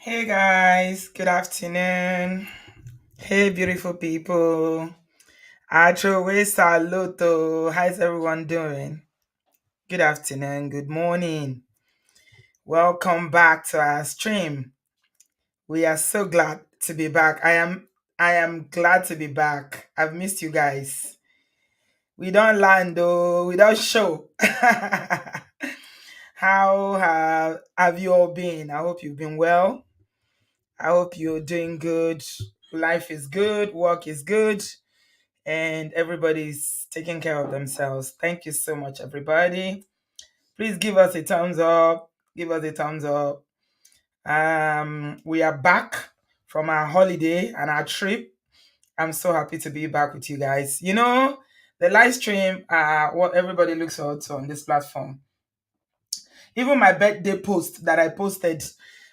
Hey guys, good afternoon. Hey beautiful people. Achowe saluto. How's everyone doing? Good afternoon, good morning. Welcome back to our stream. We are so glad to be back. I am glad to be back. I've missed you guys. We don't land though, we don't show. How have you all been? I hope you've been well. I hope you're doing good. Life is good, work is good, and everybody's taking care of themselves. Thank you so much, everybody. Please give us a thumbs up. Give us a thumbs up. We are back from our holiday and our trip. I'm so happy to be back with you guys. The live stream are what everybody looks forward to on this platform. Even my birthday post that I posted,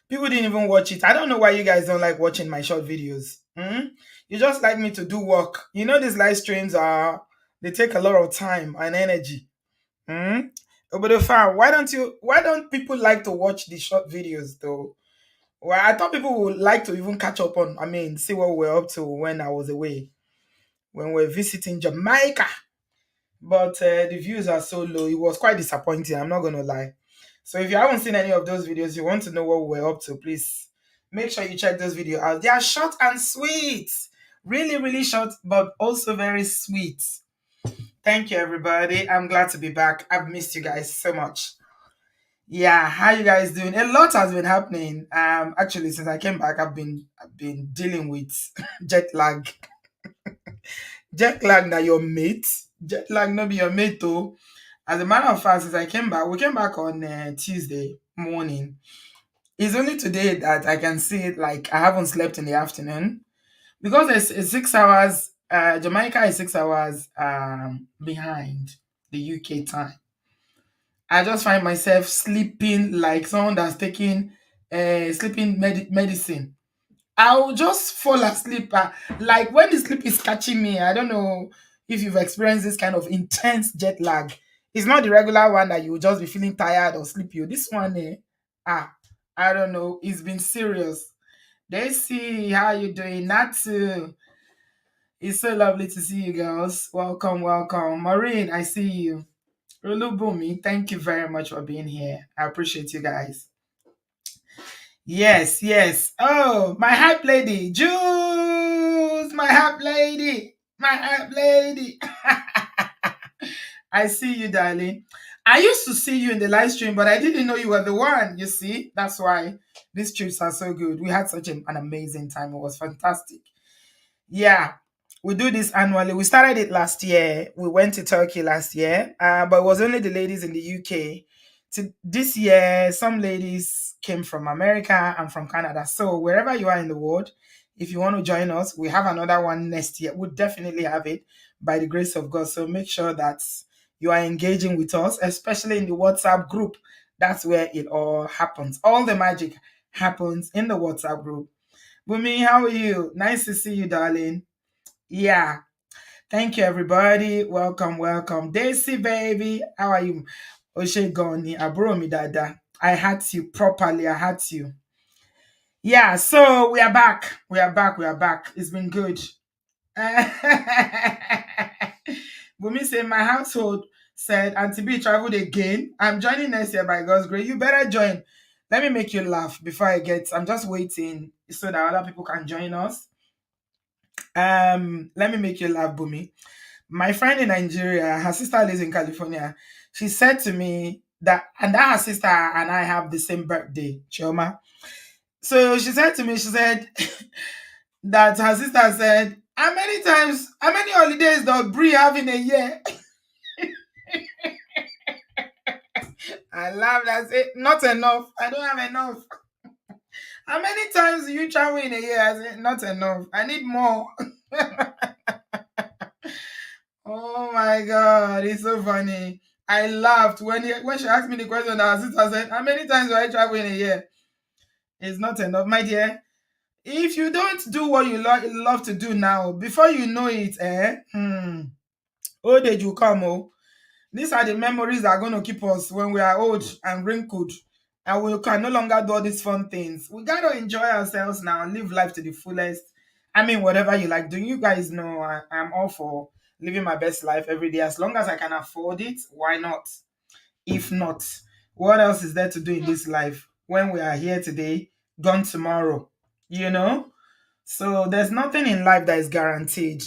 people didn't even watch it. I don't know why you guys don't like watching my short videos. You just like me to do work. These live streams they take a lot of time and energy. Hmm? But far, why don't people like to watch the short videos though? Well, I thought people would like to even catch up on, see what we're up to when I was away, when we're visiting Jamaica. But the views are so low. It was quite disappointing. I'm not gonna lie. So if you haven't seen any of those videos, you want to know what we're up to, please make sure you check those videos out. They are short and sweet, really, really short, but also very sweet. Thank you, everybody. I'm glad to be back. I've missed you guys so much. Yeah, how you guys doing? A lot has been happening. Actually, since I came back, I've been dealing with jet lag. Jet lag, now your mate. Jet lag, no be your mate though. As a matter of fact, since I came back, we came back on Tuesday morning. It's only today that I can see it like I haven't slept in the afternoon because it's 6 hours. Jamaica is 6 hours behind the UK time. I just find myself sleeping like someone that's taking sleeping medicine. I'll just fall asleep. Like when the sleep is catching me, I don't know if you've experienced this kind of intense jet lag. It's not the regular one that you will just be feeling tired or sleepy. This one, ah, I don't know. It's been serious. They see how you doing. Natu, it's so lovely to see you girls. Welcome, welcome. Maureen, I see you. Olubumi, thank you very much for being here. I appreciate you guys. Yes, yes. Oh, my hype lady, Jules, my hype lady, my hype lady. I see you, darling. I used to see you in the live stream, but I didn't know you were the one. You see, that's why these trips are so good. We had such an amazing time. It was fantastic. Yeah, we do this annually. We started it last year. We went to Turkey last year, but it was only the ladies in the UK. This year, some ladies came from America and from Canada. So wherever you are in the world, if you want to join us, we have another one next year. We'll definitely have it by the grace of God. So make sure that you are engaging with us, especially in the WhatsApp group. That's where it all happens. All the magic happens in the WhatsApp group. Bumi, how are you? Nice to see you, darling. Yeah. Thank you, everybody. Welcome, welcome. Daisy, baby. How are you? Oshegoni, Aburo mi dada. I had you properly. I had you. Yeah, so we are back. We are back. We are back. It's been good. Bumi said, my household said, Auntie B traveled again. I'm joining next year by God's grace. You better join. Let me make you laugh before I'm just waiting so that other people can join us. Let me make you laugh, Bumi. My friend in Nigeria, her sister lives in California. She said to me that her sister and I have the same birthday, Chioma. So she said to me, she said that her sister said, how many holidays does Brie have in a year? I laughed. I said, not enough. I don't have enough. How many times do you travel in a year? I said, not enough. I need more. Oh my god, it's so funny. I laughed when she asked me the question. Our sister said, "How many times do I travel in a year?" It's not enough, my dear. If you don't do what you love to do now, before you know it, old age will come. Oh, these are the memories that are going to keep us when we are old and wrinkled. and we can no longer do all these fun things. We gotta enjoy ourselves now and live life to the fullest. I mean, whatever you like doing, you guys know I'm all for living my best life every day. As long as I can afford it, why not? If not, what else is there to do in this life when we are here today, gone tomorrow? You know? So there's nothing in life that is guaranteed.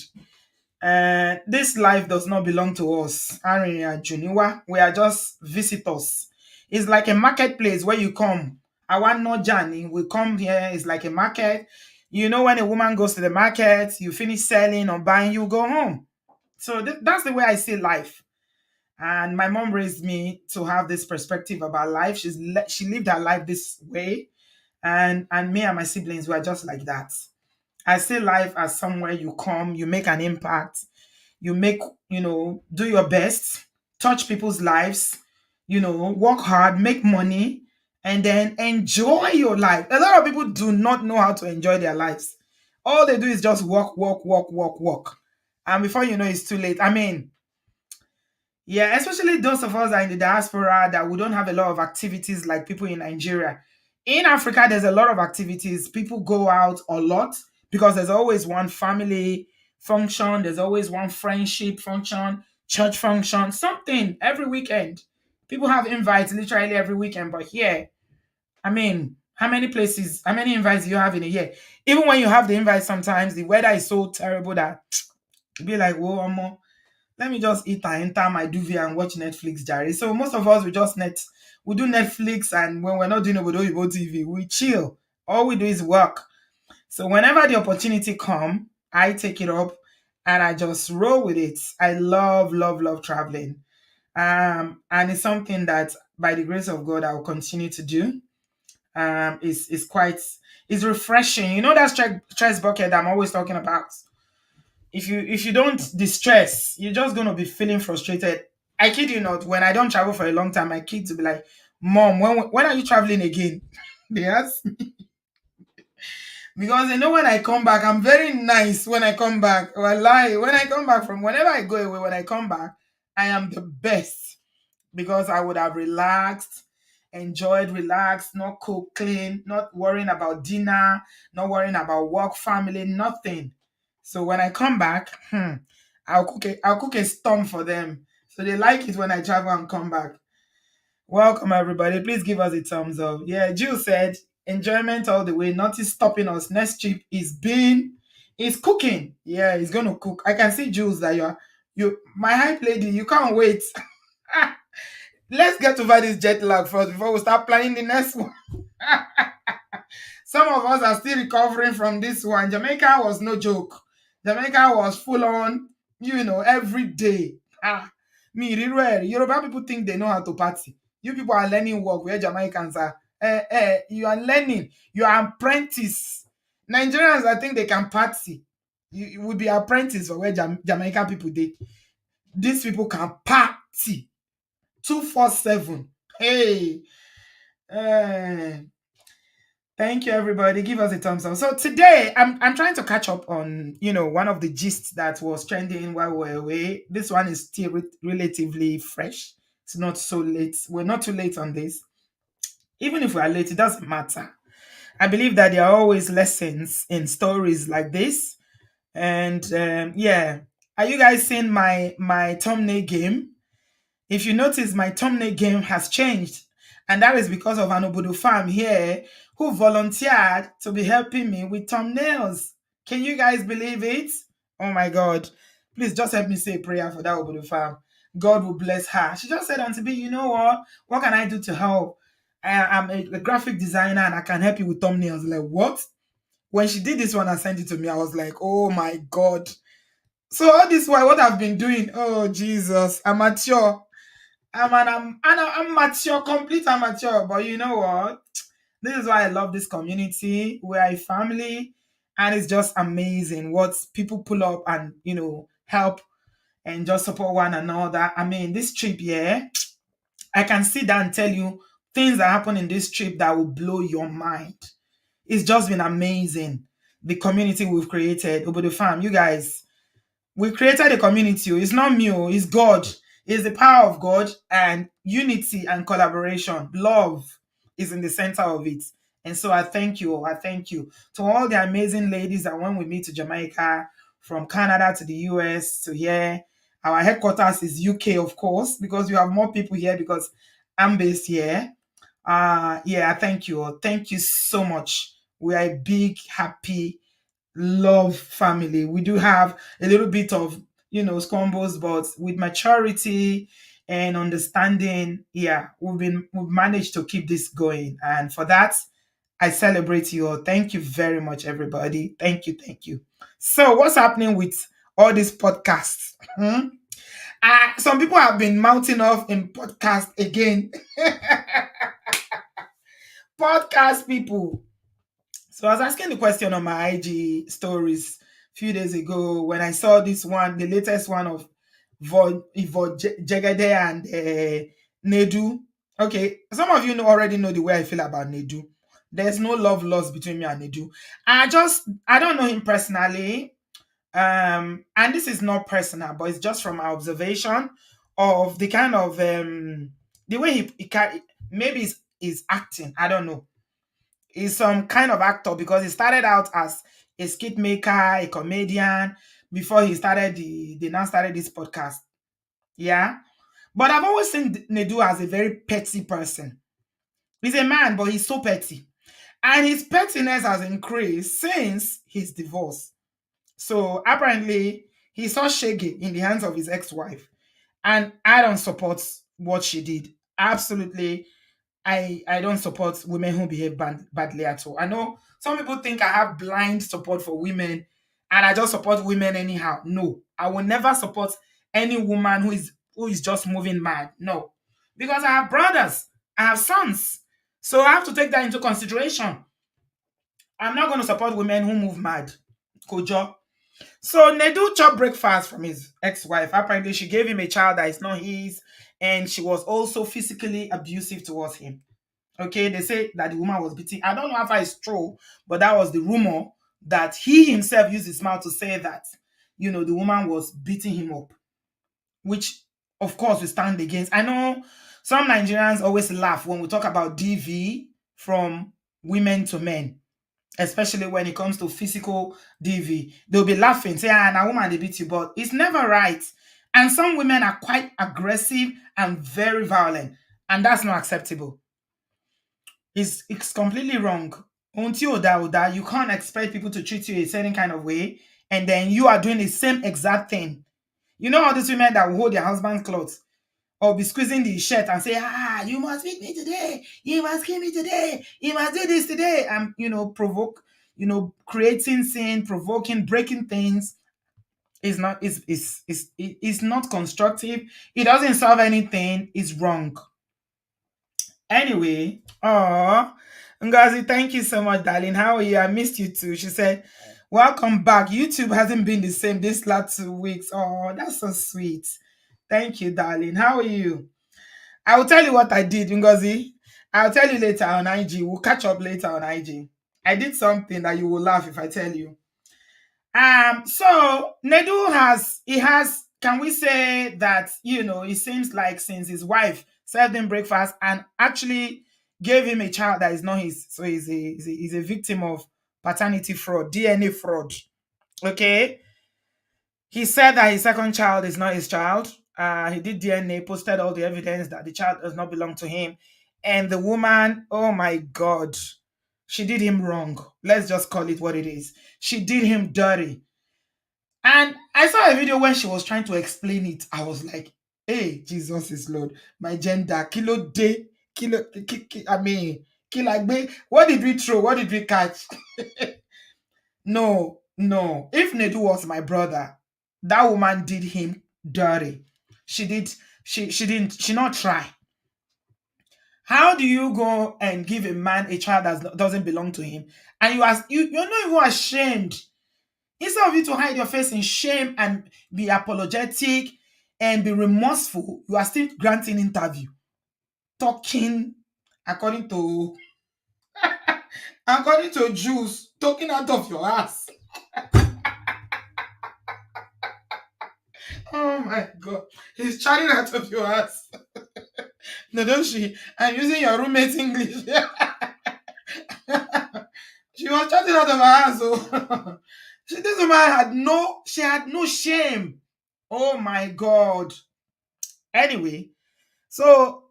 This life does not belong to us. Juniwa, we are just visitors. It's like a marketplace where you come. I want no journey. We come here. It's like a market. You know, when a woman goes to the market, you finish selling or buying, you go home. So that's the way I see life. And my mom raised me to have this perspective about life. She lived her life this way, and me and my siblings were just like that. I see life as somewhere you come, you make an impact, you make, do your best, touch people's lives, work hard, make money, and then enjoy your life. A lot of people do not know how to enjoy their lives. All they do is just work, work, work, work, work. And before you know, it's too late. I mean, yeah, especially those of us that are in the diaspora that we don't have a lot of activities like people in Nigeria. In Africa, there's a lot of activities. People go out a lot because there's always one family function, there's always one friendship function, church function, something every weekend. People have invites literally every weekend, but here, I mean, how many invites do you have in a year? Even when you have the invites, sometimes the weather is so terrible that you be like, whoa, let me just eat and enter my duvet and watch Netflix, Jerry. So most of us we do Netflix, and when we're not doing Obodo TV, we chill. All we do is work. So whenever the opportunity come, I take it up and I just roll with it. I love, love, love traveling. And it's something that by the grace of God I will continue to do. Is quite it's refreshing. You know that stress bucket I'm always talking about. If you don't distress, you're just gonna be feeling frustrated. I kid you not, when I don't travel for a long time, my kids will be like, Mom, when are you traveling again? They ask me because they know when I come back, I'm very nice when I come back. Wallahi, when I come back from whenever I go away, when I come back, I am the best because I would have relaxed, enjoyed, relaxed, not cook, clean, not worrying about dinner, not worrying about work, family, nothing. So when I come back, I'll cook a storm for them. So they like it when I travel and come back. Welcome everybody. Please give us a thumbs up. Yeah, Jill said enjoyment all the way. Nothing stopping us. Next trip is cooking. Yeah, he's gonna cook. I can see Jules that you my hype lady. You can't wait. Let's get over this jet lag first before we start planning the next one. Some of us are still recovering from this one. Jamaica was no joke. Jamaica was full on, every day. Me, real Yoruba people think they know how to party. You people are learning work where Jamaicans are. You are learning. You are apprentice. Nigerians, I think they can party. You would be apprentice for where Jamaican people did. These people can party 247. Hey, uh, thank you, everybody. Give us a thumbs up. So today, I'm trying to catch up on one of the gists that was trending while we were away. This one is still relatively fresh. It's not so late. We're not too late on this. Even if we are late, it doesn't matter. I believe that there are always lessons in stories like this. And yeah, are you guys seeing my thumbnail game? If you notice, my thumbnail game has changed, and that is because of an Obodo farm here who volunteered to be helping me with thumbnails. Can you guys believe it? Oh my God. Please just help me say a prayer for that Obodo farm. God will bless her. She just said, Auntie B, you know what? What can I do to help? I'm a graphic designer and I can help you with thumbnails. Like, what? When she did this one and sent it to me, I was like, oh my God. So all this while, what I've been doing, oh Jesus, amateur. I'm mature, complete amateur. But you know what? This is why I love this community. We're a family, and it's just amazing what people pull up and help and just support one another. I mean, this trip, yeah, I can sit down and tell you things that happen in this trip that will blow your mind. It's just been amazing. The community we've created over the farm, you guys. We created a community. It's not me. It's God. It's the power of God and unity and collaboration. Love is in the center of it. And so I thank you all. I thank you to all the amazing ladies that went with me to Jamaica, from Canada to the US to here. Our headquarters is UK, of course, because you have more people here because I'm based here. Yeah, thank you all. Thank you so much. We are a big, happy, love family. We do have a little bit of, squabbles, but with maturity and understanding, yeah, we've managed to keep this going. And for that, I celebrate you all. Thank you very much, everybody. Thank you, thank you. So, what's happening with all these podcasts? Some people have been mounting off in podcast again. Podcast people. So I was asking the question on my IG stories a few days ago when I saw this one, the latest one of Yvonne Jegede and Nedu. Okay, some of you already know the way I feel about Nedu. There's no love lost between me and Nedu. I don't know him personally. And this is not personal, but it's just from my observation of the kind of the way maybe is acting. I don't know. He's some kind of actor because he started out as a skit maker, a comedian before they now started this podcast. Yeah. But I've always seen Nedu as a very petty person. He's a man, but he's so petty. And his pettiness has increased since his divorce. So apparently he saw Shege in the hands of his ex-wife. And I don't support what she did. Absolutely. I don't support women who behave badly at all. I know some people think I have blind support for women and I just support women anyhow. No, I will never support any woman who is just moving mad. No, because I have brothers, I have sons, so I have to take that into consideration. I'm not going to support women who move mad. Kojo. So Nedu chopped breakfast from his ex-wife. Apparently, she gave him a child that is not his, and she was also physically abusive towards him. Okay, they say that the woman was beating. I don't know if it's true, but that was the rumor that he himself used his mouth to say that, the woman was beating him up, which of course we stand against. I know some Nigerians always laugh when we talk about DV from women to men, especially when it comes to physical DV. They'll be laughing, say, a woman they beat you, but it's never right. And some women are quite aggressive and very violent, and that's not acceptable. It's completely wrong. Until Oda, you can't expect people to treat you a certain kind of way, and then you are doing the same exact thing. You know all these women that will hold their husband's clothes or be squeezing the shirt and say, you must beat me today, you must kill me today, you must do this today, and provoke, creating sin, provoking, breaking things is not constructive. It doesn't solve anything. It's wrong. Anyway, Ngozi, thank you so much, darling. How are you? I missed you too. She said, welcome back. YouTube hasn't been the same this last 2 weeks. Oh, that's so sweet. Thank you, darling. How are you? I will tell you what I did, Ngozi. I'll tell you later on IG. We'll catch up later on IG. I did something that you will laugh if I tell you. So Nedu can we say that, it seems like since his wife served him breakfast and actually gave him a child that is not his, so he's a victim of paternity fraud, DNA fraud. Okay. He said that his second child is not his child. He did DNA, posted all the evidence that the child does not belong to him. And the woman, oh my God, she did him wrong. Let's just call it what it is. She did him dirty. And I saw a video when she was trying to explain it. I was like, hey, Jesus is Lord. My gender, kilo day, I mean, kilagbe. What did we throw? What did we catch? No. If Nedu was my brother, that woman did him dirty. She not try. How do you go and give a man a child that doesn't belong to him? And you're not even ashamed. Instead of you to hide your face in shame and be apologetic and be remorseful, you are still granting interview, talking according to Jews, talking out of your ass. Oh my God, he's chatting out of your ass. No, don't she? I'm using your roommate's English. She was chatting out of her ass. So this woman had no shame. Oh my god. Anyway, so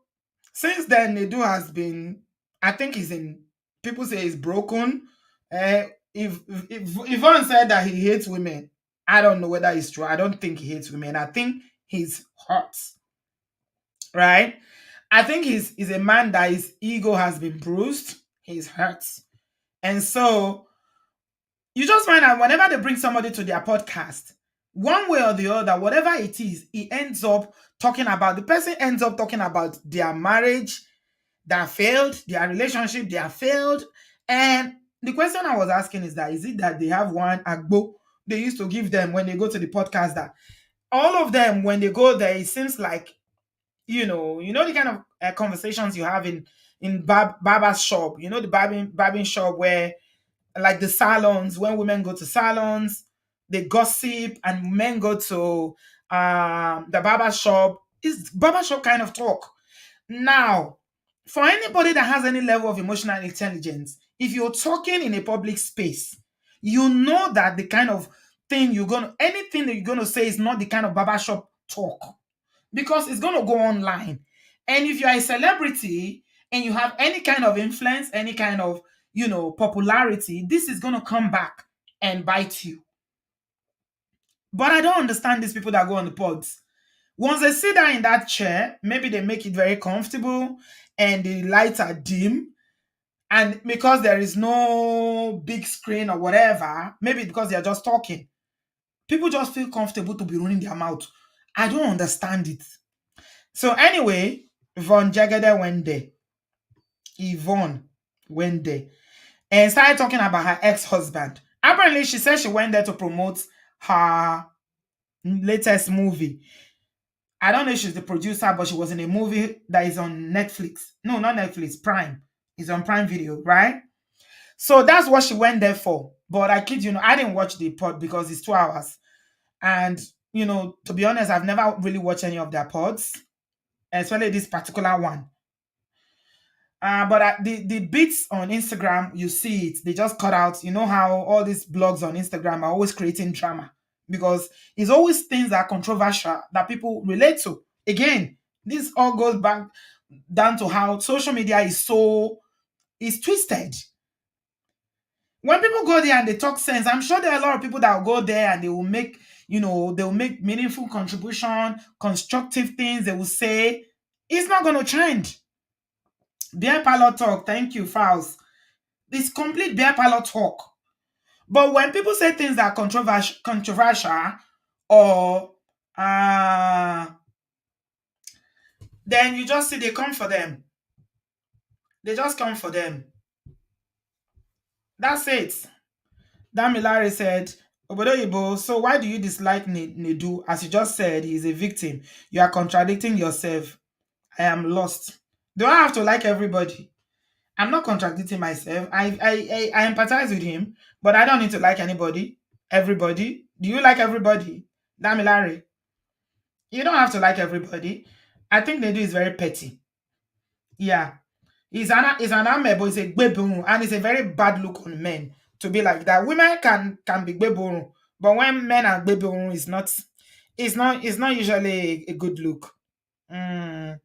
since then, Nedu has been, I think he's in, people say he's broken. If Yvonne said that he hates women, I don't know whether it's true. I don't think he hates women. I think he's hurt, right? I think he's a man that his ego has been bruised. He's hurt. And so you just find out whenever they bring somebody to their podcast, one way or the other, whatever it is, he ends up talking about, the person ends up talking about their marriage that failed, their relationship that failed. And the question I was asking is that, is it that they have one agbo they used to give them when they go to the podcast, that all of them, when they go there, it seems like, the kind of conversations you have in barber's shop, the barbing shop, where like the salons, when women go to salons, they gossip, and men go to the barber shop. It's barber shop kind of talk. Now, for anybody that has any level of emotional intelligence, if you're talking in a public space, you know that the kind of anything that you're gonna say is not the kind of barbershop talk, because it's gonna go online. And if you're a celebrity and you have any kind of influence, any kind of popularity, this is gonna come back and bite you. But I don't understand these people that go on the pods. Once they sit down in that chair, maybe they make it very comfortable and the lights are dim. And because there is no big screen or whatever, maybe because they're just talking, people just feel comfortable to be running their mouth. I don't understand it. So anyway, Yvonne Jegede went there. Yvonne went there and started talking about her ex-husband. Apparently, she said she went there to promote her latest movie. I don't know if she's the producer, but she was in a movie that is on Netflix. No, not Netflix, Prime. It's on Prime Video, right? So that's what she went there for. But I kid you, I didn't watch the pod because it's 2 hours. And, to be honest, I've never really watched any of their pods, especially this particular one. But the bits on Instagram, you see it. They just cut out. You know how all these blogs on Instagram are always creating drama, because it's always things that are controversial that people relate to. Again, this all goes back down to how social media is twisted. When people go there and they talk sense, I'm sure there are a lot of people that will go there and they will make, they will make meaningful contribution, constructive things. They will say it's not going to trend. Beer parlor talk, thank you, Faust. It's complete beer parlor talk. But when people say things that are controversial, or then you just see they come for them. They just come for them. That's it. Damilare said, Obodoyibo, so why do you dislike Nedu? As you just said, he is a victim. You are contradicting yourself. I am lost. Do I have to like everybody? I'm not contradicting myself. I empathize with him, but I don't need to like anybody. Everybody. Do you like everybody? Damilare. You don't have to like everybody. I think Nedu is very petty. Yeah. He's an ame, but he's a gbebun, and it's a very bad look on men to be like that. Women can be gbebun, but when men are gbebun, it's not usually a good look. Mm.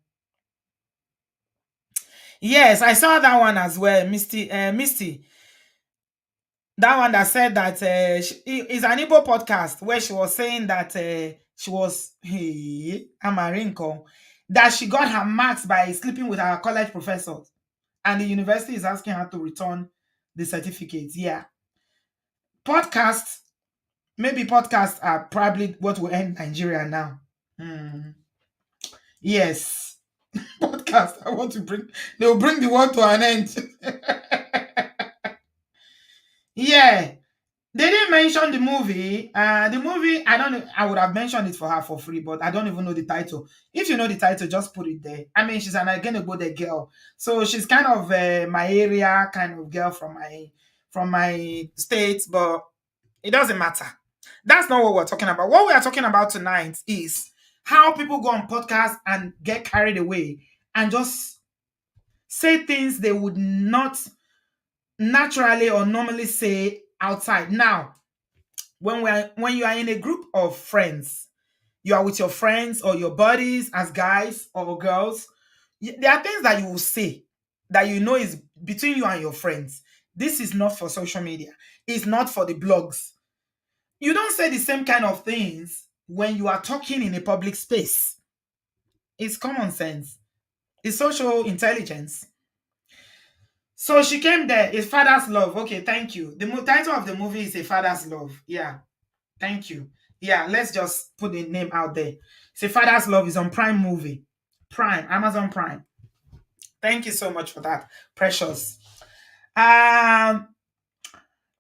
Yes, I saw that one as well, Misty. That one that said that it's an Igbo podcast where she was saying that she was Amarinko, that she got her marks by sleeping with her college professor, and the university is asking her to return the certificate. Yeah, podcasts, maybe podcasts are probably what will end Nigeria now. Hmm. Yes, podcast. I want to bring. They will bring the world to an end. Yeah. They didn't mention the movie. The movie, I don't know. I would have mentioned it for her for free, but I don't even know the title. If you know the title, just put it there. I mean, she's an Agenebode girl, so she's kind of my area kind of girl from my state, but it doesn't matter. That's not what we're talking about. What we are talking about tonight is how people go on podcasts and get carried away and just say things they would not naturally or normally say outside. Now, when you are in a group of friends, you are with your friends or your buddies as guys or girls, there are things that you will say that you know is between you and your friends. This is not for social media. It's not for the blogs. You don't say the same kind of things when you are talking in a public space. It's common sense. It's social intelligence. So she came there. It's Father's Love. Okay, thank you. The title of the movie is A Father's Love. Yeah, thank you. Yeah, let's just put the name out there. It's A Father's Love is on Prime Movie. Prime, Amazon Prime. Thank you so much for that, Precious.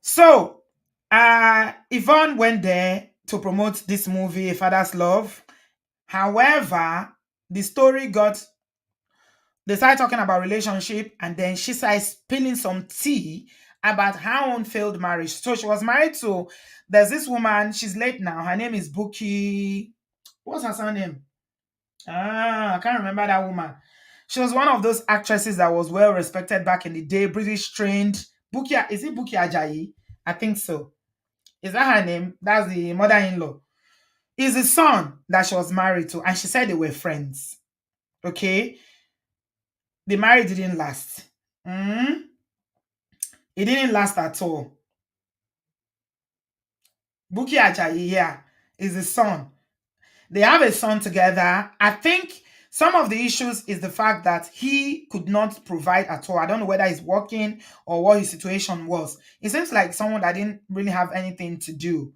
So Yvonne went there to promote this movie, A Father's Love. However, the story they started talking about relationship, and then she started spilling some tea about her own failed marriage. So she was married to, there's this woman, she's late now. Her name is Buki. What's her surname? I can't remember that woman. She was one of those actresses that was well respected back in the day, British trained. Buki, is it Buki Ajayi? I think so. Is that her name? That's the mother-in-law. Is the son that she was married to, and she said they were friends. Okay, the marriage didn't last. It didn't last at all. Buki Ajayi, yeah, is the son. They have a son together. I think some of the issues is the fact that he could not provide at all. I don't know whether he's working or what his situation was. It seems like someone that didn't really have anything to do.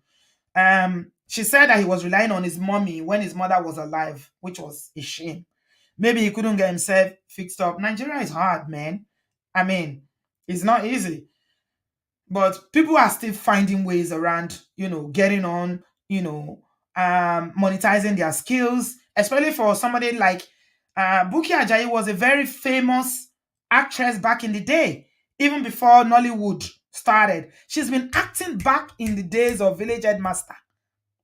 She said that he was relying on his mommy when his mother was alive, which was a shame. Maybe he couldn't get himself fixed up. Nigeria is hard, man. I mean, it's not easy. But people are still finding ways around, getting on, monetizing their skills, especially for somebody like Buki Ajayi was a very famous actress back in the day, even before Nollywood started. She's been acting back in the days of Village Headmaster.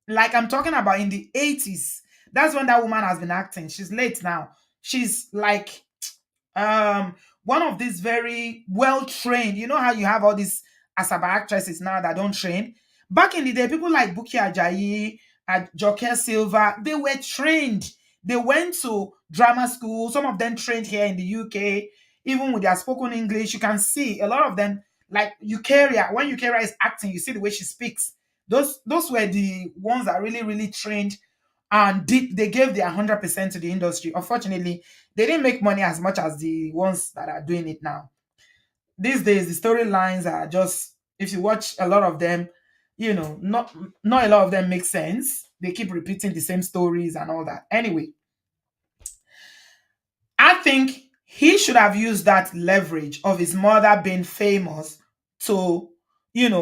Like I'm talking about in the 80s. That's when that woman has been acting. She's late now. She's like one of these very well trained. You know how you have all these Asaba actresses now that don't train? Back in the day, people like Buki Ajayi, Joke Silva, they were trained. They went to drama school. Some of them trained here in the UK. Even with their spoken English, you can see a lot of them. Like Eukarya, when Eukarya is acting, you see the way she speaks. Those were the ones that really, really trained and they gave their 100% to the industry. Unfortunately, they didn't make money as much as the ones that are doing it now. These days, the storylines are just, if you watch a lot of them, not a lot of them make sense. They keep repeating the same stories and all that. Anyway, I think he should have used that leverage of his mother being famous to,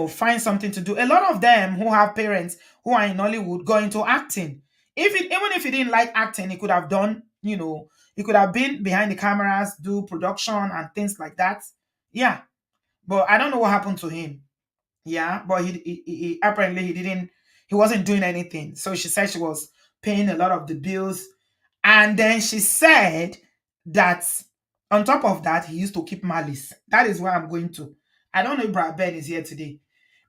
find something to do. A lot of them who have parents who are in Hollywood go into acting. Even if he didn't like acting, he could have done, he could have been behind the cameras, do production and things like that. Yeah. But I don't know what happened to him. Yeah. But he apparently he wasn't doing anything. So she said she was paying a lot of the bills. And then she said that on top of that, he used to keep Malice. That is where I'm going to. I don't know if Brad Ben is here today.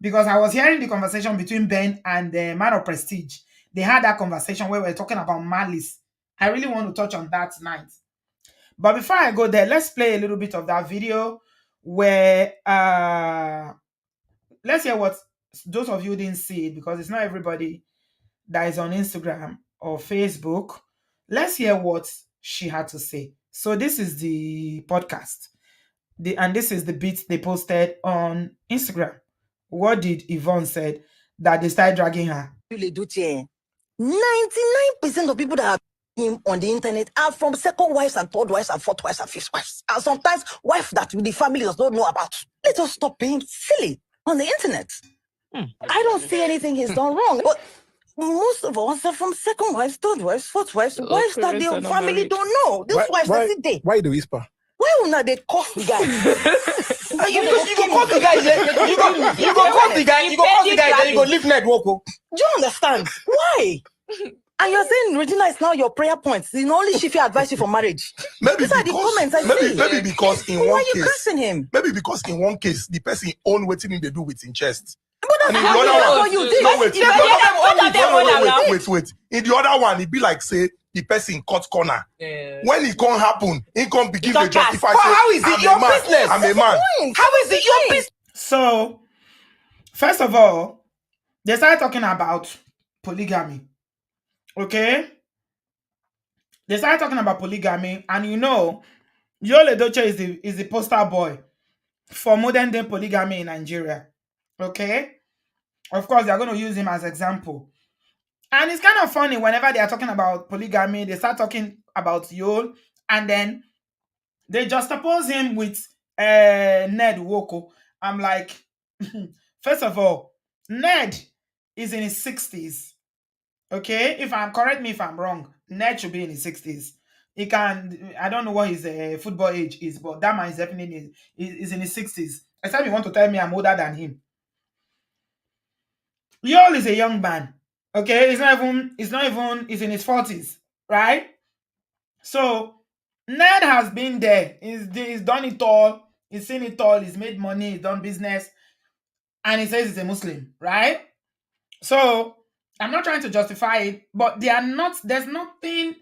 Because I was hearing the conversation between Ben and the Man of Prestige. They had that conversation where we were talking about Malice. I really want to touch on that tonight. But before I go there, let's play a little bit of that video where let's hear what those of you who didn't see it, because it's not everybody that is on Instagram or Facebook. Let's hear what she had to say. So this is the podcast. And this is the bit they posted on Instagram. What did Yvonne said that they started dragging her? Yul Edochie, 99% of people that have him on the internet are from second wives and third wives and fourth wives and fifth wives. And sometimes wives that the family does not know about. Let us stop being silly on the internet. I don't see anything he's done wrong. But most of us are from second wives, third wives, fourth wives, wives that the family don't know. This wives are today. Why the whisper? Why will not they curse the guy? You go curse the guy. You go curse the guy. You go curse the guy. Then you go leave network. Do you understand? Why? And you're saying Regina is now your prayer point. You know, only she will advise you for marriage. Maybe These are the comments I see. maybe because in Why one are you case, cursing him? maybe because in one case the person own waiting in they do with in chest. But that's And in the other that's one, what you did. no, wait, wait. In the other one, it be like say the person cut corner. When it can't happen, it can't begin to justify. Say, how is it your business? I'm a man. How is it your business? So, first of all, they started talking about polygamy. Okay? They started talking about polygamy, and you know, Yul Edochie is the poster boy for modern day polygamy in Nigeria. Okay? Of course, they're going to use him as example. And it's kind of funny whenever they are talking about polygamy, they start talking about Yul, and then they juxtapose him with Ned Woko. I'm like, first of all, Ned is in his 60s. Okay, correct me if I'm wrong. Ned should be in his 60s. He can, I don't know what his football age is, but that man is definitely is in his 60s. Except you want to tell me I'm older than him. Yul is a young man. Okay, he's in his 40s, right? So Ned has been there. He's done it all. He's seen it all. He's made money. He's done business, and he says he's a Muslim, right? So I'm not trying to justify it, but there's nothing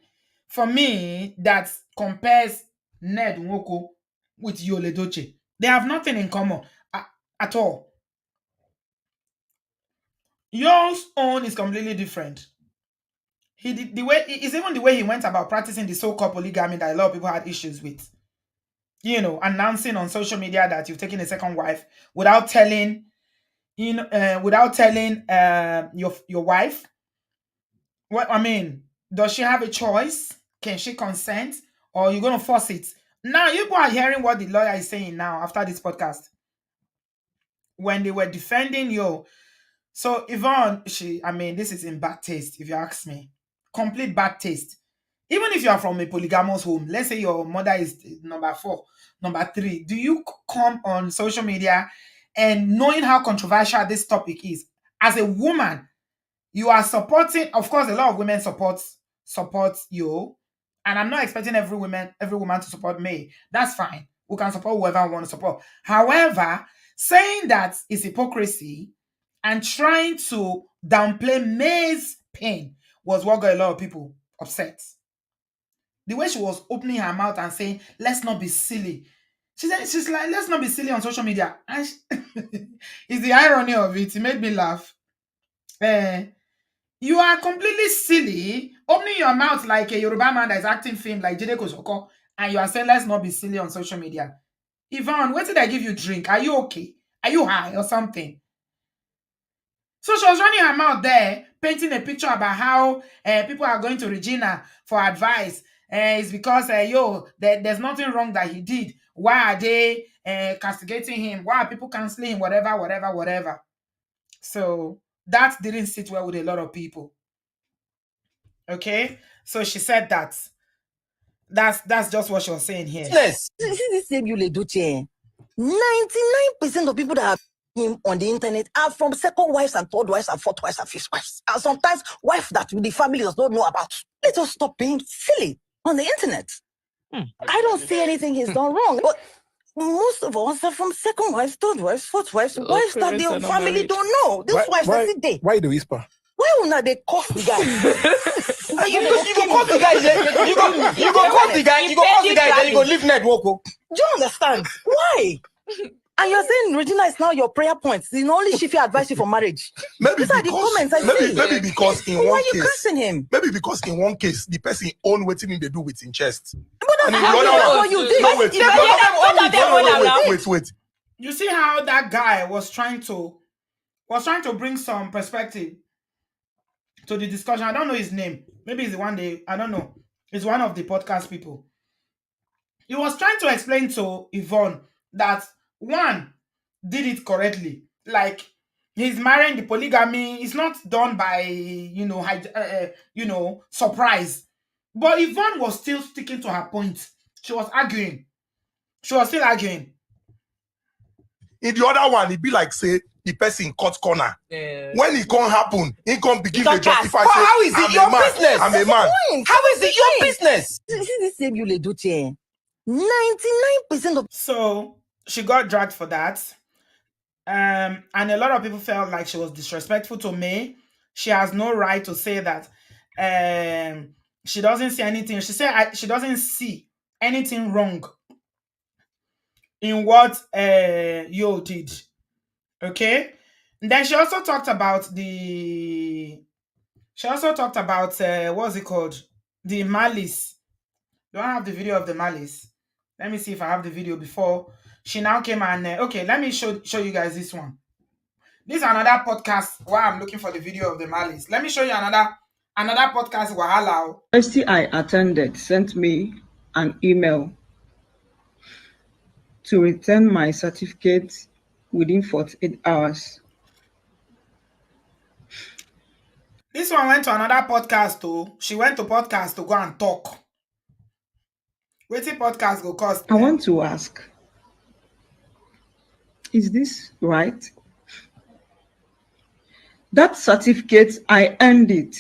for me that compares Ned Nwoko with Yul Edochie. They have nothing in common at all. Yours own is completely different. It's even the way he went about practicing the so-called polygamy that a lot of people had issues with. You know, announcing on social media that you've taken a second wife without telling your wife. What I mean, does she have a choice? Can she consent, or are you going to force it? Now you are hearing what the lawyer is saying now after this podcast. When they were defending you, so Yvonne, this is in bad taste, if you ask me, complete bad taste. Even if you are from a polygamous home, let's say your mother is number 4, number 3, do you come on social media and knowing how controversial this topic is, as a woman, you are supporting, of course, a lot of women support you, and I'm not expecting every woman to support me. That's fine. We can support whoever we want to support. However, saying that is hypocrisy and trying to downplay May's pain was what got a lot of people upset. The way she was opening her mouth and saying, let's not be silly. She's like, let's not be silly on social media. And it's the irony of it. It made me laugh. You are completely silly, opening your mouth like a Yoruba man that is acting film like Jide Kosoko, and you are saying, let's not be silly on social media. Yvonne, what did I give you drink? Are you okay? Are you high or something? So she was running her mouth there, painting a picture about how people are going to Regina for advice. It's because, there's nothing wrong that he did. Why are they castigating him? Why are people canceling him? Whatever. So that didn't sit well with a lot of people. Okay? So she said that. That's just what she was saying here. Yes. This is the same Yul Edochie. 99% of people that have him on the internet are from second wives and third wives and fourth wives and fifth wives. And sometimes wives that the family does not know about. Let us stop being silly on the internet. I don't see anything he's done wrong. But most of us are from second wives, third wives, fourth wives, wives that the family don't know. This wives are today. Why the whisper? Why will not they curse the guy? You go curse the guy. You go curse the guy. Then you go leave Ned Woko. Do you understand? Why? And you're saying Regina is now your prayer point. You know, only she will advise you for marriage. Maybe These are the comments I see. Maybe because in one case. Why are you cursing him? Maybe because in one case the person own waiting in they do with in chest. But that's what you did. No, wait. You see how that guy was trying to bring some perspective to the discussion. I don't know his name. Maybe it's the one I don't know. It's one of the podcast people. He was trying to explain to Yvonne that one did it correctly. Like, he's marrying the polygamy. It's not done by surprise. But Yvonne was still sticking to her point. She was arguing. She was still arguing. In the other one, it'd be like, say, the person cut corner. When it can't happen, it can't begin to justify. How is it your business? I'm a man. How is it your business? See this same Yul Edochie, 99% of So she got dragged for that. And a lot of people felt like she was disrespectful to May. She has no right to say that. She doesn't see anything. She said she doesn't see anything wrong in what Yul did. Okay. And then she also talked about what's it called? The Malice. Do I have the video of the Malice? Let me see if I have the video before she now came and okay, let me show you guys this one. This is another podcast while I'm looking for the video of the Malice. Let me show you another podcast wahala. University I attended sent me an email to return my certificate within 48 hours. This one went to another podcast too. She went to podcast to go and talk. Waiting podcast go cost. I want to ask, is this right? That certificate, I earned it.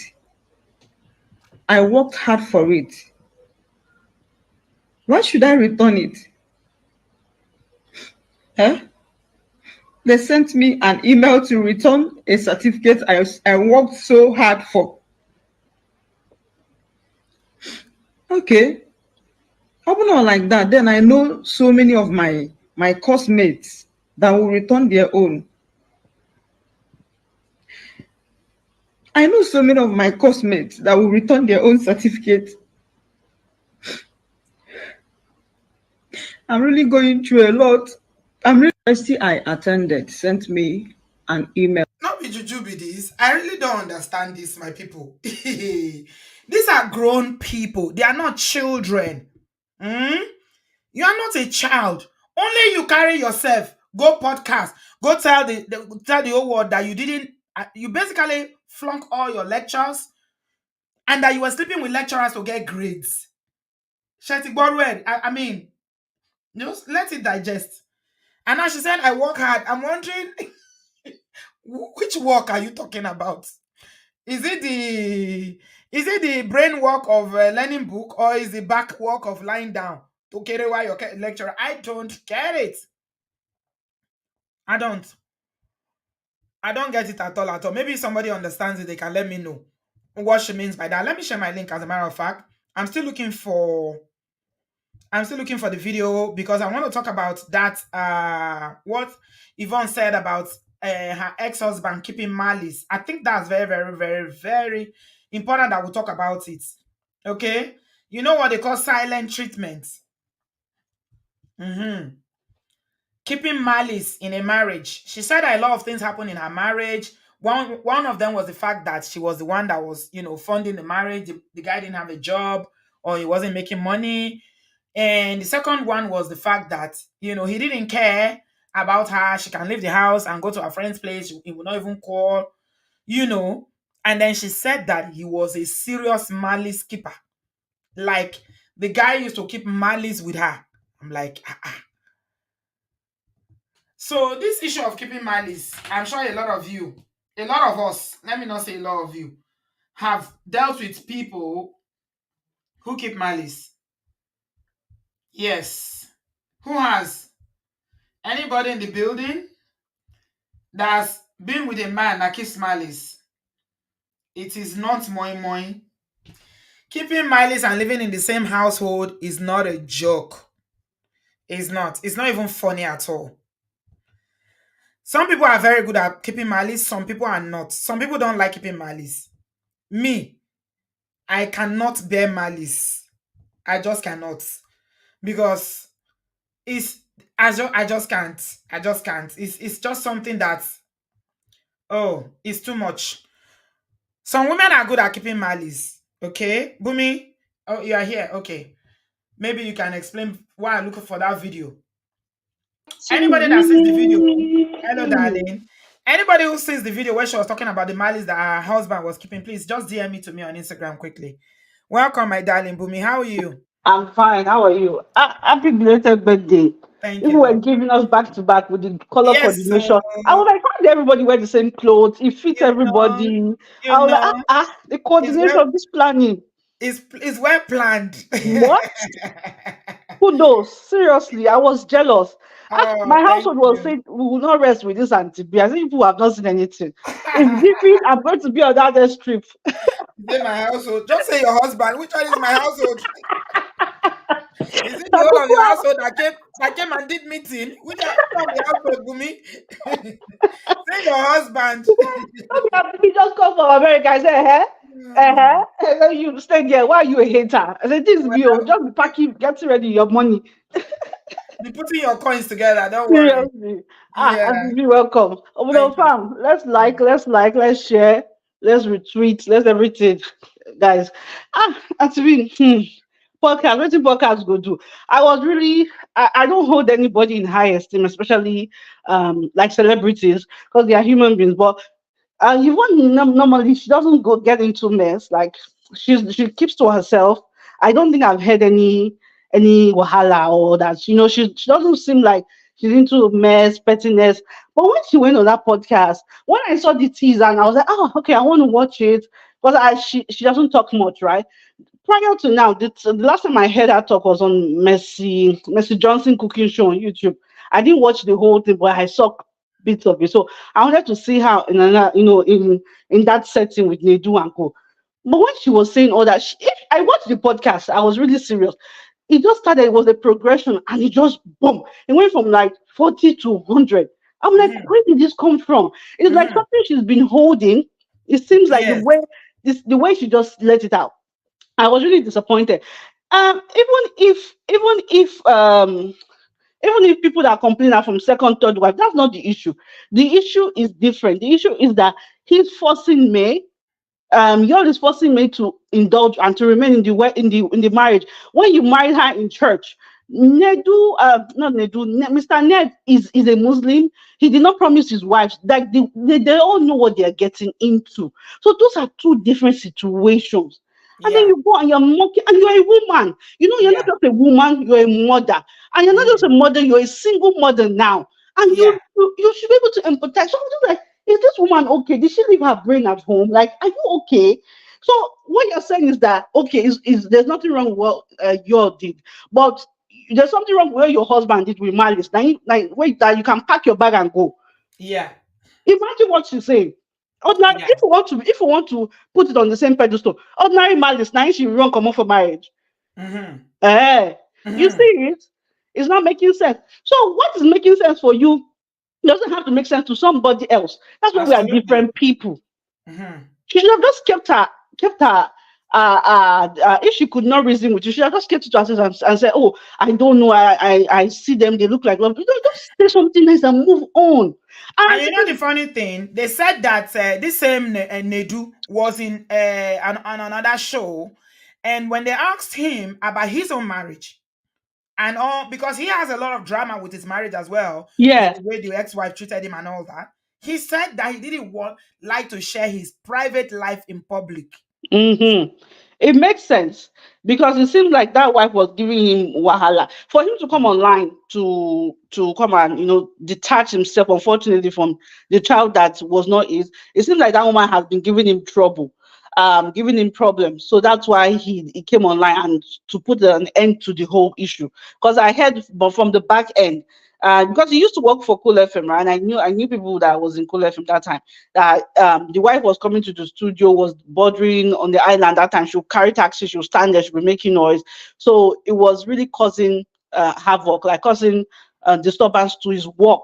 I worked hard for it. Why should I return it? They sent me an email to return a certificate I worked so hard for. Okay. How not like that? Then I know so many of my course mates that will return their own. I know so many of my course mates that will return their own certificate. I'm really going through a lot. University I attended sent me an email. Not be juju be this. I really don't understand this, my people. These are grown people. They are not children. You are not a child. Only you carry yourself. Go podcast. Go tell the whole world that you didn't. You basically flunk all your lectures, and that you were sleeping with lecturers to get grades. I mean, just let it digest. And now she said, I work hard. I'm wondering, which work are you talking about? Is it the brain work of learning book, or is the back work of lying down to carry away your lecturer? I don't get it. I don't get it at all. Maybe somebody understands it, they can let me know what she means by that. Let me share my link. As a matter of fact, I'm still looking for the video because I want to talk about that, what Yvonne said about her ex-husband keeping malice. I think that's very, very, very, very important that we talk about it. Okay? You know what they call silent treatment. Keeping malice in a marriage. She said that a lot of things happened in her marriage. One of them was the fact that she was the one that was, funding the marriage. The guy didn't have a job, or he wasn't making money. And the second one was the fact that, he didn't care about her. She can leave the house and go to her friend's place. He would not even call, And then she said that he was a serious malice keeper. Like, the guy used to keep malice with her. I'm like, So this issue of keeping malice, I'm sure a lot of us, let me not say a lot of you, have dealt with people who keep malice. Yes. Who has? Anybody in the building that's been with a man that keeps malice? It is not moi moi. Keeping malice and living in the same household is not a joke. It's not. It's not even funny at all. Some people are very good at keeping malice. Some people are not. Some people don't like keeping malice. Me, I cannot bear malice. I just cannot. Because I just can't. I just can't. It's just something that, it's too much. Some women are good at keeping malice. Okay, Bumi, you are here. Okay, maybe you can explain why I'm looking for that video. Anybody that sees the video, hello, darling. Anybody who sees the video where she was talking about the malice that her husband was keeping, please just DM me to me on Instagram quickly. Welcome, my darling Bumi. How are you? I'm fine. How are you? Happy belated birthday. Thank People were you. giving us back to back with the color Yes, coordination. I was like, how did everybody wear the same clothes? It fits you know, everybody. you I was like, know, the it's coordination, well, this planning. it's well planned. What? Kudos. Seriously, I was jealous. Oh, My thank household was you. saying, we will not rest with this Auntie B. I think people have not seen anything. It's different. I'm going to be on that next trip. Say my household. Just say your husband. Which one is my household? Is it the Some whole of people your have, household that came and did meeting? Which one of the household, Gumi? Say your husband. some people just come from America. I say, And then you stay there. Why are you a hater? I said, this is me. Oh, Well, just be packing, getting ready your money. be putting your coins together. Don't worry. Seriously. Yeah. And be welcome. Thank you. Fam, let's share, let's retweet, let's everything, guys. Actually, podcast, what the podcast go do? I was really, I don't hold anybody in high esteem, especially like celebrities, because they are human beings. But Yvonne normally she doesn't go get into mess. Like she keeps to herself. I don't think I've heard any wahala or that. She doesn't seem like she's into mess, pettiness. But when she went on that podcast, when I saw the teaser and I was like, oh, okay, I want to watch it. Because she doesn't talk much, right? Prior to now, the last time I heard her talk was on Mercy Johnson cooking show on YouTube. I didn't watch the whole thing, but I saw bits of it. So I wanted to see her in another, in that setting with Nedu and Co. But when she was saying all that, if I watched the podcast, I was really serious. It just started, it was a progression, and it just boom. It went from like 40 to 100. I'm like, Mm-hmm. where did this come from? It's like Mm-hmm. something she's been holding. It seems like the Yes. way the way she just let it out. I was really disappointed. Even if people that are complaining are from second, third wife, that's not the issue. The issue is different. The issue is that he's forcing May. Yul is forcing me to indulge and to remain in the marriage. When you married her in church, Nedu, not Nedu, Mr. Ned is a Muslim. He did not promise his wives that they all know what they are getting into. So those are two different situations. And then Yeah. you go and you're mocking, and you're a woman. You're not Yeah. just a woman, you're a mother. And you're not just a Mm-hmm. mother, you're a single mother now. And Yeah. you should be able to empathize. So I'm just like, is this woman okay? Did she leave her brain at home? Like, are you okay? So what you're saying is that okay, is there's nothing wrong with what you did, but there's something wrong with what your husband did with Malice. Now, like, wait, that you can pack your bag and go. Yeah. Imagine what she's saying. Ordinary, Yeah. if you want to put it on the same pedestal, ordinary Malice, now she run come off for marriage. Mm-hmm. Eh, you see Mm-hmm. it? It's not making sense. So what is making sense for you doesn't have to make sense to somebody else. That's why we are Absolutely. different people. Mm-hmm. She should have just kept her. If she could not reason with you, she should have just kept it to herself and said, "Oh, I don't know. I see them. They look like love." You know, just say something nice and move on. And And you know the funny thing, they said that this same Nedu was in on another show, and when they asked him about his own marriage and all, because he has a lot of drama with his marriage as well, yeah, the way the ex-wife treated him and all that, he said that he didn't want like to share his private life in public. mm-hmm. It makes sense because it seems like that wife was giving him wahala for him to come online to come and detach himself, unfortunately, from the child that was not his. It seems like that woman has been giving him trouble, giving him problems. So that's why he came online and to put an end to the whole issue. Because I heard from the back end. Because he used to work for Cool FM, right? And I knew people that was in Cool FM that time. That the wife was coming to the studio, was bordering on the island that time. She would carry taxi, she would stand there, she would be making noise. So it was really causing havoc, like causing disturbance to his work,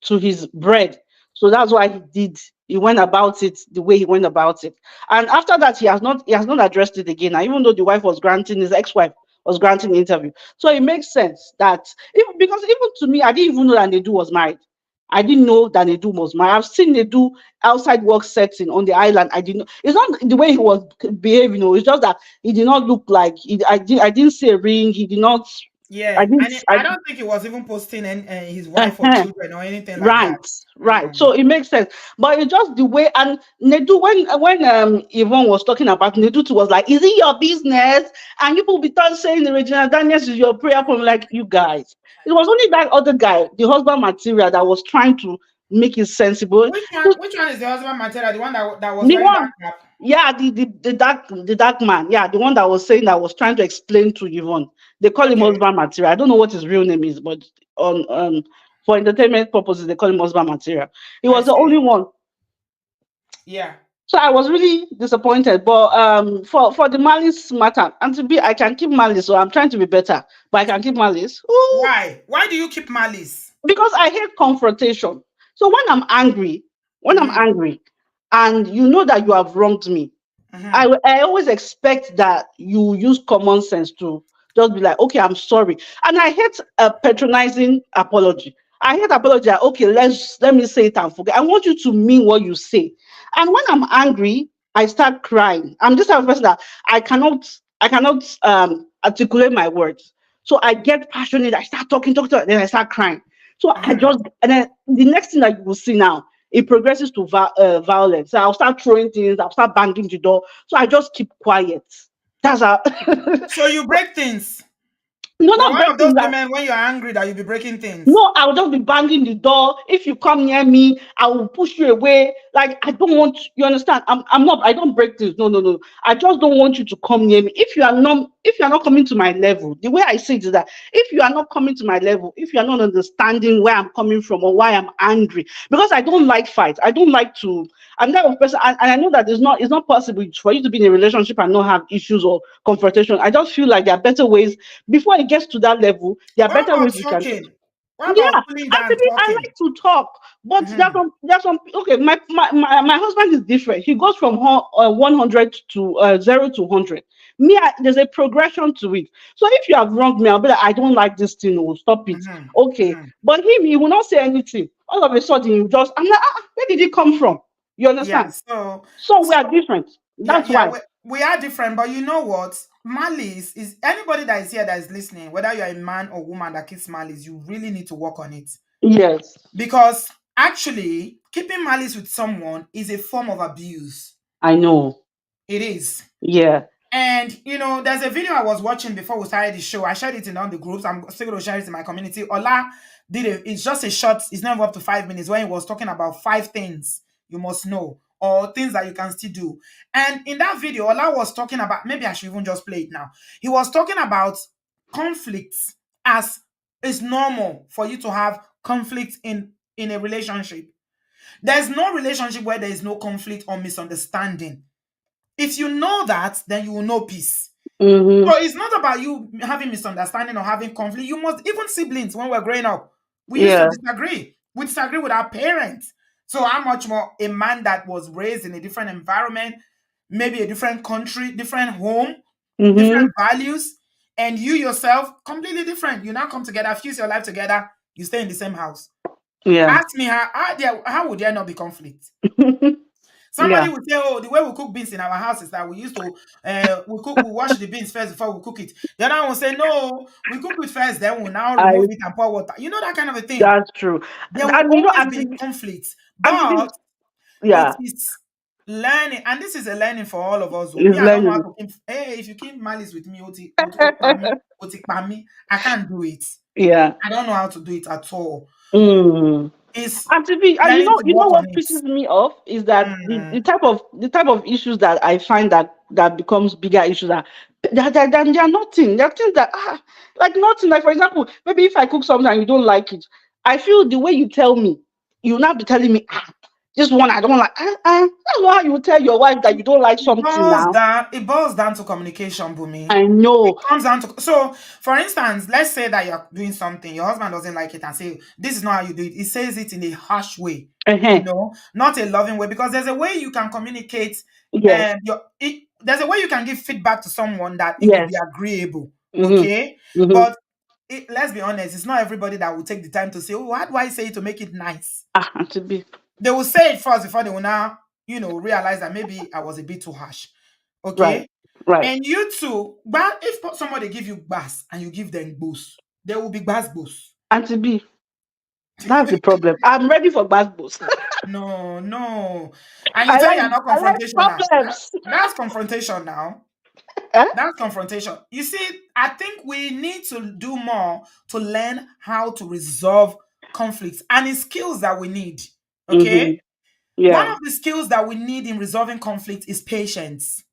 to his bread. So that's why he went about it the way he went about it. And after that, he has not addressed it again. And even though the wife was granting, his ex-wife was granting the interview. So it makes sense that because even to me, I didn't even know that Nedu was married. I didn't know that Nedu was married. I've seen Nedu outside work setting on the island. I didn't know. It's not the way he was behaving. It's just that he did not look like. I didn't see a ring. He did not. Yeah, I and didn't. I don't think he was even posting his wife or children or anything like that. Right. So it makes sense. But it's just the way, and Nedu, when Yvonne was talking about Nedu too, was like, is it your business? And people be done saying the Regina Daniels is your prayer point. Like, you guys. It was only that other guy, the husband material, that was trying to make it sensible. Which one is the husband material? The one that was The wearing that one, cap? yeah, the dark man, yeah, the one that was saying, that was trying to explain to Yvonne. They call him Okay. husband material. I don't know what his real name is, but on for entertainment purposes, they call him husband material. He I was the see. only one. Yeah. So I was really disappointed. But for the Malice matter, and to be, I can keep Malice, so I'm trying to be better, but I can keep Malice. Ooh, Why? Why do you keep Malice? because I hate confrontation. So when I'm Mm-hmm. angry, and you know that you have wronged me, Mm-hmm. I always expect that you use common sense to just be like, okay, I'm sorry. And I hate a patronizing apology. I hate apology. Like, okay, let me say it and forget. I want you to mean what you say. And when I'm angry, I start crying. I'm this type of person that I cannot articulate my words. So I get passionate. I start talking, then I start crying. So I Mm-hmm. just, and then the next thing that you will see now, it progresses to violence. So I'll start throwing things, I'll start banging the door. So I just keep quiet. That's how. So you break things. No, You're not one of breaking those that. women when you're angry that you'll be breaking things. No, I will just be banging the door. If you come near me, I will push you away. Like, I don't want you understand. I don't break things. No, no, no. I just don't want you to come near me. If you are not coming to my level, the way I say it is that if you are not coming to my level, if you are not understanding where I'm coming from or why I'm angry, because I don't like fights. I don't like to. I'm that type of person, and I know that it's not possible for you to be in a relationship and not have issues or confrontation. I just feel like there are better ways before it gets to that level. There are What better about ways we can. talking? What Yeah, about cooling down actually, I talking? like to talk, but Mm-hmm. there's some. Okay, my husband is different. He goes from 100 to 0 to 100. Me, there's a progression to it. So if you have wronged me, I'll be like, I don't like this thing. Oh, stop it. Mm-hmm. Okay, Mm-hmm. but him, he will not say anything. All of a sudden, you just, I'm like, where did it come from? You Yeah. understand? So So we so are different. yeah, That's yeah, why. we are different, but you know what? Malice is anybody that is here that is listening, whether you're a man or woman that keeps malice, you really need to work on it. Yes, Because actually, keeping malice with someone is a form of abuse. I know. It is. Yeah. And there's a video I was watching before we started the show. I shared it in all the groups. I'm still going to share it in my community. Ola it's just a short, it's not up to 5 minutes, when he was talking about 5 things you must know or things that you can still do. And in that video, Ola was talking about, maybe I should even just play it now. He was talking about conflicts, as it's normal for you to have conflict in a relationship. There's no relationship where there is no conflict or misunderstanding. If you know that, then you will know peace. Mm-hmm. So it's not about you having misunderstanding or having conflict. You must, even siblings, when we're growing up, we used to Yeah. disagree. We disagree with our parents. So how much more a man that was raised in a different environment, maybe a different country, different home, Mm-hmm. different values, and you yourself completely different. You now come together, fuse your life together, you stay in the same house. Yeah. Ask me how would there not be conflict? Somebody Yeah. would say, "Oh, the way we cook beans in our house is that we used to we wash the beans first before we cook it." The other one will say, "No, we cook it first, then we'll now I remove it and pour water." You know, that kind of a thing. That's true. There will And always be conflicts, Auntie, but it yeah, is learning, and this is a learning for all of us. Oh, me, is I don't know how learning. to keep. Hey, if you keep malice with me, oti pami, I can't do it. Yeah. I don't know how to do it at all. Mm. It's And you learning know, to you know work on what it. pisses me off is that Mm. the type of issues that I find that becomes bigger issues that they are nothing. They're things that like nothing. Like, for example, maybe if I cook something and you don't like it, I feel the way you tell me, you now be telling me, this one I don't like. That's not how you tell your wife that you don't like something now. It boils down to communication, Bumi. I It know. comes down to, so for instance, let's say that you're doing something, your husband doesn't like it and say, "This is not how you do it." He says it in a harsh way, Uh-huh. not a loving way, because there's a way you can communicate. Yes. There's a way you can give feedback to someone that it will be Yes. agreeable. Mm-hmm. Okay. Mm-hmm. But let's be honest, it's not everybody that will take the time to say, "Oh, how do I say it to make it nice?" To be. They will say it first before they will now realize that maybe I was a bit too harsh. Right. Okay. Right. And you too, but if somebody give you bass and you give them boost, there will be bass boost. Auntie B, that's the problem. I'm ready for bad boost. No, no. And you tell you're not I like confrontational. problems. That's confrontation now. Eh? That's confrontation. You see, I think we need to do more to learn how to resolve conflicts and it's skills that we need. Okay? One Yeah. of the skills that we need in resolving conflict is patience.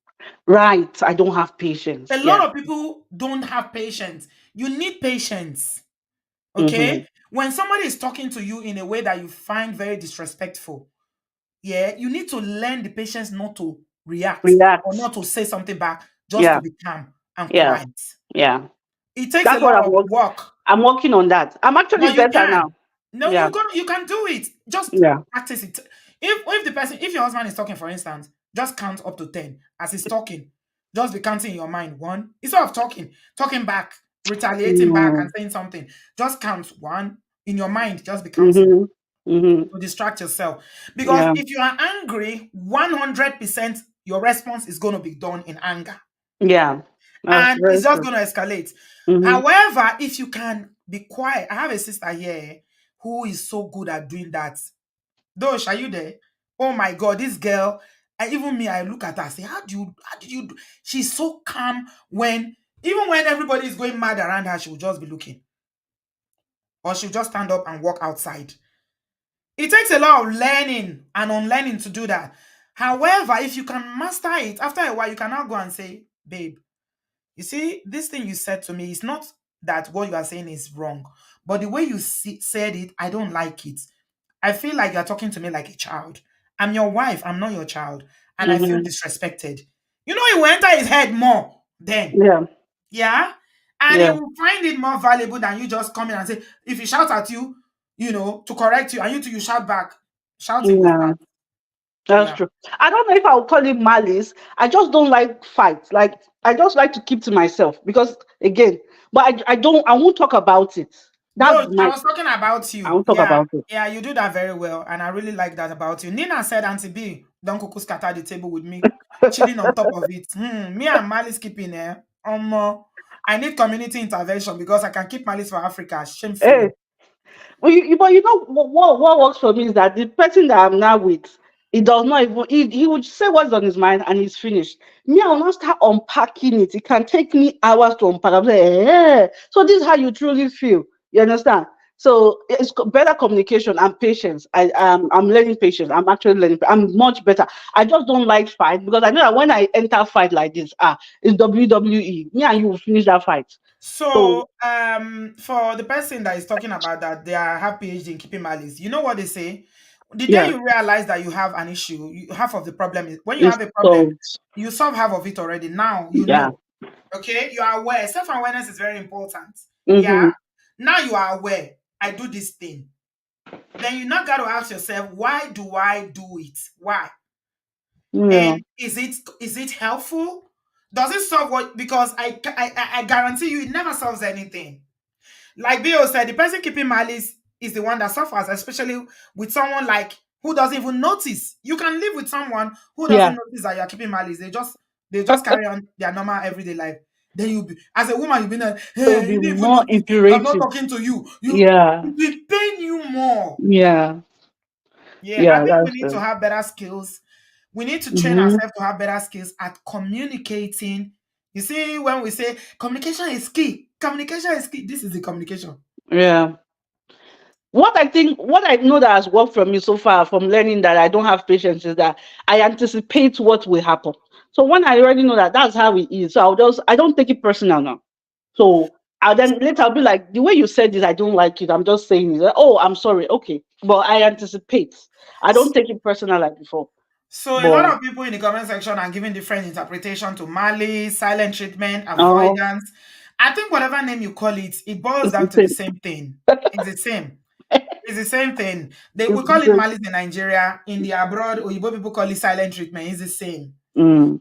Right. I don't have patience. A Yeah. lot of people don't have patience. You need patience. Mm-hmm. Okay? When somebody is talking to you in a way that you find very disrespectful, yeah, you need to learn the patience not to react or React. not to say something back, just Yeah. to be calm and Yeah. quiet. Yeah. It takes a That's what lot of work, I'm working on that. I'm actually but you better can. now. No, Yeah. you can do it. Just Yeah. practice it. If your husband is talking, for instance, just count up to 10 as he's talking. Just be counting in your mind. One, instead of talking back, retaliating back and Mm. saying something, just count one in your mind. Just be counting Mm-hmm. Mm-hmm. to distract yourself. Because Yeah. if you are angry, 100% your response is going to be done in anger. Yeah. That's And very it's just true. going to escalate. Mm-hmm. However, if you can be quiet, I have a sister here who is so good at doing that. Dosh, are you there? Oh my God, this girl, and even me, I look at her, say, how did you do? She's so calm even when everybody is going mad around her, she will just be looking. Or she'll just stand up and walk outside. It takes a lot of learning and unlearning to do that. However, if you can master it, after a while, you can now go and say, babe, you see, this thing you said to me is not that what you are saying is wrong, but the way you said it, I don't like it. I feel like you're talking to me like a child. I'm your wife, I'm not your child, and I feel Mm-hmm. disrespected. You know, it will enter his head more then. Yeah. Yeah. And he Yeah. will find it more valuable than you just come in and say, if he shout at you, to correct you, and you shout back, shouting will Yeah. start. That's Yeah. true. I don't know if I would call it malice. I just don't like fights. Like I just like to keep to myself because again, but I won't talk about it. That's No, I my was talking about I you. won't talk Yeah. about it. Yeah, you do that very well. And I really like that about you. Nina said, Auntie B, don't cuckoo scatter the table with me, chilling on top of it. Me and Malice keeping there. I need community intervention because I can keep Malice for Africa Hey, shamefully. well, but you know what works for me is that the person that I'm now with, he does not even he would say what's on his mind and he's finished. Me, I will not start unpacking it. It can take me hours to unpack. I'm like, so this is how you truly feel. You understand? So it's better communication and patience. I'm learning patience. I'm actually learning. I'm much better. I just don't like fight because I know that when I enter fight like this, it's WWE. Me and you will finish that fight. So So, for the person that is talking about that, they are have PhD in keeping Malice. You know what they say? The day yeah, you realize that you have an issue, half of the problem is when you it's have a problem, so you solve half of it already. Now you yeah. know. Okay, you are aware. Self-awareness is very important. Yeah. Mm-hmm. Now you are aware. I do this thing. Then you now got to ask yourself, why do I do it? Why? Yeah. And is it helpful? Does it solve what? Because I guarantee you, it never solves anything. Like Bill said, the person keeping malice is the one that suffers, especially with someone like who doesn't even notice. You can live with someone who Yeah. doesn't notice that you're keeping malice. They just carry on their normal everyday life. Then you be as a woman, you'll be like, It will hey, be you didn't even more notice. I'm not infuriating. talking to you. Yeah. It will pain you more. Yeah. Yeah, I Yeah. think we That's need to true. have better skills. We need to train Mm-hmm. ourselves to have better skills at communicating. You see, when we say communication is key, this is the communication. Yeah. What I know that has worked for me so far from learning that I don't have patience is that I anticipate what will happen. So when I already know that that's how it is, so I don't take it personal now. So I'll then later I'll be like, the way you said this, I don't like it. I'm just saying it. Oh, I'm sorry. Okay. But I anticipate. I don't take it personal like before. So a lot But of people in the comment section are giving different interpretation to malice, silent treatment, oh, avoidance. I think whatever name you call it, it boils it's down the to the same. same thing. It's the same. It's the same thing. We It's call the it same. malice in Nigeria. In the abroad, Oyibo people call it silent treatment. It's the same. Mm,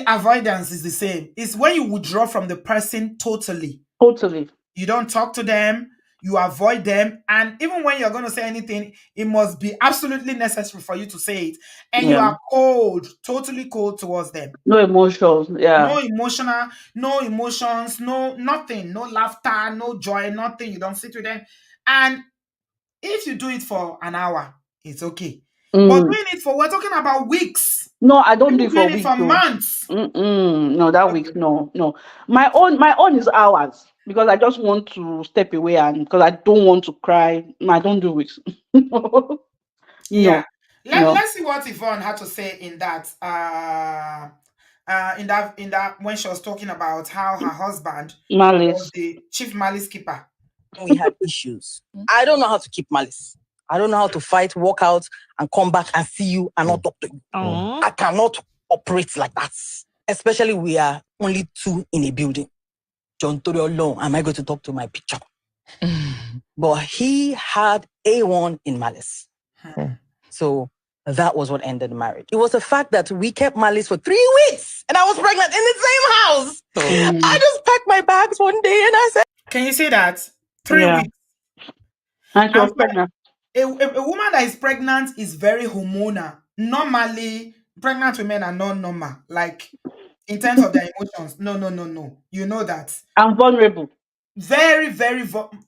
Avoidance is the same. It's when you withdraw from the person totally. totally. You don't talk to them. you avoid them. And even when you're going to say anything, it must be absolutely necessary for you to say it. And you are cold, totally cold towards them. No emotions. Yeah. No emotional, no emotions, no nothing, no laughter, no joy, nothing. You don't sit with them. And if you do it for an hour, it's okay. But doing it for, we're talking about weeks. No, I don't do People it for doing it weeks. for months. No, that week, no. My own is hours because I just want to step away and because I don't want to cry. I don't do weeks. Yeah. No. Let's see what Yvonne had to say in that. In that when she was talking about how her husband was Malice. the chief malice keeper. We had issues. I don't know how to keep malice. I don't know how to fight, walk out, and come back and see you and not talk to you. I cannot operate like that. Especially we are only two in a building. John Torio alone, am I going to talk to my picture? But he had A1 in malice. So that was what ended the marriage. It was the fact that we kept malice for 3 weeks and I was pregnant in the same house. I just packed my bags one day and I said, can you say that? 3 weeks. And she was pregnant. A woman that is pregnant is very hormonal. Normally, pregnant women are not normal. Like, in terms of their emotions. No. You know that. I'm vulnerable. Very,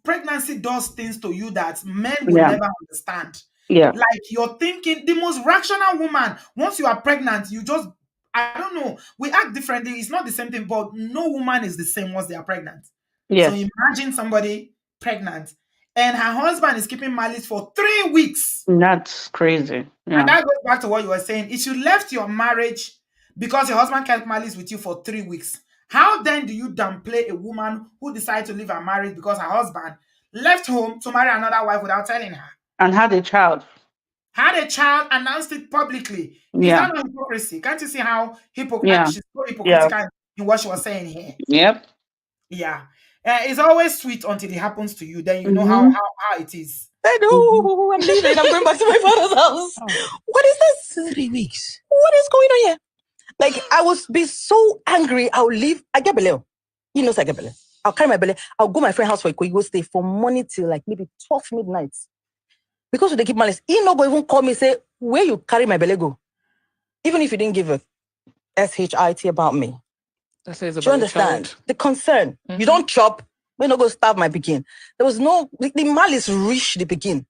pregnancy does things to you that men will never understand. Yeah. Like, you're thinking, the most rational woman, once you are pregnant, you just, I don't know, we act differently. It's not the same thing, but no woman is the same once they are pregnant. Yes. So imagine somebody pregnant and her husband is keeping malice for 3 weeks. That's crazy. Yeah. And that goes back to what you were saying. If you left your marriage because your husband kept malice with you for 3 weeks, how then do you downplay a woman who decided to leave her marriage because her husband left home to marry another wife without telling her? And had a child. Had a child, announced it publicly. Is that not hypocrisy? Can't you see how she's so hypocritical in what she was saying here? Yep. Yeah. It's always sweet until it happens to you. Then you know how it is. I know, I'm leaving. I'm going back to my father's house. What is this? 3 weeks. What is going on here? Like, I was be so angry. I'll leave. I get belly. He knows I get belly. I'll carry my belly. I'll go my friend's house for a quick go stay from morning till like maybe 12 midnight. Because they keep malice. He no go even call me say, where you carry my belly go? Even if you didn't give a SHIT about me. That says Do you understand? The concern. You don't chop. We're not going to starve my begin. There was no, the malice reached the begin.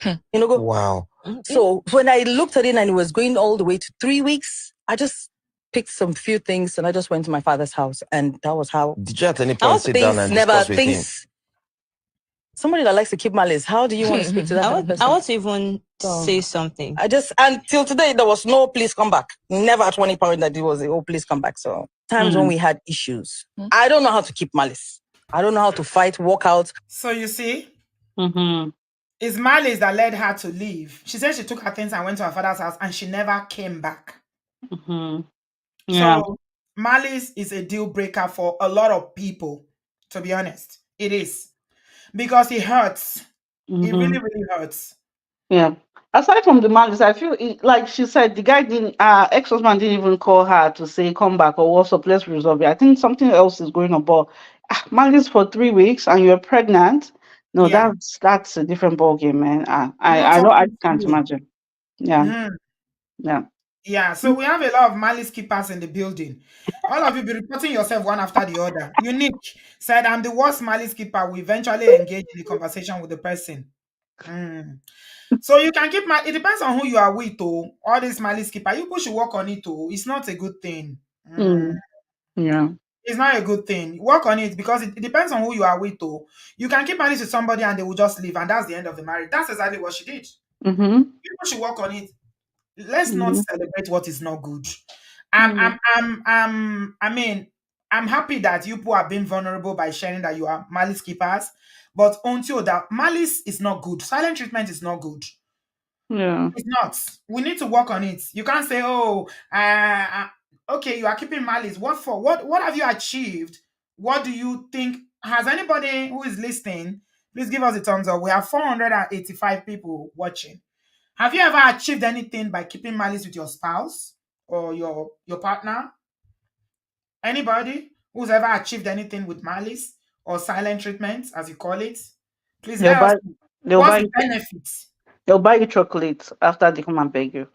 You know, go. Wow. So when I looked at it and it was going all the way to 3 weeks, I just picked some few things and I just went to my father's house. And that was how. Did you at any point sit down and discuss with him? Somebody that likes to keep malice, how do you want to speak to that kind of person? I want to even say something. Until today, there was no please come back. Never at one point that it was oh, please come back. So times when we had issues, I don't know how to keep malice. I don't know how to fight, walk out. So you see, it's malice that led her to leave. She said she took her things and went to her father's house and she never came back. So malice is a deal breaker for a lot of people, to be honest. It is. Because it hurts. It really, really hurts. Yeah. Aside from the malice, I feel like she said, the guy didn't, ex-husband didn't even call her to say, come back or what's up, let's resolve it. I think something else is going on, but malice for 3 weeks and you're pregnant. No, that's a different ballgame, man. I know, I can't imagine. Yeah. Yeah, so we have a lot of malice keepers in the building. All of you be reporting yourself one after the other. Unique said, I'm the worst malice keeper. We eventually engage in a conversation with the person. So you can keep it depends on who you are with, though. All this malice keeper, you should work on it, though. It's not a good thing. Yeah. It's not a good thing. Work on it because it depends on who you are with, though. You can keep malice with somebody and they will just leave, and that's the end of the marriage. That's exactly what she did. People should work on it. Let's not celebrate what is not good. I mean, I'm happy that you people are being vulnerable by sharing that you are malice keepers, but until that, malice is not good. Silent treatment is not good. Yeah. It's not. We need to work on it. You can't say, oh, okay, you are keeping malice. What for? What have you achieved? What do you think? Has anybody who is listening, please give us a thumbs up. We have 485 people watching. Have you ever achieved anything by keeping malice with your spouse or your partner? Anybody who's ever achieved anything with malice or silent treatment, as you call it? Please They'll let us buy know. they'll What's buy the you benefits? they'll buy you chocolates after they come and beg you.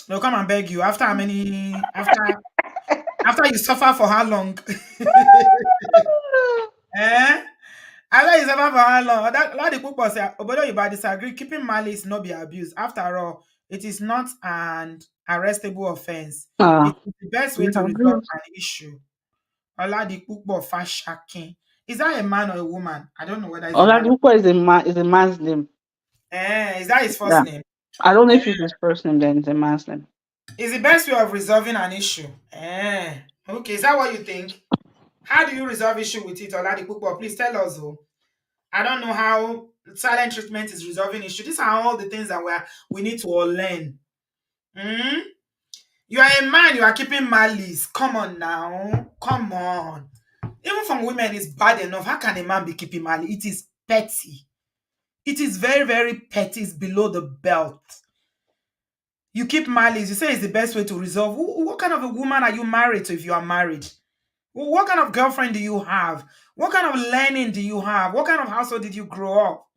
They'll come and beg you after how many after you suffer for how long? Eh? After you suffer for how long? That lot of people say, although you disagree, keeping malice not be abuse. After all, it is not an arrestable offense. It Ah, is the best way you to agree. resolve an issue. Oladipupo Fashakin. Is that a man or a woman? I don't know whether it's a man. Oladipupo is a man's name. Is that his first Yeah. name? I don't know if it's his first name, then it's a man's name. Is the best way of resolving an issue. Okay, is that what you think? How do you resolve issue with it, Oladipupo? Please tell us. Oh. I don't know how silent treatment is resolving issue. These are all the things that we need to all learn. Hmm? You are a man, you are keeping malice. Come on now. Come on. Even from women, it's bad enough. How can a man be keeping malice? It is petty. It is very, very petty. It's below the belt. You keep malice. You say it's the best way to resolve. What kind of a woman are you married to if you are married? What kind of girlfriend do you have? What kind of learning do you have? What kind of household did you grow up?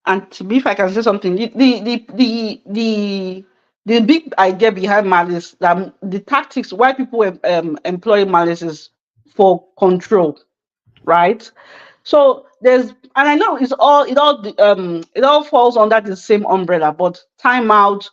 And to be, if I can say something, the big idea behind malice, the tactics why people employ malice is for control, right? So there's, and I know it all falls under the same umbrella, but timeout,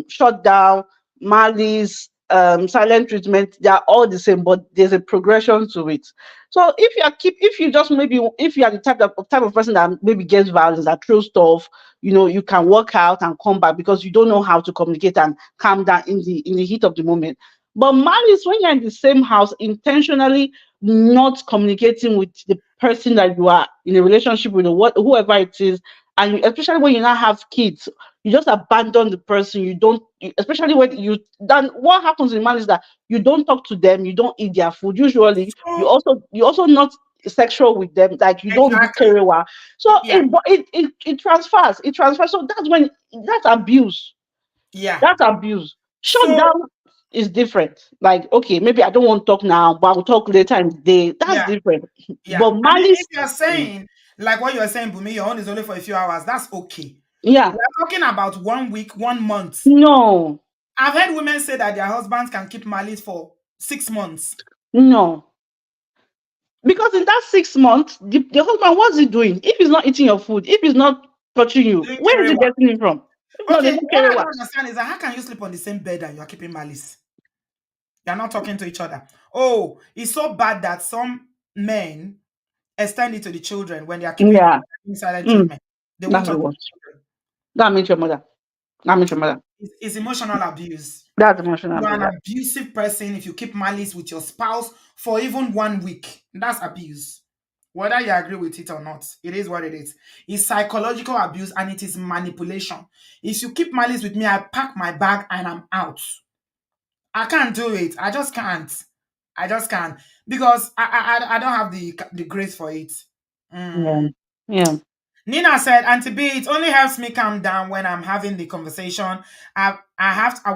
shutdown, malice, silent treatment, they are all the same, but there's a progression to it. So if you just maybe if you are the type of person that maybe gets violence, that throws stuff, you can work out and come back because you don't know how to communicate and calm down in the heat of the moment. But malice, when you're in the same house, intentionally not communicating with the person that you are in a relationship with, or whoever it is, and especially when you now have kids, you just abandon the person. You don't, especially when you then what happens in marriage is that you don't talk to them, you don't eat their food. Usually, So, you also not sexual with them, like you don't do exactly. kerewa. So Yeah. it transfers. It transfers. So that's abuse. Yeah. That's abuse. Shut So, down is different. Like, okay, maybe I don't want to talk now, but I'll talk later in the day. That's yeah. different. Yeah. But And if malice, you're saying, like what you're saying, Bumi, your own is only for a few hours, that's okay. yeah, We're talking about 1 week, 1 month. no, I've heard women say that their husbands can keep malice for 6 months. no. Because in that 6 months, the husband, what's he doing? If he's not eating your food, if he's not touching you, Doing where is he kerewa. getting it from? If not, there's Okay, no what I care. don't understand is that how can you sleep on the same bed and you're keeping malice? You're not talking to each other. Oh, it's so bad that some men extend it to the children when they are keeping Yeah, silent mm, treatment. They won't that's the talk to the worst. children. That means your mother. That means your mother. It's emotional abuse. That's emotional You are abuse. an abusive person if you keep malice with your spouse for even 1 week. That's abuse. Whether you agree with it or not, it is what it is. It's psychological abuse and it is manipulation. If you keep malice with me, I pack my bag and I'm out. I can't do it. I just can't. I just can't because I don't have the grace for it. Yeah, Mm. yeah, Nina said, "Auntie B, it only helps me calm down when I'm having the conversation. I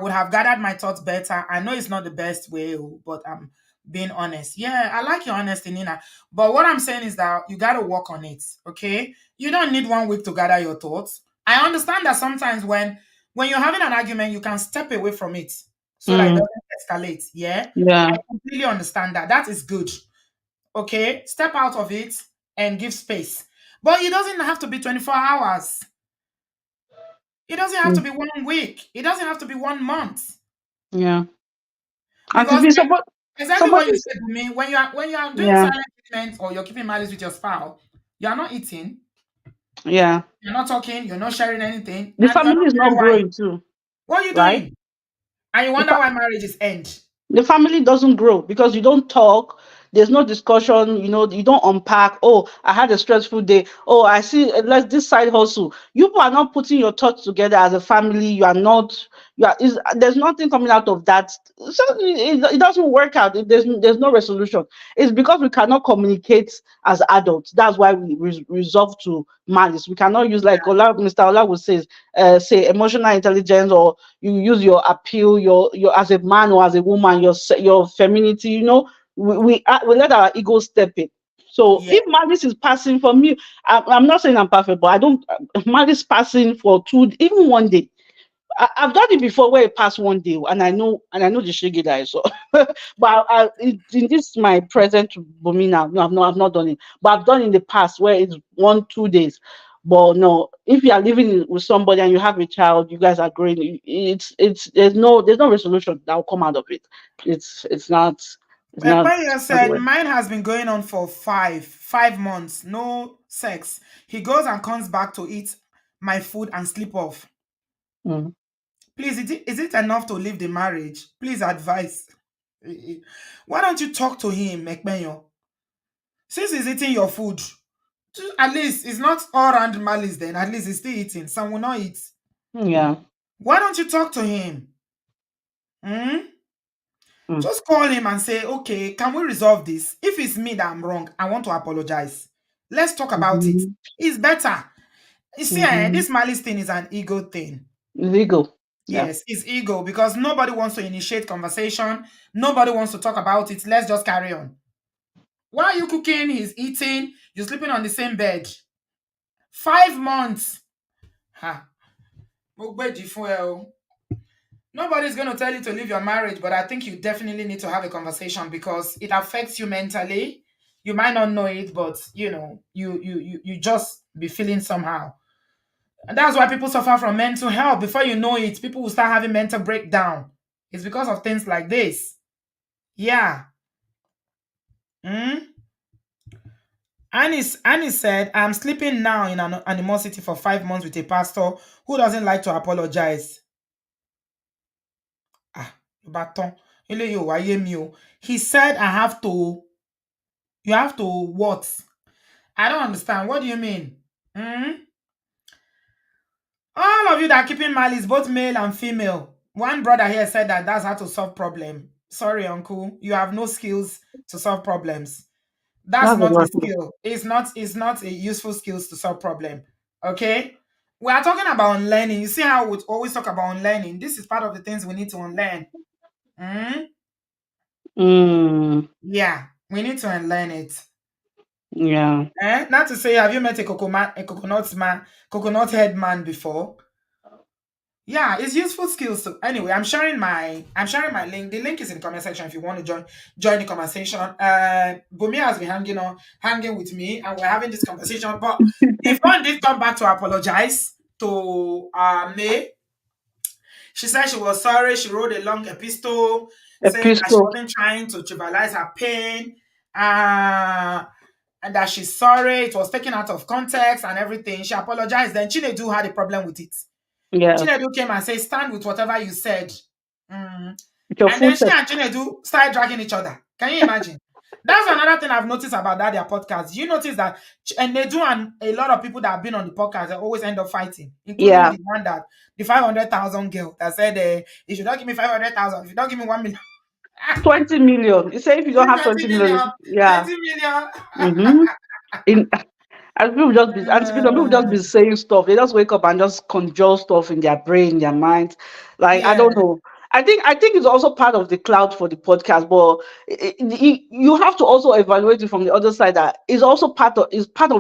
would have gathered my thoughts better. I know it's not the best way, oh, but I'm being honest. Yeah, I like your honesty, Nina. But what I'm saying is that you gotta work on it. Okay, you don't need 1 week to gather your thoughts. I understand that sometimes when you're having an argument, you can step away from it so that it mm, doesn't escalate. Yeah, yeah, I completely understand that. That is good. Okay, step out of it and give space. But it doesn't have to be 24 hours. It doesn't have to mm, be 1 week. It doesn't have to be 1 month. yeah. And to Because be exactly what you somebody, said to me, when you are doing yeah, silent treatment or you're keeping malice with your spouse, you are not eating, yeah. you're not talking, you're not sharing anything, The and you're family not is not clear why. growing too, What are you right? doing? And you The wonder fa- why marriages end. the family doesn't grow because you don't talk, there's no discussion, you don't unpack. Oh, I had a stressful day. Oh, I see, let's this side hustle. You are not putting your thoughts together as a family. You are not, there's nothing coming out of that. So it doesn't work out. There's no resolution. It's because we cannot communicate as adults. That's why we resolve to malice. We cannot use, like Mr. Ola would say emotional intelligence, or you use your appeal, your as a man or as a woman, your femininity. We let our ego step in. So Yeah. if Malice is passing for me, I'm not saying I'm perfect, but I don't. Malice passing for even 1 day. I've done it before where it passed 1 day, and I know the shege that I saw. But in this my present Bumi now, no, I've not done it. But I've done in the past where it's 1-2 days. But no, if you are living with somebody and you have a child, you guys are growing. It's there's no resolution that will come out of it. It's not. It's not. Ekpanya said mine has been going on for 5 months, no sex. He goes and comes back to eat my food and sleep off. Mm. Please, is it enough to leave the marriage? Please advise. Why don't you talk to him, Ekpenyo? Since he's eating your food, at least it's not all around malice then. At least he's still eating. Some will not eat. Yeah. Why don't you talk to him? Hmm? Mm. Just call him and say, okay, can we resolve this? If it's me that I'm wrong, I want to apologize. Let's talk about it. Mhm. It's better. You see, Mhm. this malice thing is an ego thing. Legal. Yeah. Yes, it's ego because nobody wants to initiate conversation. Nobody wants to talk about it. Let's just carry on. Why are you cooking? He's eating. You're sleeping on the same bed. 5 months. Ha. Nobody's going to tell you to leave your marriage, but I think you definitely need to have a conversation because it affects you mentally. You might not know it, but you just be feeling somehow. And that's why people suffer from mental health. Before you know it, people will start having mental breakdown. It's because of things like this. Yeah. Annie said, I'm sleeping now in an animosity for 5 months with a pastor who doesn't like to apologize. Baton. He said you have to what? I don't understand. What do you mean? All of you that are keeping malice, both male and female. One brother here said that that's how to solve problem. Sorry, uncle. You have no skills to solve problems. That's That's not a exactly. skill. It's not a useful skills to solve problem. Okay? We are talking about unlearning. You see how we always talk about unlearning. This is part of the things we need to unlearn. Yeah, we need to unlearn it. Yeah. Not to say, have you met a coconut head man before? Yeah, it's useful skills. So anyway, I'm sharing my link. The link is in the comment section if you want to join the conversation. Bumi has been hanging with me, and we're having this conversation. But Yvonne did come back to apologize to May. She said she was sorry. She wrote a long epistle saying that she Epistle. wasn't trying to trivialize her pain, and that she's sorry. It was taken out of context and everything. She apologized. Then Chinedu had a problem with it. Yeah. Chinedu came and said, stand with whatever you said. And Your then she footstep. and Chinedu started dragging each other. Can you imagine? That's another thing I've noticed about their podcast. You notice that Nedu and a lot of people that have been on the podcast, they always end up fighting, including Yeah. the one that, the 500,000 girl that said, you should not give me 500,000, if you don't give me 1 million. 20 million. You say if you don't have 20 20 million, million, yeah. 20 million. In and people just be and people just be saying stuff. They just wake up and just conjure stuff in their brain, their minds. Like I Yeah. don't know. I think it's also part of the cloud for the podcast, but you have to also evaluate it from the other side. That is also part of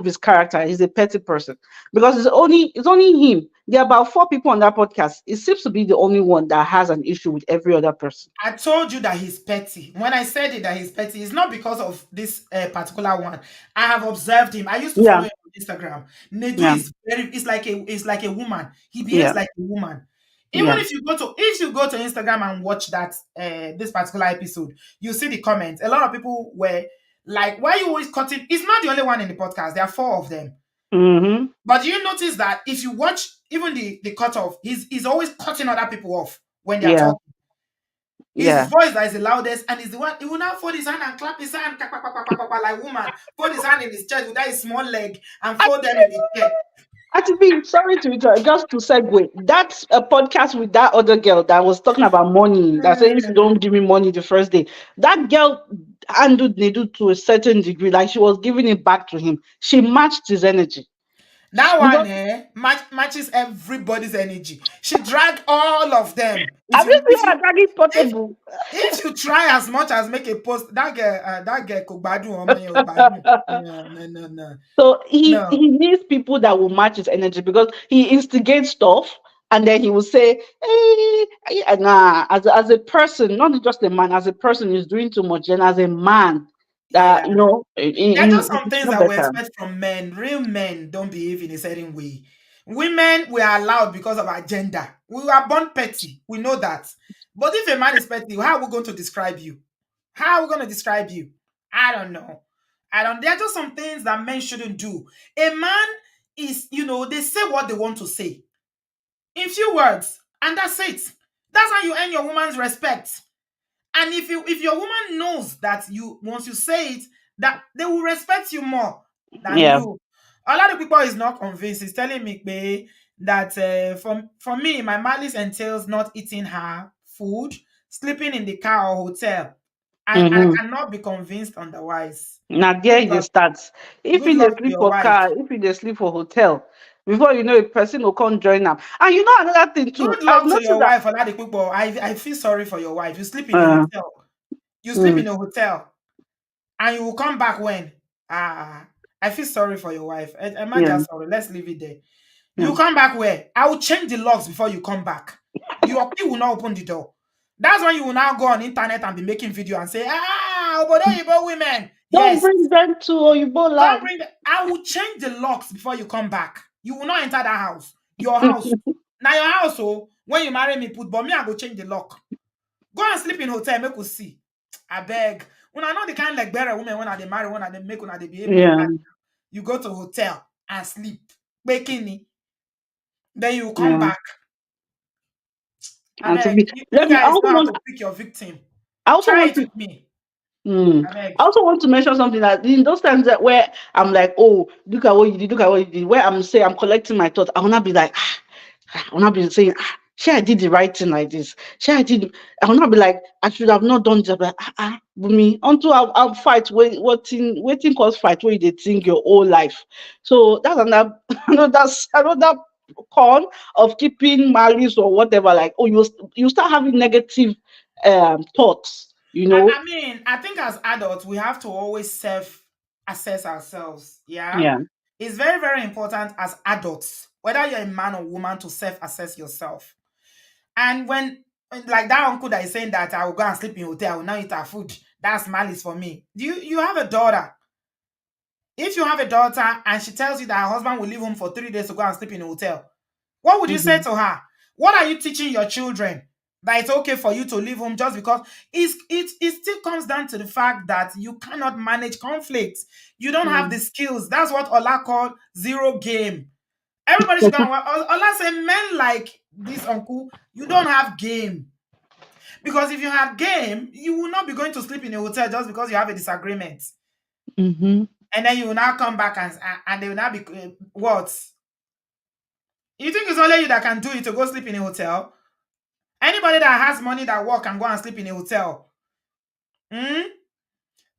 his character. He's a petty person because it's only him. There are about 4 people on that podcast. It seems to be the only one that has an issue with every other person. I told you that he's petty. When I said it that he's petty, it's not because of this particular one. I have observed him. I used to follow Yeah, him on Instagram. Nedu yeah, is it's like a woman. He behaves yeah, like a woman. Even yeah. if you go to Instagram and watch that this particular episode, you see the comments. A lot of people were like, "Why are you always cutting?" It's not the only one in the podcast. There are 4 of them. Mm-hmm. But you notice that if you watch even the cutoff, he's always cutting other people off when they're Yeah, talking. His yeah. voice that is the loudest, and he's the one. He will now fold his hand and clap his hand, like woman. Fold his hand in his chest with that his small leg and fold them in his chair. Actually, sorry to interrupt, just to segue. That's a podcast with that other girl that was talking about money. That said, if you don't give me money the first day, that girl handled Nedu to a certain degree, like she was giving it back to him. She matched his energy. That one matches everybody's energy. She dragged all of them. Have you seen her dragging Portable? If you try as much as make a post, that girl could badu on my badu. No. So he needs people that will match his energy, because he instigates stuff and then he will say, hey, nah, as a person, not just a man, as a person, he's doing too much. And as a man, that Yeah. There are just some it's things not that we better. expect from men. Real men don't behave in a certain way. Women, we are allowed because of our gender. We are born petty. We know that. But if a man is petty, how are we going to describe you? How are we going to describe you? I don't know. There are just some things that men shouldn't do. A man is, they say what they want to say in few words, and that's it. That's how you earn your woman's respect. And if your woman knows that once you say it, that they will respect you more than Yeah. you. A lot of people is not convinced. He's telling me, babe, that for me, my malice entails not eating her food, sleeping in the car or hotel. I Mm-hmm. cannot be convinced otherwise. Now there Good it luck. starts. If Good he dey luck to sleep your for wife. car, if he dey sleep for hotel, before you know, a person will come join them. And you know another thing too. Good I've luck to noticed your that. wife, a lot of people. I feel sorry for your wife. You sleep in a hotel. You sleep Mm, in a hotel. And you will come back when? I feel sorry for your wife. yeah, Imagine sorry. Let's leave it there. yeah. You come back where? I will change the locks before you come back. Your key will not open the door. That's when you will now go on internet and be making video and say, Obodoyibo women. Don't Yes. bring them to Oyibo Don't land. bring I will change the locks before you come back. You will not enter that house. Your house. Now your house, when you marry me, but me, I go change the lock. Go and sleep in hotel, make us see. I beg. When I know the kind like better women when they marry, when they make, when they behave like Yeah, that. You go to hotel and sleep. Bikini. Then you come yeah. back. I And to beg. be, You let me. guys know how to pick your victim. I also Try want it to. with me. Mm, I beg. I also want to mention something that in those times that where I'm like, oh, look at what you did, look at what you did. Where I'm collecting my thoughts, I will not be like, I will not be saying, sure, I did the right thing like this. Sure, I will not be like, I should have not done this. But me, until I'll fight, waiting cause fight where they think your whole life. So that's another, another con of keeping malice or whatever. Like, oh, you start having negative thoughts, I think as adults, we have to always self-assess ourselves. Yeah. Yeah. It's very, very important as adults, whether you're a man or woman, to self-assess yourself. And when, like that uncle that is saying that I will go and sleep in hotel, I will not eat her food, that's malice for me. You have a daughter? If you have a daughter and she tells you that her husband will leave home for 3 days to go and sleep in a hotel, what would you say Mm-hmm. to her? What are you teaching your children? That it's okay for you to leave home just because it still comes down to the fact that you cannot manage conflicts. You don't have the skills. That's what Ola called zero game. Everybody should go and Ola say men like this uncle, you don't have game. Because if you have game, you will not be going to sleep in a hotel just because you have a disagreement. Mm-hmm. And then you will now come back and they will now be what? You think it's only you that can do it to go sleep in a hotel? Anybody that has money that work can go and sleep in a hotel.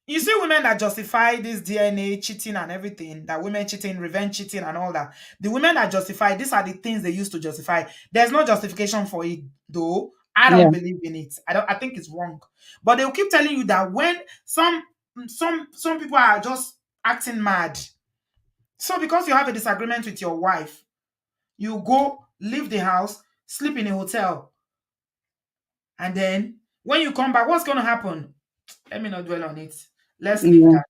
You see women that justify this DNA cheating and everything, that women cheating, revenge cheating and all that. The women that justify, these are the things they use to justify. There's no justification for it though. I don't Yeah. believe in it. I think it's wrong. But they'll keep telling you that when some people are just acting mad. So because you have a disagreement with your wife, you go leave the house, sleep in a hotel. And then when you come back, what's going to happen? Let me not dwell on it. Let's leave Yeah. that.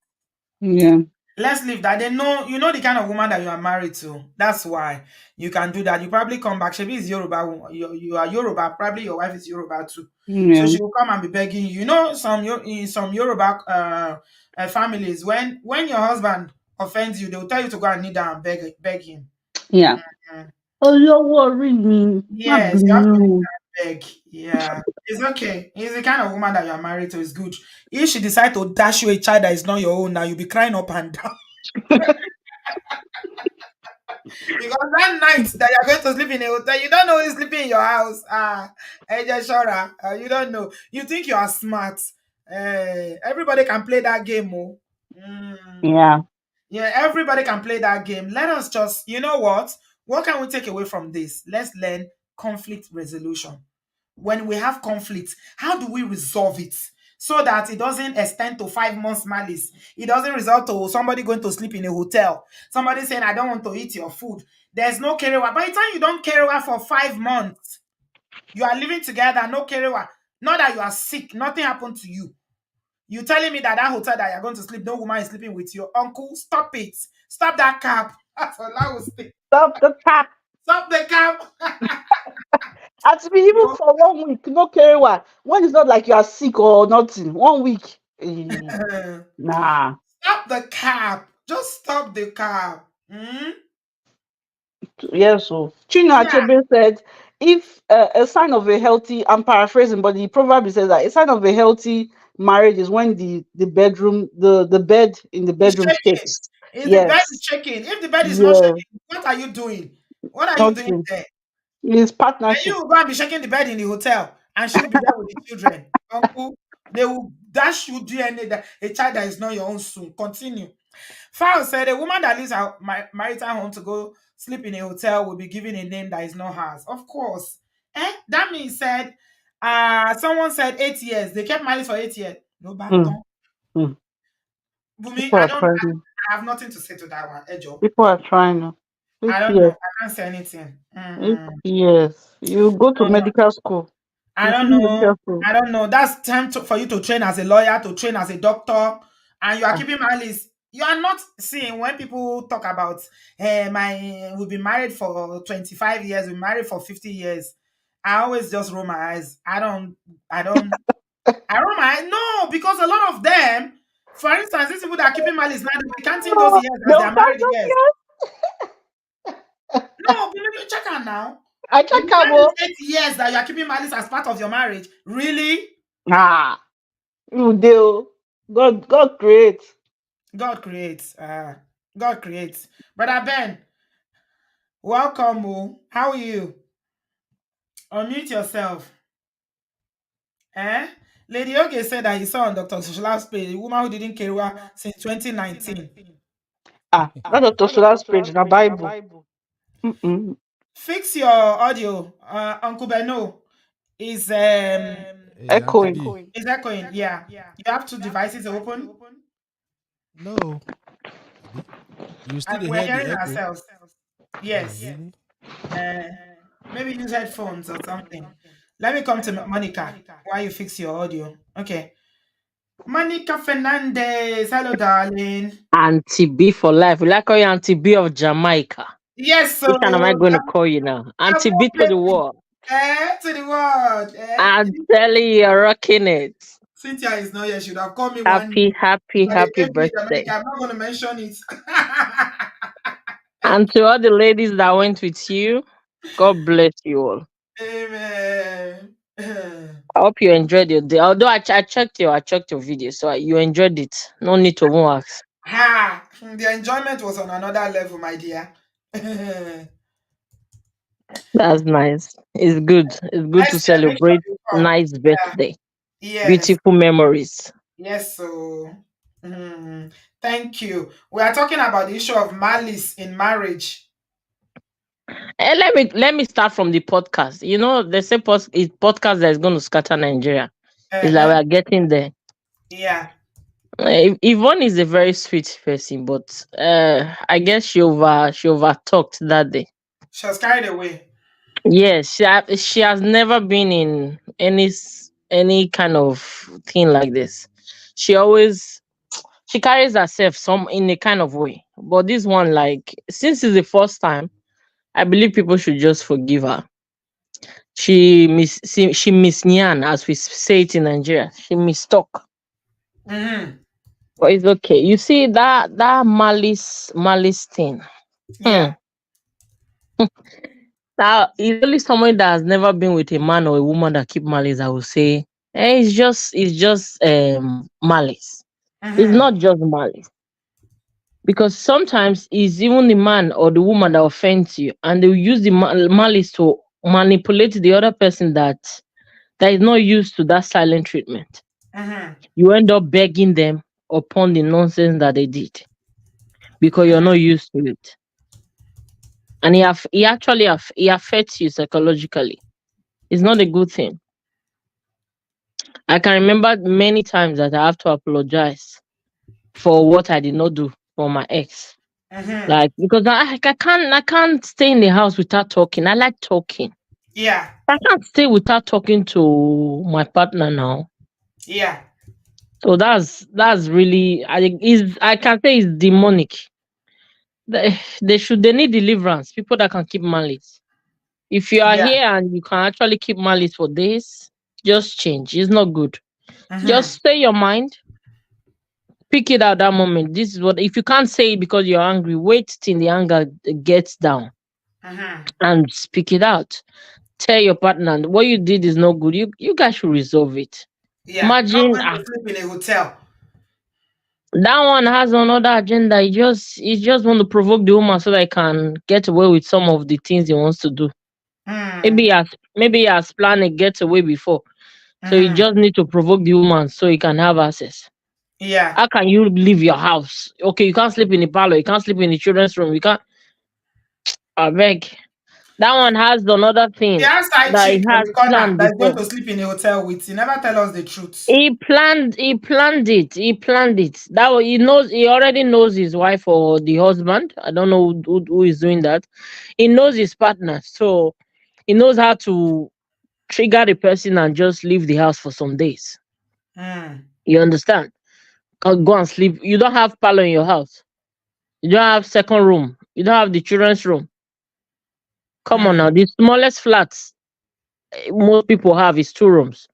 Yeah. Let's leave that. They know, you know the kind of woman that you are married to. That's why you can do that. You probably come back. Shebi is Yoruba. You are Yoruba. Probably your wife is Yoruba too. So Yeah. she will come and be begging you. You know, in some Yoruba families, when your husband offends you, they will tell you to go and kneel down and beg him. Yeah. Mm. Oh, you're worrying me. Not Yes, you have to blue. beg. Yeah, it's okay. It's the kind of woman that you're married to. It's good. If she decide to dash you a child that is not your own, now you'll be crying up and down. Because that night that you're going to sleep in a hotel, you don't know who's sleeping in your house. Shora, you don't know. You think you are smart. Everybody can play that game, oh. Mm. Yeah. Yeah, everybody can play that game. Let us just, you know what? What can we take away from this? Let's learn conflict resolution. When we have conflict, how do we resolve it so that it doesn't extend to 5 months malice? It doesn't result to somebody going to sleep in a hotel, somebody saying, I don't want to eat your food. There's no kerewa. By the time you don't kerewa for 5 months, you are living together, no kerewa. Not that you are sick, nothing happened to you. You telling me that hotel that you're going to sleep, no woman is sleeping with your uncle? Stop it. Stop that cap. That's all I will say. Stop the cap. Stop the cap. And to be even for 1 week, no carry one. When it's not like you are sick or nothing. 1 week. Nah. Stop the cap. Just stop the cap. Yes, so Chino Yeah. Achebe said, if a sign of a healthy, I'm paraphrasing, but the proverb says that a sign of a healthy marriage is when the bedroom, the bed in the It's bedroom shaking. shakes. If the bed is Yes. shaking, if the bed is not Yeah. shaking, what are you doing? What are you doing Nothing. there? It's And partnership. you will go and be shaking the bed in the hotel, and she'll be there with the children. Uncle, they will dash you DNA that a child that is not your own soon. Continue. Farrell said a woman that leaves her marital home to go sleep in a hotel will be given a name that is not hers. Of course. That means said, someone said 8 years. They kept Malice for 8 years. No Mm, baton. mm. Bumi, People I are don't trying. I have nothing to say to that one. Ejo. People are trying. I 8 don't know. years. I can't say anything. 8 years. You go to medical school. I You don't finish know. medical school. I don't know. That's time for you to train as a lawyer, to train as a doctor, and you are Ah, keeping Malice. You are not seeing when people talk about, we've been married for 25 years, we married for 50 years. I always just roll my eyes. I don't, I roll my eyes. No, because a lot of them, for instance, these people that are keeping Malice now, they counting those years as no, their married years. No, but maybe check out now. I You check can't out. 8 years that you are keeping Malice as part of your marriage. Really? Ah, you do. God creates. God creates. God creates. Brother Ben, welcome. How are you? Unmute yourself. Eh? Lady Oge said that he saw on Dr. Soshala's page a woman who didn't carry since 2019. That Dr. Sola's page na Bible. Mm-mm. Fix your audio. Uncle Beno is Echoing. is echoing. Yeah. You have two devices open No. You still and we're hear the hearing echo? ourselves. Oh, Yes. really? Uh, maybe use headphones or something. Let me come to Monica while you fix your audio. Okay. Monica Fernandez. Hello, darling. Auntie B for life. Will I call you Auntie B of Jamaica? Yes, so Which one am I going to call you now? I'm Auntie B to the okay. world. To the world. I'm telling you, you're rocking it. Cynthia is not here. She should have called me one Happy, day. happy, But they happy gave me the birthday. America. I'm not going to mention it. And to all the ladies that went with you, God bless you all. Amen. I hope you enjoyed your day. Although I checked your video, so you enjoyed it. No need to even ask. The enjoyment was on another level, my dear. That's nice. It's good. It's good to Next year, make sure celebrate you come. nice birthday. Yes. Beautiful memories. Yes, thank you. We are talking about the issue of malice in marriage. And let me start from the podcast. You know, they say podcast that is going to scatter Nigeria. It's like we are getting there. Yeah. Yvonne is a very sweet person, but I guess she over talked that day. She was carried away. Yes, she has never been in any kind of thing like this. She carries herself some in a kind of way. But this one, like, since it's the first time, I believe people should just forgive her. She miss Nyan, as we say it in Nigeria. She mistook. But it's okay. You see that malice thing. Yeah. Now it's only someone that has never been with a man or a woman that keep malice. I will say, it's just malice. It's not just malice, because sometimes it's even the man or the woman that offends you, and they will use the malice to manipulate the other person that is not used to that silent treatment. You end up begging them upon the nonsense that they did. because you're not used to it. And he affects you psychologically. It's not a good thing. I can remember many times that I have to apologize for what I did not do for my ex. Like, because I can't stay in the house without talking. I like talking. Yeah. I can't stay without talking to my partner now. Yeah. So that's really, I think is, I can say, it's demonic. They need deliverance. People that can keep malice. If you are Yeah. here and you can actually keep malice for days, just change. It's not good. Just say your mind. Pick it out that moment. This is what, if you can't say it because you're angry, wait till the anger gets down and speak it out. Tell your partner what you did is not good. You guys should resolve it. Yeah. Not Imagine, going to sleep in a hotel. that one has another agenda. He just want to provoke the woman so that he can get away with some of the things he wants to do. Maybe he has planned a getaway before. So you just need to provoke the woman so he can have access. Yeah. How can you leave your house? Okay, you can't sleep in the parlor, you can't sleep in the children's room, you can't. I beg. That one has another thing The outside that he chick on has the corner planned that's going before. to sleep in a hotel with. He never tell us the truth. He planned it. That he already knows his wife or the husband. I don't know who is doing that. He knows his partner, so he knows how to trigger the person and just leave the house for some days. You understand? Go and sleep. You don't have parlor in your house. You don't have second room. You don't have the children's room. Come on now. The smallest flats most people have is 2 rooms.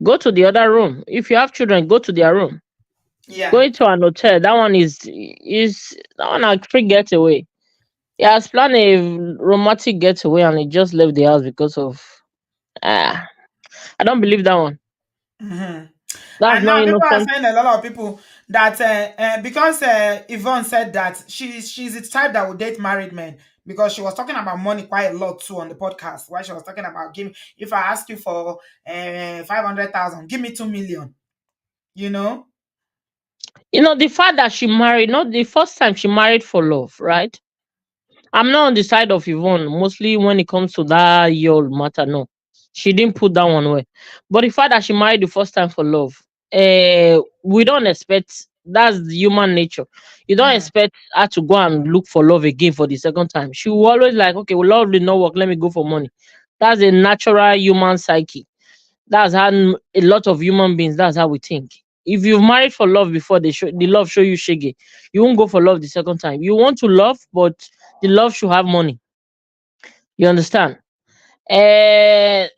Go to the other room. If you have children, go to their room. Yeah. Going to an hotel, that one is that one a free getaway. He has planned a romantic getaway and he just left the house because of I don't believe that one. That's And not now people are innocent. saying, a lot of people, that because Yvonne said that she's the type that would date married men, because she was talking about money quite a lot too on the podcast. While she was talking about, if I ask you for 500,000, give me 2 million. You know. The fact that she married, not the first time she married for love, right? I'm not on the side of Yvonne, mostly when it comes to that Yul matter. No, she didn't put that one away. But the fact that she married the first time for love, we don't expect, that's human nature. You don't expect her to go and look for love again for the second time. She will always like, okay, well, love did not work, let me go for money. That's a natural human psyche. That's how a lot of human beings, that's how we think. If you've married for love before, the love show you shaggy. You won't go for love the second time. You want to love, but the love should have money. You understand? There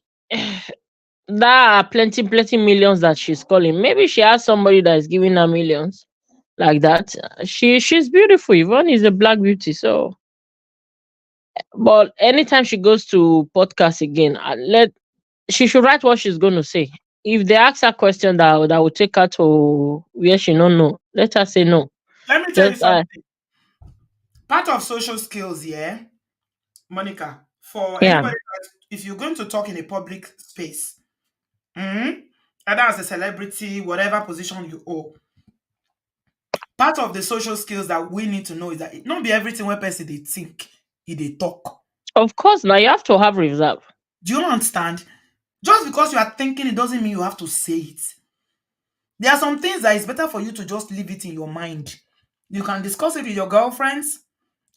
are plenty millions that she's calling. Maybe she has somebody that is giving her millions like that. She's beautiful. Yvonne is a black beauty. So, but anytime she goes to podcast again, she should write what she's going to say. If they ask her question that will take her to where she don't know, let her say no. Let me tell you something. Part of social skills, yeah, Monica, for anybody, if you're going to talk in a public space, either as a celebrity, whatever position you hold, part of the social skills that we need to know is that it not be everything one person they think, they talk. Of course, now you have to have reserve. Do you understand? Just because you are thinking, it doesn't mean you have to say it. There are some things that it's better for you to just leave it in your mind. You can discuss it with your girlfriends.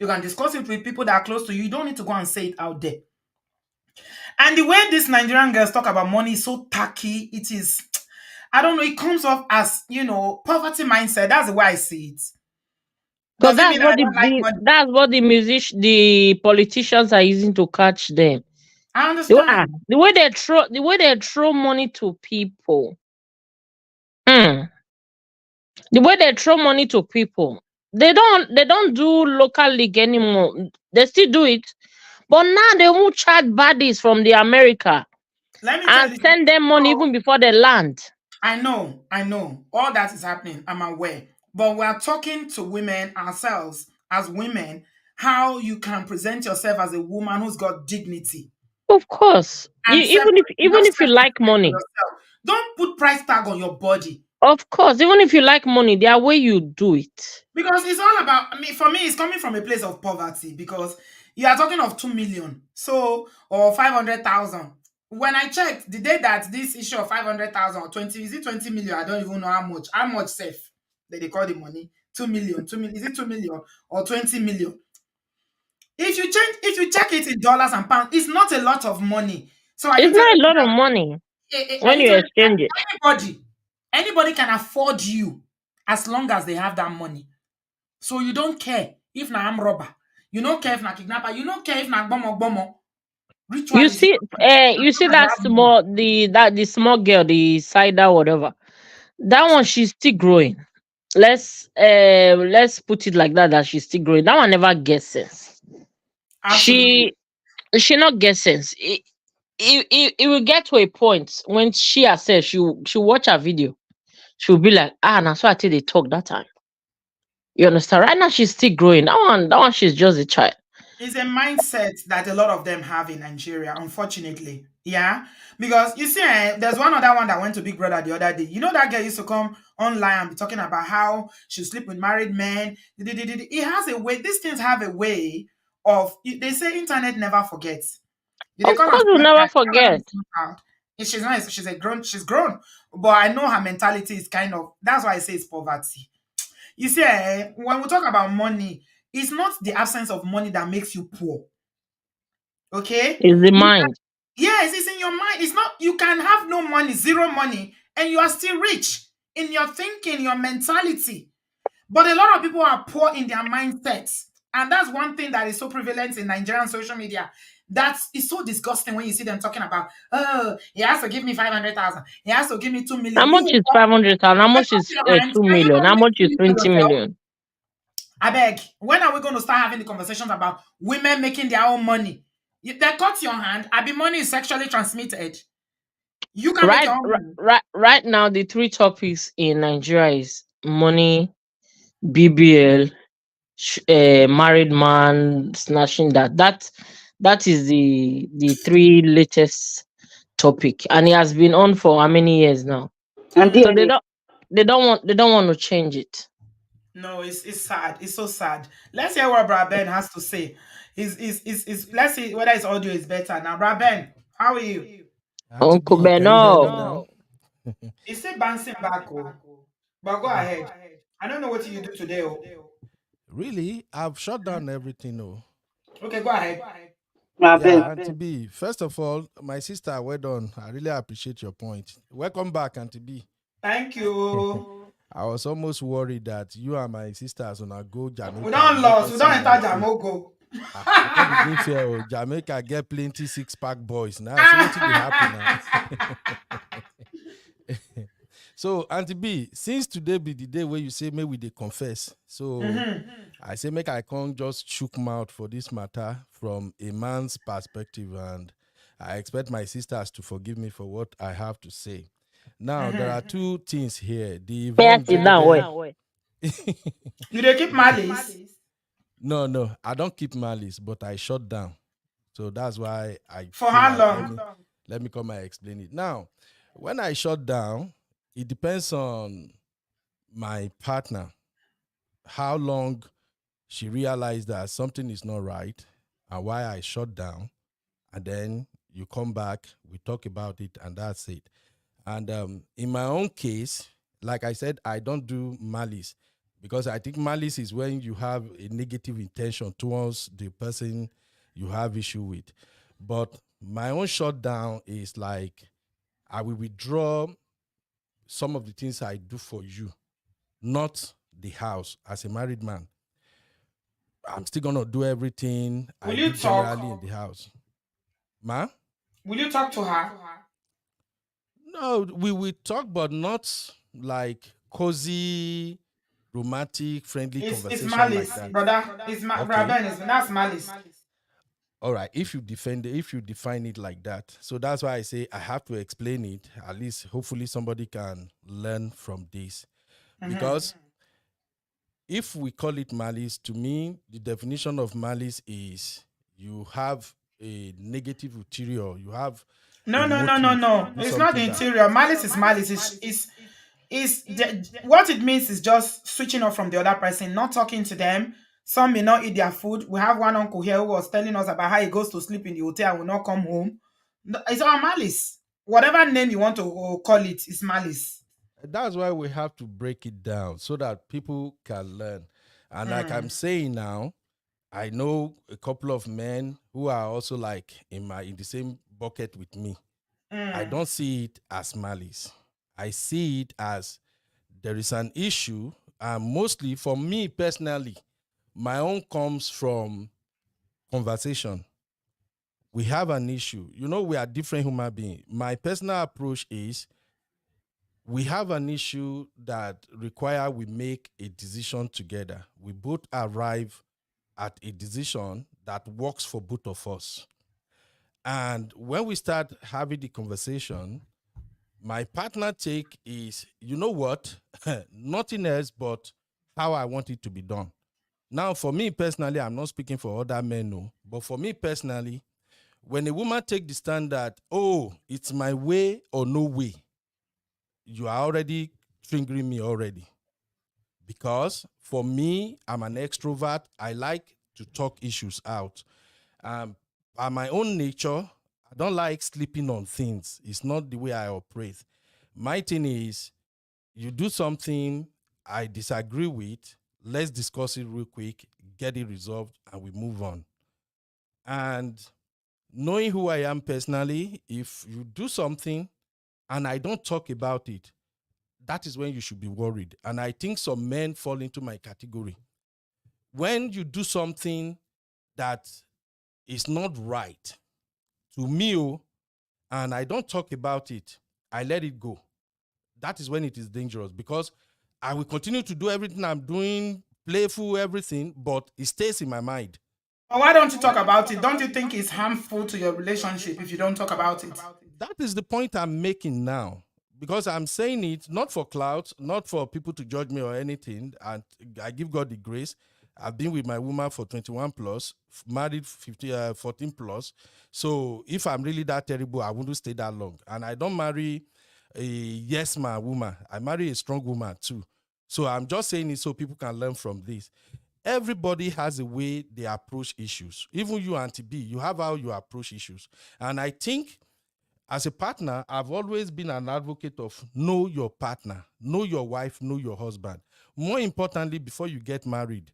You can discuss it with people that are close to you. You don't need to go and say it out there. And the way these Nigerian girls talk about money is so tacky. It is, I don't know, it comes off as, poverty mindset. That's the way I see it. Because that's what the politicians are using to catch them. I understand. The way they throw money to people. The way they throw money to people. They don't do local league anymore. They still do it. But now they won't charge bodies from the America and send them money even before they land. I know. All that is happening. I'm aware. But we're talking to women ourselves as women, how you can present yourself as a woman who's got dignity. Of course. Even if you like money. Don't put price tag on your body. Of course, even if you like money, there are way you do it. Because it's all about, I mean, for me, it's coming from a place of poverty because you are talking of 2 million, so, or 500,000. When I checked the day that this issue of 500,000 or 20, is it 20 million? I don't even know how much safe that they call the money. 2 million, 2 million, is it 2 million or 20 million? If you check it in dollars and pounds, it's not a lot of money. So are you It's not telling a me lot of that money are when you you telling me exchange it. that anybody can afford you as long as they have that money? So you don't care if na armed robber, you don't care if na kidnapper, you don't care if na gbomo. You Ritualist, see, you see that small, the small girl, the cider, whatever. That one, she's still growing. Let's put it like that. That she's still growing. That one never gets sense. absolutely. She not get sense. It will get to a point when she herself she watch her video. She'll be like, now so I tell they talk that time. You understand? Right now she's still growing. That one she's just a child. It's a mindset that a lot of them have in Nigeria, unfortunately. Yeah. Because you see, there's one other one that went to Big Brother the other day. You know that girl used to come online and be talking about how she sleep with married men. It has a way, these things have a way of, they say internet never forgets. They Of call her course we'll smart never child. She call her forget. smart child. She's not, she's grown. But I know her mentality is kind of, that's why I say it's poverty. You see, when we talk about money, it's not the absence of money that makes you poor. Okay? It's the mind. Yes, it's in your mind. It's not, you can have no money, zero money, and you are still rich in your thinking, your mentality. But a lot of people are poor in their mindsets. And that's one thing that is so prevalent in Nigerian social media. That is so disgusting when you see them talking about, oh, he has to give me 500,000. He has to give me 2 How million. much is 500,000? How much is Your hands. 2 Can you million? not How make much 2 is million 20 yourself? million? I beg. When are we going to start having the conversations about women making their own money? If they cut your hand, I be money is sexually transmitted. You can make Right, your own money. right now, the three topics in Nigeria is money, BBL, married man snatching that. That is the three latest topic, and it has been on for how many years now? And So DNA. they don't want to change it. No, it's sad. It's so sad. Let's hear what Brad Ben has to say. Let's see whether his audio is better now. Brad Ben, how are you? Auntie Uncle B, can you hear me Beno. now? He's still bouncing back, oh. But go Ah, ahead. I don't know what you do today, oh. really? I've shut down everything, oh. Okay, go ahead. Yeah, Raben. Auntie B. First of all, my sister, well done. I really appreciate your point. Welcome back, Auntie B. Thank you. I was almost worried that you and my sisters gonna go We Jamaica. don't You know, lost. We person don't be enter like, say, Jamogo. I can't begin fear. Oh, Jamaica get plenty six-pack boys now. So what they happen now? So, Auntie B, since today be the day where you say maybe they confess. So I say make I can't just chook mouth for this matter from a man's perspective, and I expect my sisters to forgive me for what I have to say. Now there are two things here. The May I Yvonne sit down? Wait. Jegede. You dey keep malice? No, I don't keep malice, but I shut down. So that's why I For feel how like long? let me come and explain it. Now, when I shut down, it depends on my partner, how long she realized that something is not right and why I shut down. And then you come back, we talk about it, and that's it. And in my own case, like I said, I don't do malice because I think malice is when you have a negative intention towards the person you have issue with. But my own shutdown is like I will withdraw some of the things I do for you, not the house. As a married man, I'm still gonna do everything I Will you do generally talk? in the house. Ma? Will you talk to her? No, we will talk, but not like cozy, romantic, friendly It's conversation like malice, that. brother. Brad Okay. Ben is that's malice. All right. If you define it like that. So that's why I say I have to explain it. At least hopefully somebody can learn from this. Because if we call it malice, to me, the definition of malice is you have a negative ulterior, you have No, a no, no, no, motive no. to do It's not the something that interior. Malice is malice. what it means is just switching off from the other person, not talking to them. Some may not eat their food. We have one uncle here who was telling us about how he goes to sleep in the hotel and will not come home. It's all malice. Whatever name you want to call it is malice. That's why we have to break it down so that people can learn. And like I'm saying now, I know a couple of men who are also like in the same bucket with me. I don't see it as malice. I see it as there is an issue, and mostly for me personally, my own comes from conversation. We have an issue. We are different human beings. My personal approach is we have an issue that require we make a decision together. We both arrive at a decision that works for both of us. And when we start having the conversation, my partner take is, you know what? Nothing else but how I want it to be done. Now, for me personally, I'm not speaking for other men, no. But for me personally, when a woman take the stand that, oh, it's my way or no way, you are already triggering me already. Because for me, I'm an extrovert. I like to talk issues out. By my own nature, I don't like sleeping on things. It's not the way I operate. My thing is, you do something I disagree with, let's discuss it real quick, get it resolved, and we move on. And knowing who I am personally, if you do something and I don't talk about it, that is when you should be worried. And I think some men fall into my category. When you do something that is not right to me, and I don't talk about it, I let it go. That is when it is dangerous, because I will continue to do everything I'm doing, playful, everything, but it stays in my mind. But why don't you talk about it? Don't you think it's harmful to your relationship if you don't talk about it? That is the point I'm making now, because I'm saying it not for clout, not for people to judge me or anything. And I give God the grace. I've been with my woman for 21 plus, married 14 plus. So if I'm really that terrible, I wouldn't stay that long. And I don't marry a yes man woman. I marry a strong woman too. So I'm just saying it so people can learn from this. Everybody has a way they approach issues. Even you, Auntie B, you have how you approach issues. And I think as a partner, I've always been an advocate of know your partner, know your wife, know your husband. More importantly, before you get married,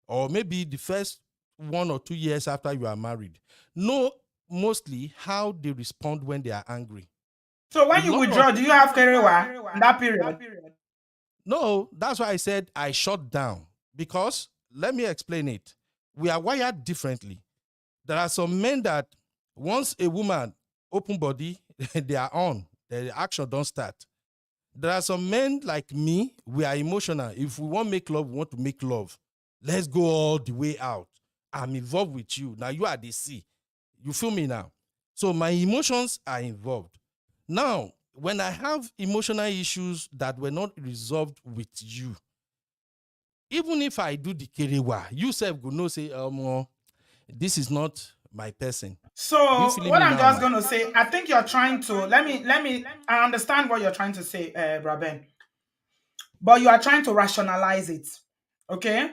or maybe the first 1 or 2 years after you are married, know mostly how they respond when they are angry. So when you withdraw, do you have kerewa in that period? No, that's why I said I shut down. Because, let me explain it. We are wired differently. There are some men that once a woman open body, they are on. The action don't start. There are some men like me, we are emotional. If we want to make love, we want to make love. Let's go all the way out. I'm involved with you. Now you are the sea. You feel me now? So my emotions are involved. Now, when I have emotional issues that were not resolved with you, even if I do the kerewa, you self go know say, this is not my person. So what I'm just going to say, I think you're trying to, I understand what you're trying to say, Braben, but you are trying to rationalize it, okay?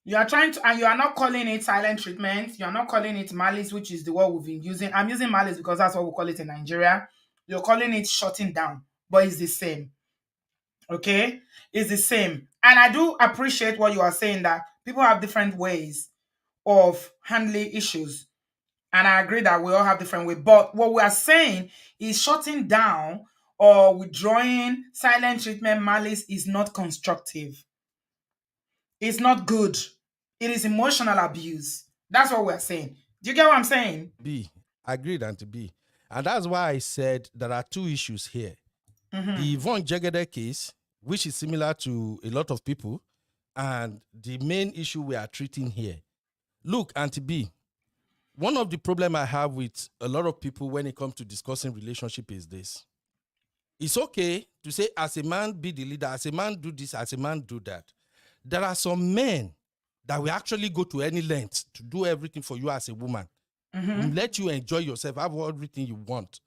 You are trying to, and you are not calling it silent treatment. You are not calling it malice, which is the word we've been using. I'm using malice because that's what we call it in Nigeria. You're calling it shutting down, but it's the same, okay? It's the same. And I do appreciate what you are saying, that people have different ways of handling issues. And I agree that we all have different ways. But what we are saying is shutting down or withdrawing, silent treatment, malice is not constructive. It's not good. It is emotional abuse. That's what we're saying. Do you get what I'm saying? B. Agreed, Auntie B. And that's why I said there are two issues here. The Yvonne Jegede case, which is similar to a lot of people, and the main issue we are treating here. Look, Auntie B, one of the problems I have with a lot of people when it comes to discussing relationship is this. It's okay to say, as a man, be the leader, as a man, do this, as a man, do that. There are some men that will actually go to any length to do everything for you as a woman. Let you enjoy yourself, have everything you want.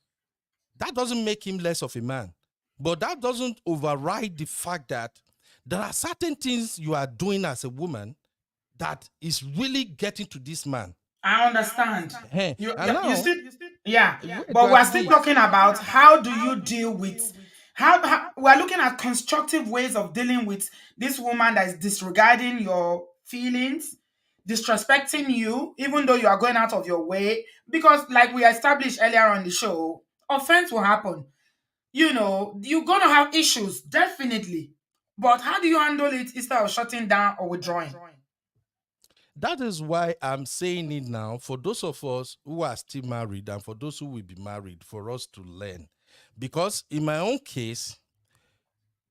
That doesn't make him less of a man. But that doesn't override the fact that there are certain things you are doing as a woman that is really getting to this man. I understand. Hey, You still, yeah. wait, But we're Auntie still B. talking about how do you deal with how we're looking at constructive ways of dealing with this woman that is disregarding your feelings, disrespecting you, even though you are going out of your way. Because, like we established earlier on the show, offense will happen. You know, you're gonna have issues, definitely. But how do you handle it instead of shutting down or withdrawing? That is why I'm saying it now for those of us who are still married and for those who will be married, for us to learn. Because in my own case,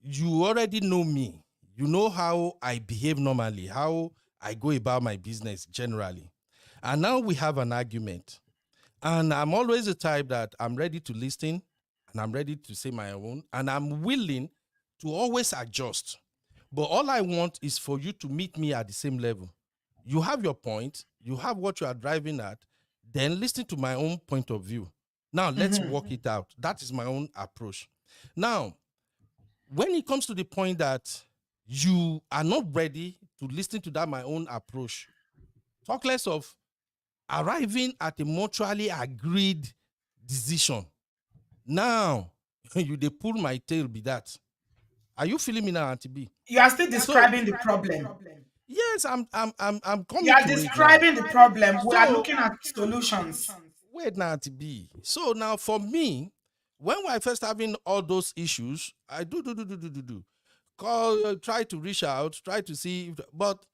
you already know me. You know how I behave normally, how I go about my business generally. And now we have an argument. And I'm always the type that I'm ready to listen and I'm ready to say my own and I'm willing to always adjust. But all I want is for you to meet me at the same level. You have your point, you have what you are driving at, then listen to my own point of view. Now, let's work it out. That is my own approach. Now, when it comes to the point that you are not ready to listen to that my own approach, talk less of arriving at a mutually agreed decision. Now, you they pull my tail be that. Are you feeling me now, Auntie B? You are still describing the problem. Yes, I'm coming You are to it now. describing the problem. We are So- looking at solutions. Wait now, Auntie B. So now for me, when I first having all those issues, I do. Call, try to reach out, try to see, but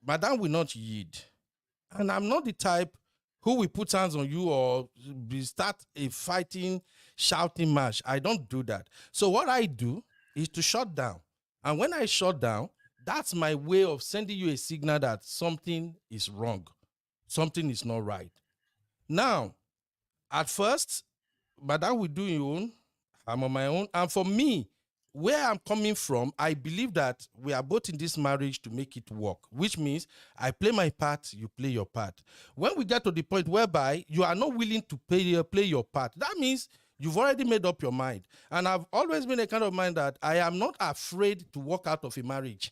Madam will not yield. And I'm not the type who will put hands on you or start a fighting, shouting match. I don't do that. So what I do is to shut down. And when I shut down, that's my way of sending you a signal that something is wrong. Something is not right. Now, at first, Madam will do your own. I'm on my own. And for me, where I'm coming from, I believe that we are both in this marriage to make it work, which means I play my part, you play your part. When we get to the point whereby you are not willing to play your part, that means you've already made up your mind. And I've always been a kind of mind that I am not afraid to walk out of a marriage.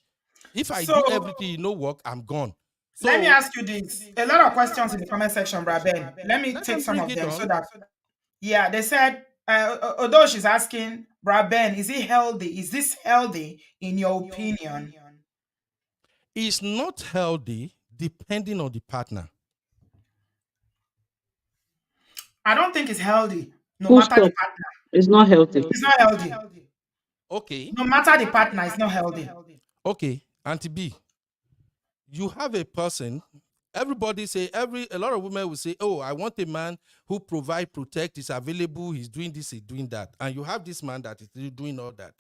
If I do everything work, I'm gone. So, let me ask you this. A lot of questions in the comment section, Ben. Let me take some of them so that, yeah, they said, Odosh is asking, Ben, is it healthy? Is this healthy in your opinion? It's not healthy depending on the partner. I don't think it's healthy, no matter the partner. It's not healthy. It's not healthy. Okay. No matter the partner, it's not healthy. Okay, Auntie B, you have a person, everybody say, a lot of women will say, oh, I want a man who provide, protect, is available, he's doing this, he's doing that. And you have this man that is doing all that.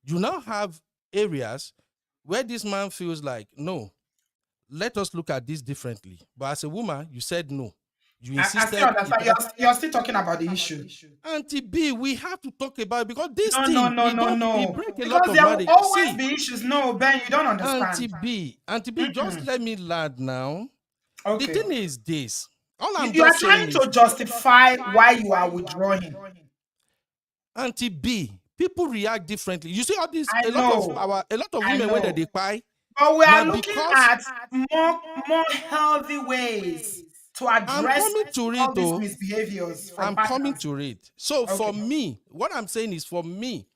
You now have areas where this man feels like, no, let us look at this differently. But as a woman, you said no. You insisted. I still understand. You're still talking about the issue. Auntie B, we have to talk about it because this thing, no. It break a Because lot of there marriage. will always be issues. No, Ben, you don't understand. Auntie B, just let me land now. Okay. The thing is this. All I'm You are just trying saying to justify why you are withdrawing. Auntie B, people react differently. You see all this, I a lot of women when they cry. But we are looking at more healthy ways to address all these misbehaviors. I'm coming to it. So for me, what I'm saying is for me,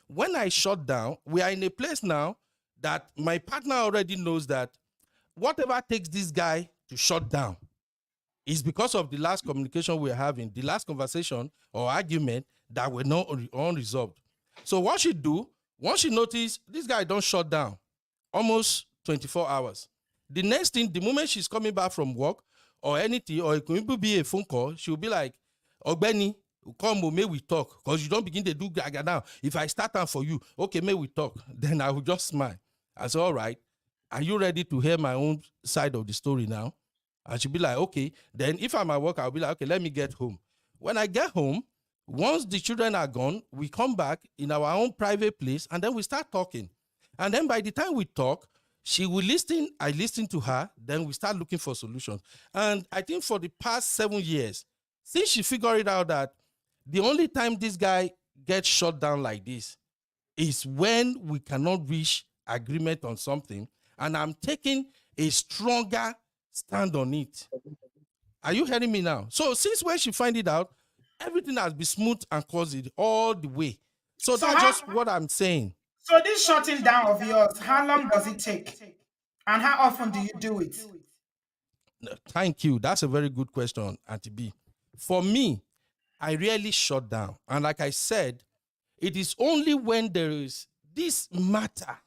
when I shut down, we are in a place now that my partner already knows that whatever takes this guy to shut down is because of the last communication we're having, the last conversation or argument that were not unresolved. So what she do, once she notice this guy don't shut down, almost 24 hours. The next thing, the moment she's coming back from work or anything, or it could be a phone call, she'll be like, Ogbeni, come, may we talk. Because you don't begin to do gaga now. If I start down for you, okay, may we talk. Then I will just smile. I say, all right, are you ready to hear my own side of the story now? And she'll be like, okay. Then if I'm at work, I'll be like, okay, let me get home. When I get home, once the children are gone, we come back in our own private place, and then we start talking. And then by the time we talk, she will listen, I listen to her, then we start looking for solutions. And I think for the past 7 years, since she figured it out that the only time this guy gets shut down like this is when we cannot reach agreement on something, and I'm taking a stronger stand on it. Are you hearing me now? So since when she find it out, everything has been smooth and cozy all the way. So that's just what I'm saying. So this shutting down of yours, how long does it take? And how often do you do it? Thank you. That's a very good question, Auntie B. For me, I rarely shut down. And like I said, it is only when there is this matter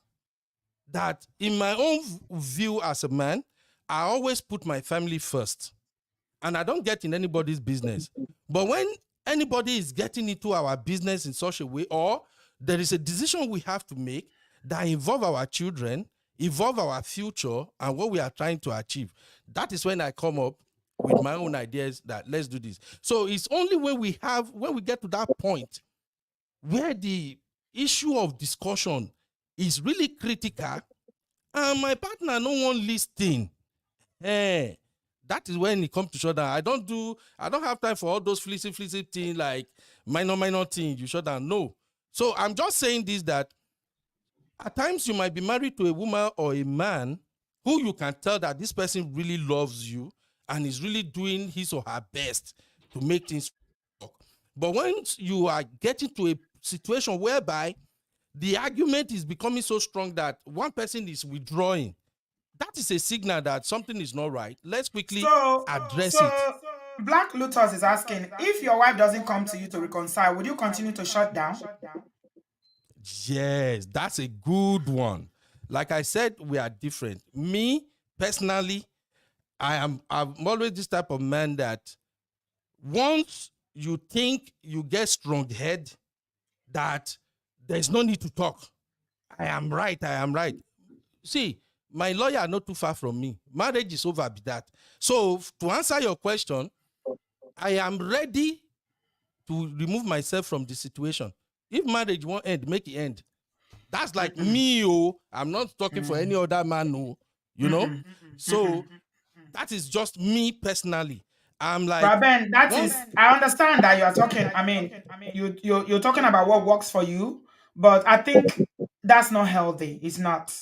that in my own view as a man, I always put my family first. And I don't get in anybody's business. But when anybody is getting into our business in such a way, or there is a decision we have to make that involve our children, involve our future, and what we are trying to achieve, that is when I come up with my own ideas that let's do this. So it's only when we get to that point where the issue of discussion is really critical and my partner no one listening. That is when it comes to shut down. I don't have time for all those fleecy things like minor things you shut down. No. So I'm just saying this, that at times you might be married to a woman or a man who you can tell that this person really loves you and is really doing his or her best to make things work. But once you are getting to a situation whereby the argument is becoming so strong that one person is withdrawing, that is a signal that something is not right. Let's quickly address it. Black Lotus is asking, if your wife doesn't come to you to reconcile, would you continue to shut down? Yes, that's a good one. Like I said, we are different. Me, personally, I'm always this type of man that once you think you get strong head, that there's no need to talk. I am right. See, my lawyer are not too far from me. Marriage is over with that. So to answer your question, I am ready to remove myself from the situation. If marriage won't end, make it end. That's like me, I'm not talking for any other man, you know? So that is just me personally. I'm like, but Ben, I understand that you are talking, I mean, you're talking about what works for you, but I think that's not healthy. It's not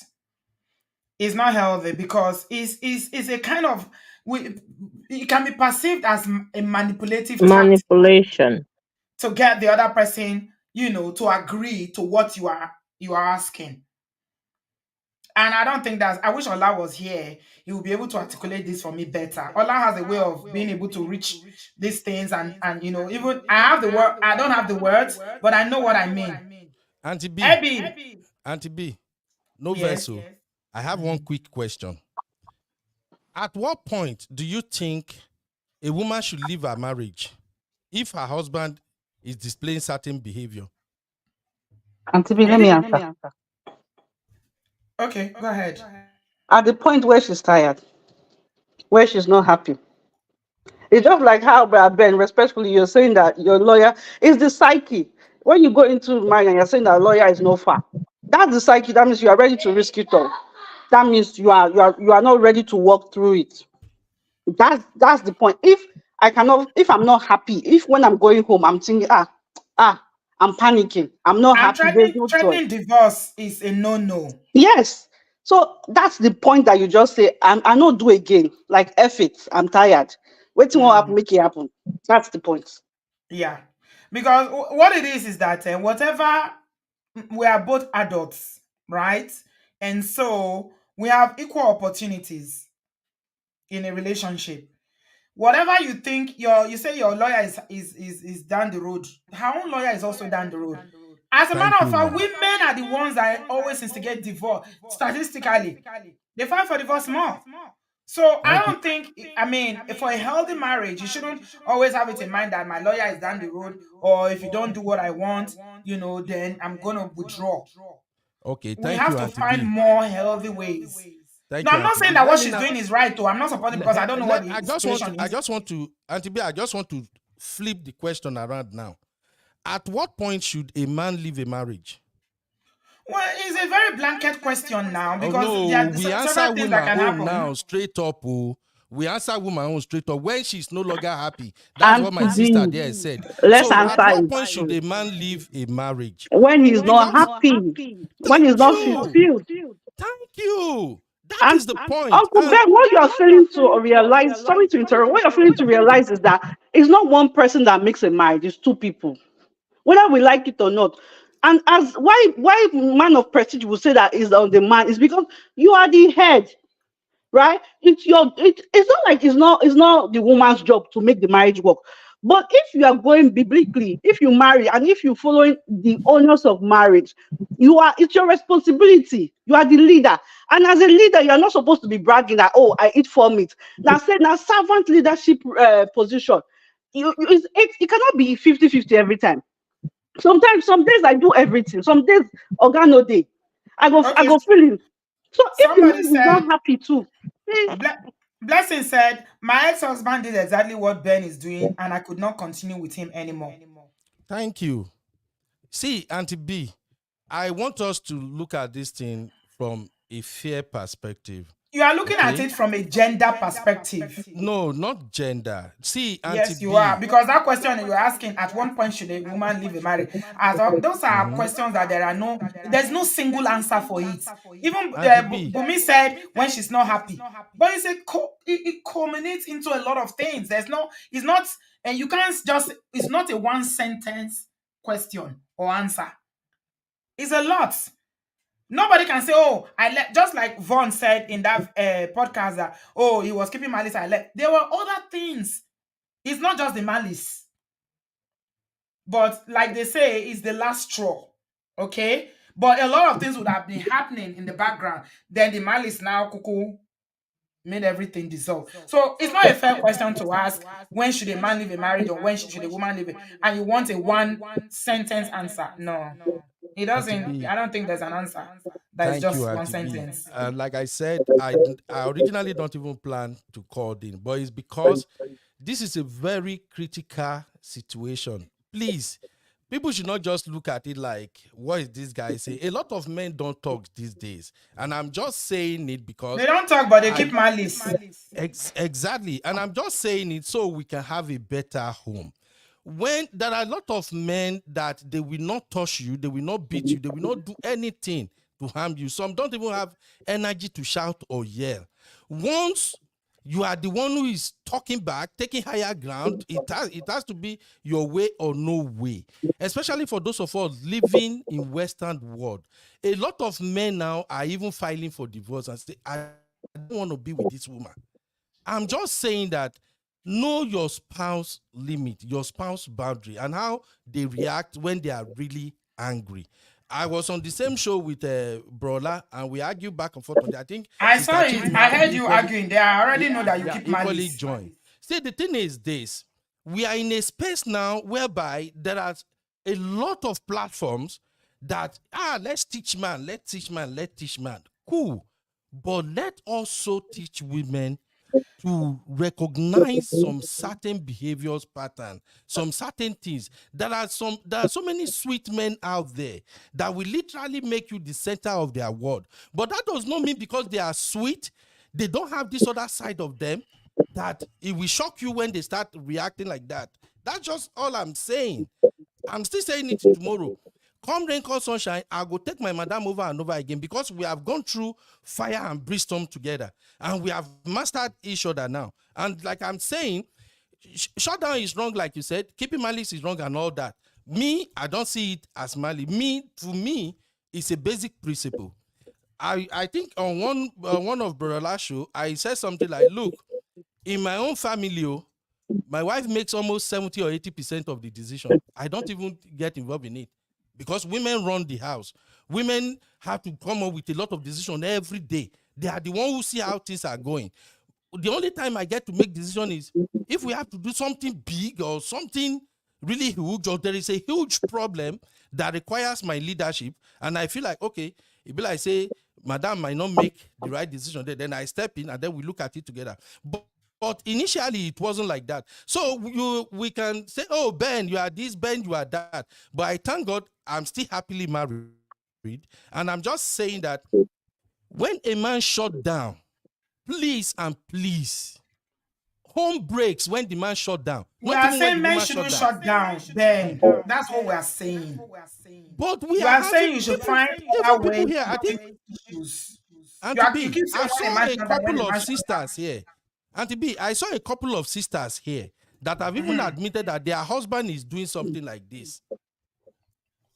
healthy because it's a kind of, it can be perceived as a manipulative tactic Manipulation. to get the other person, to agree to what you are asking. And I don't think I wish Ola was here. He would be able to articulate this for me better. Ola has a way of being able to reach these things, and even I have the word, I don't have the words, but I know what I mean. Auntie B, no Yes. vessel. I have one quick question. At what point do you think a woman should leave her marriage if her husband is displaying certain behavior? Auntie B, let me answer. Okay, go ahead. At the point where she's tired, where she's not happy. It's just like how, Ben, respectfully, you're saying that your lawyer is the psyche. When you go into marriage and you're saying that lawyer is no far, that's the psyche. That means you are ready to risk it all. That means you are not ready to walk through it. That's the point. If I'm not happy, if when I'm going home I'm thinking, I'm panicking, I'm not happy. Threatening divorce is a no. Yes. So that's the point that you just say, I not do again. Like F it, I'm tired. Waiting what happen, make it happen. That's the point. Yeah. Because what it is that whatever, we are both adults, right? And so we have equal opportunities in a relationship. Whatever you think, you say your lawyer is down the road. Her own lawyer is also down the road. As a matter of fact, women are the ones that always instigate divorce. Statistically, they fight for divorce more. So I don't think, I mean, for a healthy marriage, you shouldn't always have it in mind that my lawyer is down the road, or if you don't do what I want, then I'm gonna withdraw. Okay, we have to find more healthy ways. I'm not saying that what she's doing is right, though. I'm not supporting, because I don't know what the situation is. I just want to, Auntie B, I just want to flip the question around now. At what point should a man leave a marriage? Well, it's a very blanket question now, because we answer women now straight up. We answer woman own straight up when she's no longer happy. That's what my Auntie sister B, there said. let's So at answer what it. point should a man leave a marriage? When he's not Because happy, when he's thank not you. fulfilled. Thank you. That And is the point. Uncle Ben, what you're failing to realize, sorry to interrupt, what you're failing to realize is that it's not one person that makes a marriage, it's two people, whether we like it or not. And as why man of prestige will say that is on the man is because you are the head, right? It's not like it's not the woman's job to make the marriage work. But if you are going biblically, if you marry and if you're following the honors of marriage, it's your responsibility. You are the leader. And as a leader, you are not supposed to be bragging that, oh, I eat 4 meat. Now say now servant leadership position. It cannot be 50-50 every time. Sometimes some days I do everything. Some days organo day. I Okay. go feeling. So if the Somebody man is not said, happy too, Blessing said, my ex-husband did exactly what Ben is doing, and I could not continue with him anymore. Thank you. See, Auntie B, I want us to look at this thing from a fair perspective. You are looking at it from a gender perspective. No, not gender. See, Auntie Yes, you B. are. Because that question you're asking, at one point should a woman leave a marriage? Those are questions that there's no single answer for it. Even Bumi said when she's not happy. But it culminates into a lot of things. It's not, and you can't it's not a one sentence question or answer. It's a lot. Nobody can say, oh, just like Vaughn said in that podcast that, oh, he was keeping malice, I left. There were other things. It's not just the malice. But like they say, it's the last straw. Okay? But a lot of things would have been happening in the background. Then the malice now, cuckoo, made everything dissolve. So it's not a fair question to ask, when should a man leave a marriage or when should a woman leave it? And you want a one sentence answer. No. It doesn't. I don't think there's an answer. That is just one sentence. Like I said, I originally don't even plan to call in, but it's because this is a very critical situation. Please, people should not just look at it like, what is this guy saying? A lot of men don't talk these days. And I'm just saying it because they don't talk, but they keep malice. Exactly. And I'm just saying it so we can have a better home. When there are a lot of men that they will not touch you, they will not beat you, they will not do anything to harm you. Some don't even have energy to shout or yell. Once you are the one who is talking back, taking higher ground, it has to be your way or no way. Especially for those of us living in Western world. A lot of men now are even filing for divorce and say, I don't want to be with this woman. I'm just saying that know your spouse limit, your spouse boundary, and how they react when they are really angry. I was on the same show with Brola, and we argued back and forth on that. I think I saw it. I heard you arguing there. I already know that you keep malice. Join. See, the thing is this: we are in a space now whereby there are a lot of platforms that let's teach man, let's teach man, let's teach man. Cool, but let also teach women to recognize some certain behaviors pattern, some certain things. There are so many sweet men out there that will literally make you the center of their world. But that does not mean because they are sweet, they don't have this other side of them, that it will shock you when they start reacting like that. That's just all I'm saying. I'm still saying it tomorrow. Come rain, come sunshine, I'll go take my madam over and over again because we have gone through fire and brimstone together and we have mastered each other now. And like I'm saying, shutdown is wrong, like you said, keeping malice is wrong and all that. Me, I don't see it as malice. To me, it's a basic principle. I think on one of Brother Last show, I said something like, look, in my own family, my wife makes almost 70 or 80% of the decision. I don't even get involved in it. Because women run the house. Women have to come up with a lot of decisions every day. They are the ones who see how things are going. The only time I get to make decision is if we have to do something big or something really huge, or there is a huge problem that requires my leadership, and I feel like, okay, it be like say, madam might not make the right decision there, then I step in and then we look at it together. But initially, it wasn't like that. So we can say, oh, Ben, you are this, Ben, you are that. But I thank God I'm still happily married. And I'm just saying that when a man shut down, please and please, home breaks when the man shut down. We Not are even when saying the men woman shouldn't shut down. shut down, Ben. That's what we are saying. But we You are are having saying you should people, find even other people ways here. to I think fix issues. Auntie You B, keep saying I when a saw man a shut down, when couple a of man shut down. sisters here. Auntie B, I saw a couple of sisters here that have even Mhm. admitted that their husband is doing something like this.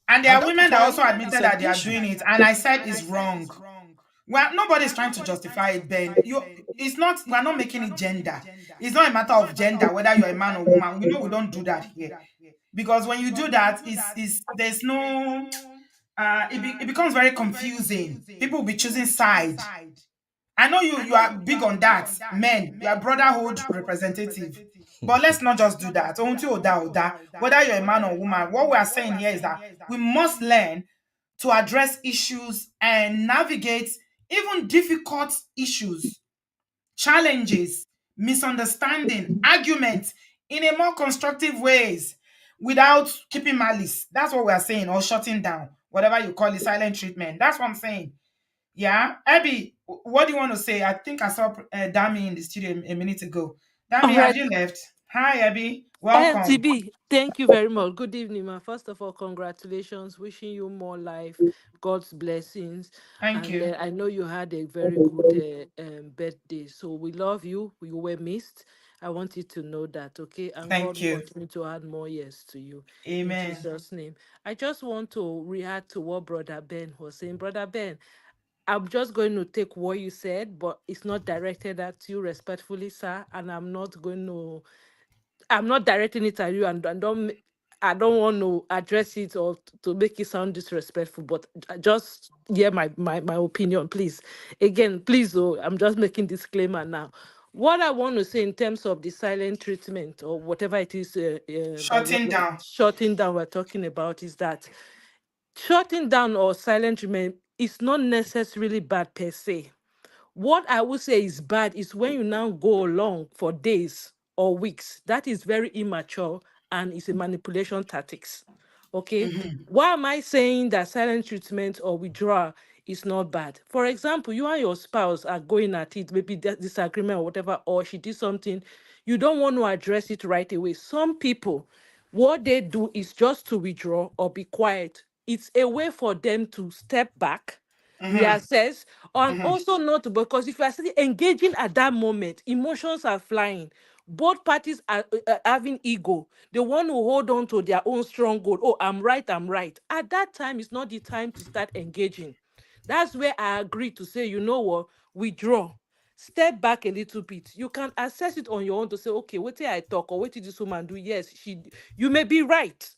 And there And are that women is that why also it's admitted an that they are issue. doing it, and I said it's wrong. Well, nobody's trying to justify it, Ben. It's not. We're not making it gender. It's not a matter of gender, whether you're a man or woman. We know we don't do that here, because when you do that, is there's no. It becomes very confusing. People will be choosing side. I know you are big on that, men. You are brotherhood representative. But let's not just do that. Whether you're a man or woman, what we are saying here is that we must learn to address issues and navigate even difficult issues, challenges, misunderstanding, arguments in a more constructive ways without keeping malice. That's what we are saying, or shutting down, whatever you call it, silent treatment. That's what I'm saying. Yeah, Abby, what do you want to say? I think I saw Dami in the studio a minute ago. Dami, All have right. you left? Hi, Abby. Welcome. TB, thank you very much. Good evening, ma. First of all, congratulations. Wishing you more life, God's blessings. Thank And you. I know you had a very good birthday. So we love you. You were missed. I want you to know that, okay? And God Thank will you. continue to add more years to you. In Amen. Jesus' name. I just want to react to what Brother Ben was saying. Brother Ben, I'm just going to take what you said, but it's not directed at you respectfully, sir. And I'm not directing it at you, and I don't want to address it or to make it sound disrespectful, but just hear my opinion, please. Again, please, I'm just making disclaimer now. What I want to say in terms of the silent treatment or whatever it is that Shutting down. shutting down we're talking about is that shutting down or silent treatment is not necessarily bad per se. What I would say is bad is when you now go along for days or weeks. That is very immature and it's a manipulation tactics. Okay. Why am I saying that silent treatment or withdrawal is not bad? For example, you and your spouse are going at it, maybe disagreement or whatever, or she did something, you don't want to address it right away. Some people, what they do is just to withdraw or be quiet. It's a way for them to step back, reassess, and also not because if you are still engaging at that moment, emotions are flying. Both parties are having ego. They want to hold on to their own stronghold. Oh, I'm right, I'm right. At that time, it's not the time to start engaging. That's where I agree to say, you know what, withdraw. Step back a little bit. You can assess it on your own to say, okay, what did I talk or what did this woman do? Yes, you may be right.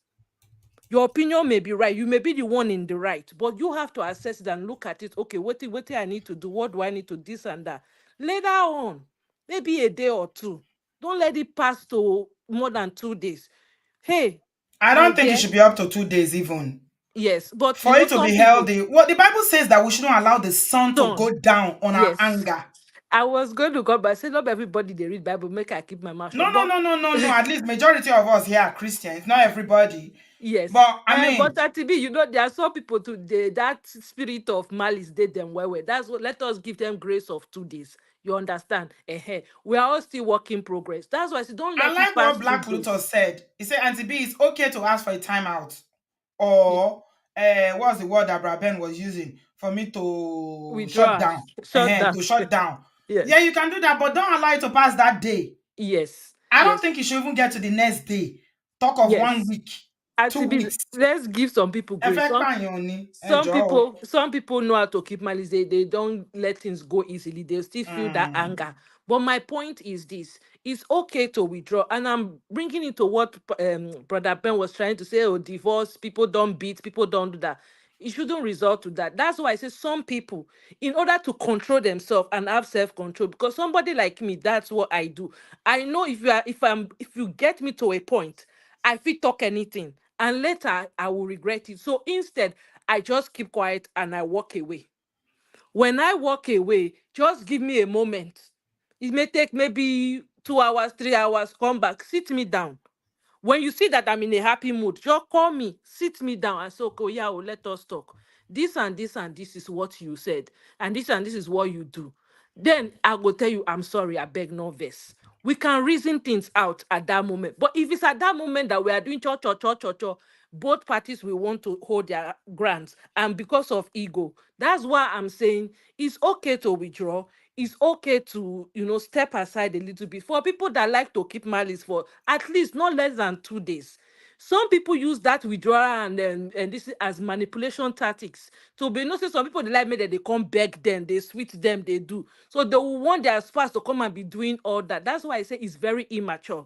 Your opinion may be right. You may be the one in the right, but you have to assess it and look at it. Okay, what do I need to do? What do I need to this and that? Later on, maybe a day or two. Don't let it pass to more than 2 days. Hey, I my don't think it dear. should be up to 2 days even. Yes, but For it to some be people healthy. Well, the Bible says that we shouldn't allow the sun to don't. go down on our Yes. anger. I was going to go, but I said not everybody they read Bible. Make I keep my mouth No, shut. no, But no, no, no, no. At least majority of us here are Christians, not everybody. yes. But I But mean, at TB, there are some people today that spirit of malice did them well. That's what let us give them grace of 2 days. You understand? We are all still work in progress. That's why I say don't I let it like what pass two Black Luther days. said. He said, Auntie B, it's okay to ask for a timeout. Ye- Or what's the word that Braben was using for me to shut Withdraw, down? shut down. To shut down. Yes, Yeah, you can do that, but don't allow it to pass that day. yes, I don't yes, think you should even get to the next day. Talk of one yes. week, At two TB, weeks. let's give some people grace. Effect on you, Some people know how to keep malice. They don't let things go easily. They still feel that anger. But my point is this: it's okay to withdraw, and I'm bringing it to what Brother Ben was trying to say. Oh, divorce, people don't beat, people don't do that. It shouldn't result to that. That's why I say some people, in order to control themselves and have self-control, because somebody like me, that's what I do. I know if you get me to a point, I feel talk anything, and later I will regret it. So instead, I just keep quiet and I walk away. When I walk away, just give me a moment. It may take maybe 2 hours, 3 hours, come back, sit me down. When you see that I'm in a happy mood, just call me, sit me down and say, okay, yeah, let us talk. This and this and this is what you said, and this is what you do. Then I will tell you, I'm sorry, I beg no verse. we can reason things out at that moment. But if it's at that moment that we are doing cho, both parties will want to hold their grants, and because of ego, that's why I'm saying it's okay to withdraw. It's okay to, step aside a little bit. For people that like to keep malice for at least not less than 2 days, some people use that withdrawal and this as manipulation tactics. To be noticed, some people they like me that they come beg them, they sweet them, they do. So they will want their spouse to come and be doing all that. That's why I say it's very immature.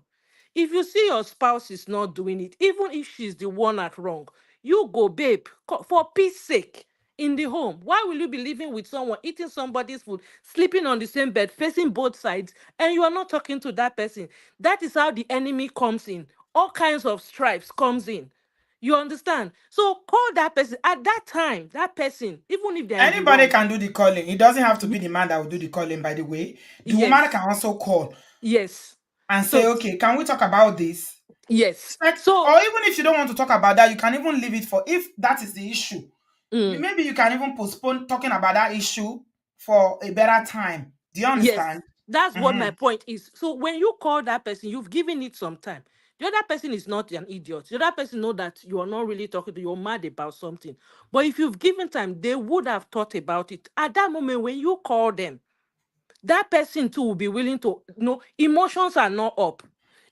If you see your spouse is not doing it, even if she's the one at wrong, you go, babe, for peace sake, in the home. Why will you be living with someone, eating somebody's food, sleeping on the same bed, facing both sides, and you are not talking to that person? That is how the enemy comes in. All kinds of stripes comes in. You understand? So call that person at that time. That person, even if they're in the Anybody wrong. can do the calling. It doesn't have to be the man that will do the calling, by the way. The woman Yes. can also call Yes. and say, So okay, can we talk about this? yes. Like, So or even if you don't want to talk about that, you can even leave it for, if that is the issue. Maybe you can even postpone talking about that issue for a better time. Do you yes, understand? that's what my Mm-hmm. point is. So when you call that person, you've given it some time. The other person is not an idiot. The other person know that you are not really talking to, you're mad about something. But if you've given time, they would have thought about it. At that moment when you call them, that person too will be willing to, emotions are not up.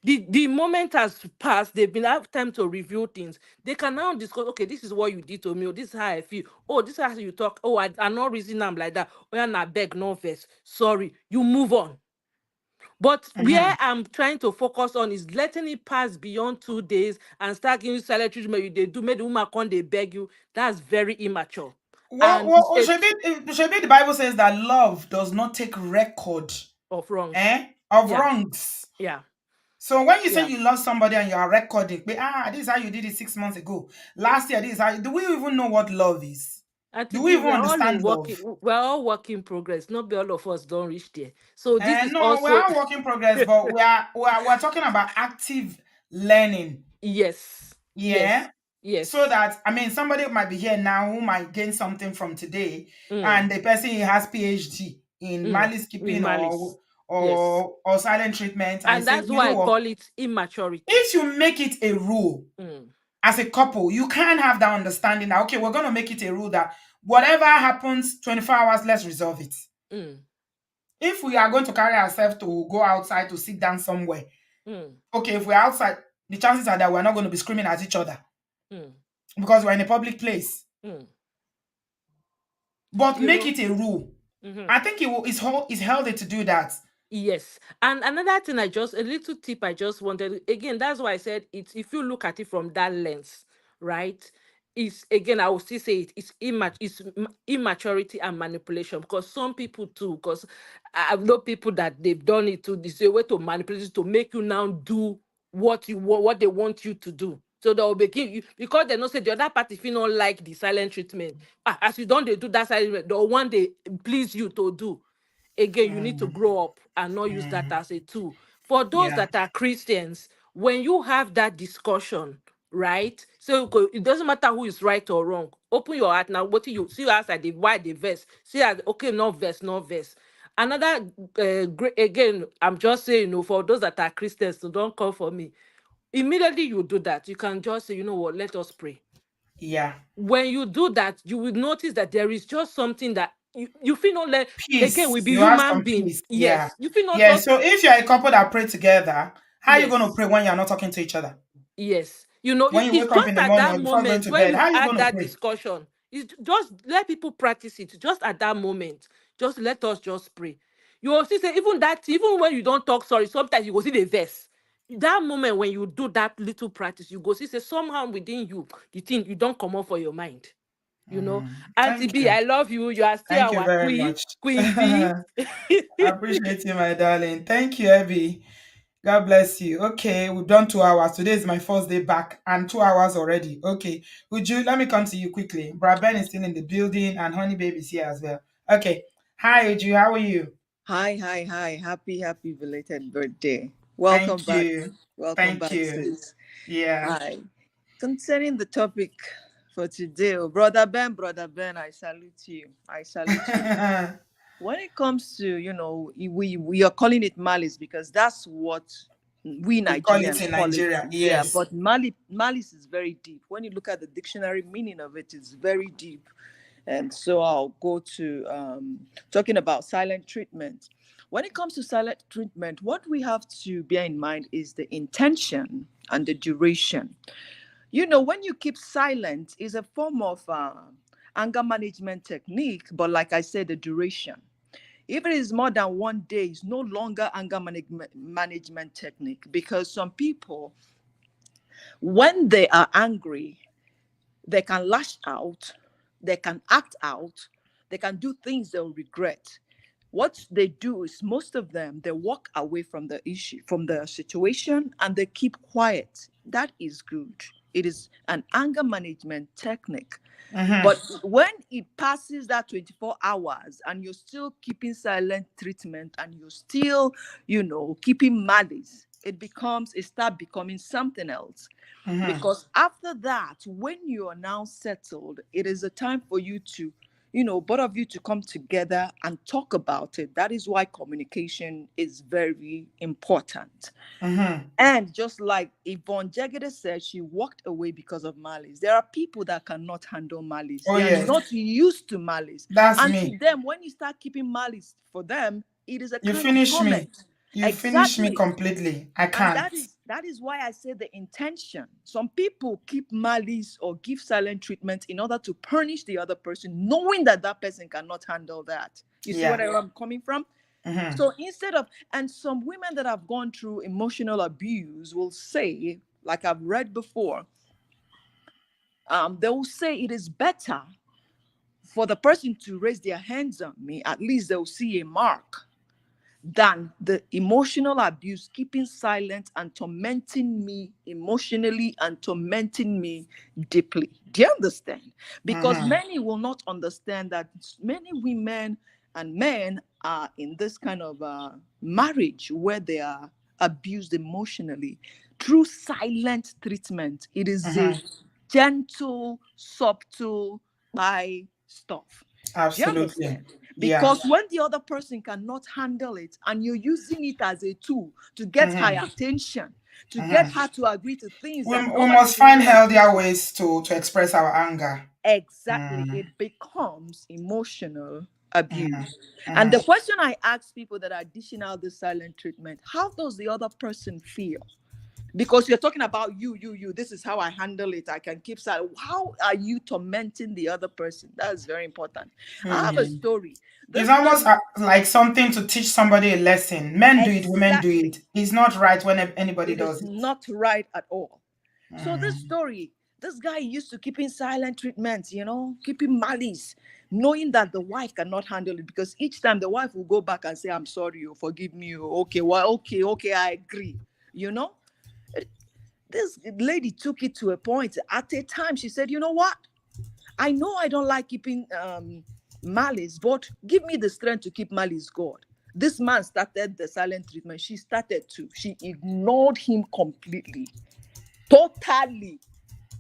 The moment has passed, they've been have time to review things. They can now discuss, okay, this is what you did to me, or this is how I feel. Oh, this is how you talk. Oh, I'm not reasoning I'm like that. Oh, yeah, na beg, no verse. Sorry. You move on. But Mm-hmm. where I'm trying to focus on is letting it pass beyond 2 days and start giving you silent treatment. They do make the woman come, they beg you. That's very immature. And it's Should be the Bible says that love does not take record of wrongs. of Yeah. wrongs. Yeah. So when you say Yeah. you love somebody and you are recording, this is how you did it 6 months ago. Last year, this is how. Do we even know what love is? At Do we B, even understand love? we're all work in progress. Not be all of us don't reach there. So this is No, we also are work in progress, but we're talking about active learning. yes, Yeah. yes, So yes. that, somebody might be here now who might gain something from today, Mm, and the person has PhD in malice in keeping malice. Yes. or silent treatment, and And say, that's you why know I what? call it immaturity. If you make it a rule Mm, as a couple, you can have that understanding that, okay, we're going to make it a rule that whatever happens 24 hours, let's resolve it. mm, If we are going to carry ourselves to go outside to sit down somewhere, mm, okay, if we're outside, the chances are that we're not going to be screaming at each other mm, because we're in a public place. mm. But You make know? it a rule. Mhm. I think it's healthy to do that. Yes. And another thing a little tip I just wanted, again, that's why I said it's, if you look at it from that lens, right? It's, again, I will still say immaturity and manipulation, because some people too, because I've known people that they've done it to this a way to manipulate you, to make you now do what you want, what they want you to do. So they'll be you, because they know say the other party if you not like the silent treatment. As you don't they do that silent treatment, the one they please you to do. Again, you need to grow up and not use that as a tool. For those Yeah. that are Christians, when you have that discussion, right? So it doesn't matter who is right or wrong. Open your heart now. What you see outside the why the verse. See as okay, no verse, no verse. Another great, again, I'm just saying, for those that are Christians, so don't call for me. Immediately you do that, you can just say, you know what, let us pray. Yeah. When you do that, you will notice that there is just something that you feel not let, again, we Peace. be You have human some being. peace. Yeah. Yes. You feel not Yeah. just So if you're a couple that pray together, how are you going to yes. pray when you're not talking to each other? Yes. When you It's wake up just in the at morning that or before going moment to when bed, you've how are you had going to that pray? discussion. It's just let people practice it. Just at that moment. Just let us just pray. You will see say even when you don't talk sorry, sometimes you go see the verse. That moment when you do that little practice, you go see say somehow within you, the thing you don't come up for your mind. Auntie Thank B, you. I love you. You are still Thank you our very queen, much. Queen B. I appreciate you, my darling. Thank you, Abby. God bless you. Okay, we've done 2 hours. Today is my first day back and 2 hours already. Okay, let me come to you quickly. Brad Ben is still in the building and Honey Baby is here as well. Okay. Hi, Uju. How are you? Hi, hi, hi. Happy belated birthday. Thank Welcome back. you. Welcome Thank back, you. sis. Yeah. Hi. Concerning the topic for today, Brother Ben, I salute you. I salute you. When it comes to, we are calling it malice because that's what we We call it Nigerians in call it. Nigeria. Yeah, Yes. but malice is very deep. When you look at the dictionary meaning of it, it's very deep. And so I'll go to talking about silent treatment. When it comes to silent treatment, what we have to bear in mind is the intention and the duration. When you keep silent is a form of anger management technique, but like I said, the duration. If it is more than 1 day, it's no longer anger management technique, because some people, when they are angry, they can lash out, they can act out, they can do things they'll regret. What they do is, most of them, they walk away from the issue, from the situation, and they keep quiet. That is good. It is an anger management technique. But when it passes that 24 hours and you're still keeping silent treatment and you're still, keeping malice, it start becoming something else. Because after that, when you are now settled, it is a time for you to, both of you to come together and talk about it. That is why communication is very important. And just like Yvonne Jegede said, she walked away because of malice. There are people that cannot handle malice. Oh, They are yes. not used to malice. That's And me. to them, when you start keeping malice for them, it is a You kind of finish me. torment. You finish me Exactly. completely. I And can't. that is why I say the intention. Some people keep malice or give silent treatment in order to punish the other person, knowing that that person cannot handle that. You see Yeah. where I'm coming from? So instead of, and some women that have gone through emotional abuse will say, like I've read before, they will say it is better for the person to raise their hands on me. At least they'll see a mark, than the emotional abuse, keeping silent and tormenting me emotionally and tormenting me deeply. Do you understand? Because many will not understand that many women and men are in this kind of marriage where they are abused emotionally through silent treatment. It is a gentle, subtle by stuff. Do you Absolutely. understand? Yeah. Because when the other person cannot handle it and you're using it as a tool to get her attention, to get her to agree to things We that nobody must find really healthier appreciates. ways to express our anger. Exactly. It becomes emotional abuse. And the Mhm. question I ask people that are dishing out the silent treatment, how does the other person feel? Because you're talking about you. This is how I handle it. I can keep silent. How are you tormenting the other person? That is very important. I have a story. It's This almost lady, like something to teach somebody a lesson. Men do it, women do exactly. it. It's not right when anybody It is does it. not right at all. So this story, this guy used to keeping silent treatment, keeping malice, knowing that the wife cannot handle it, because each time the wife will go back and say, "I'm sorry, you forgive me. Okay, well, okay, I agree." You know, this lady took it to a point. At a time, she said, "You know what? I know I don't like keeping malice, but give me the strength to keep malice, God." This man started the silent treatment. She started to. She ignored him completely, totally.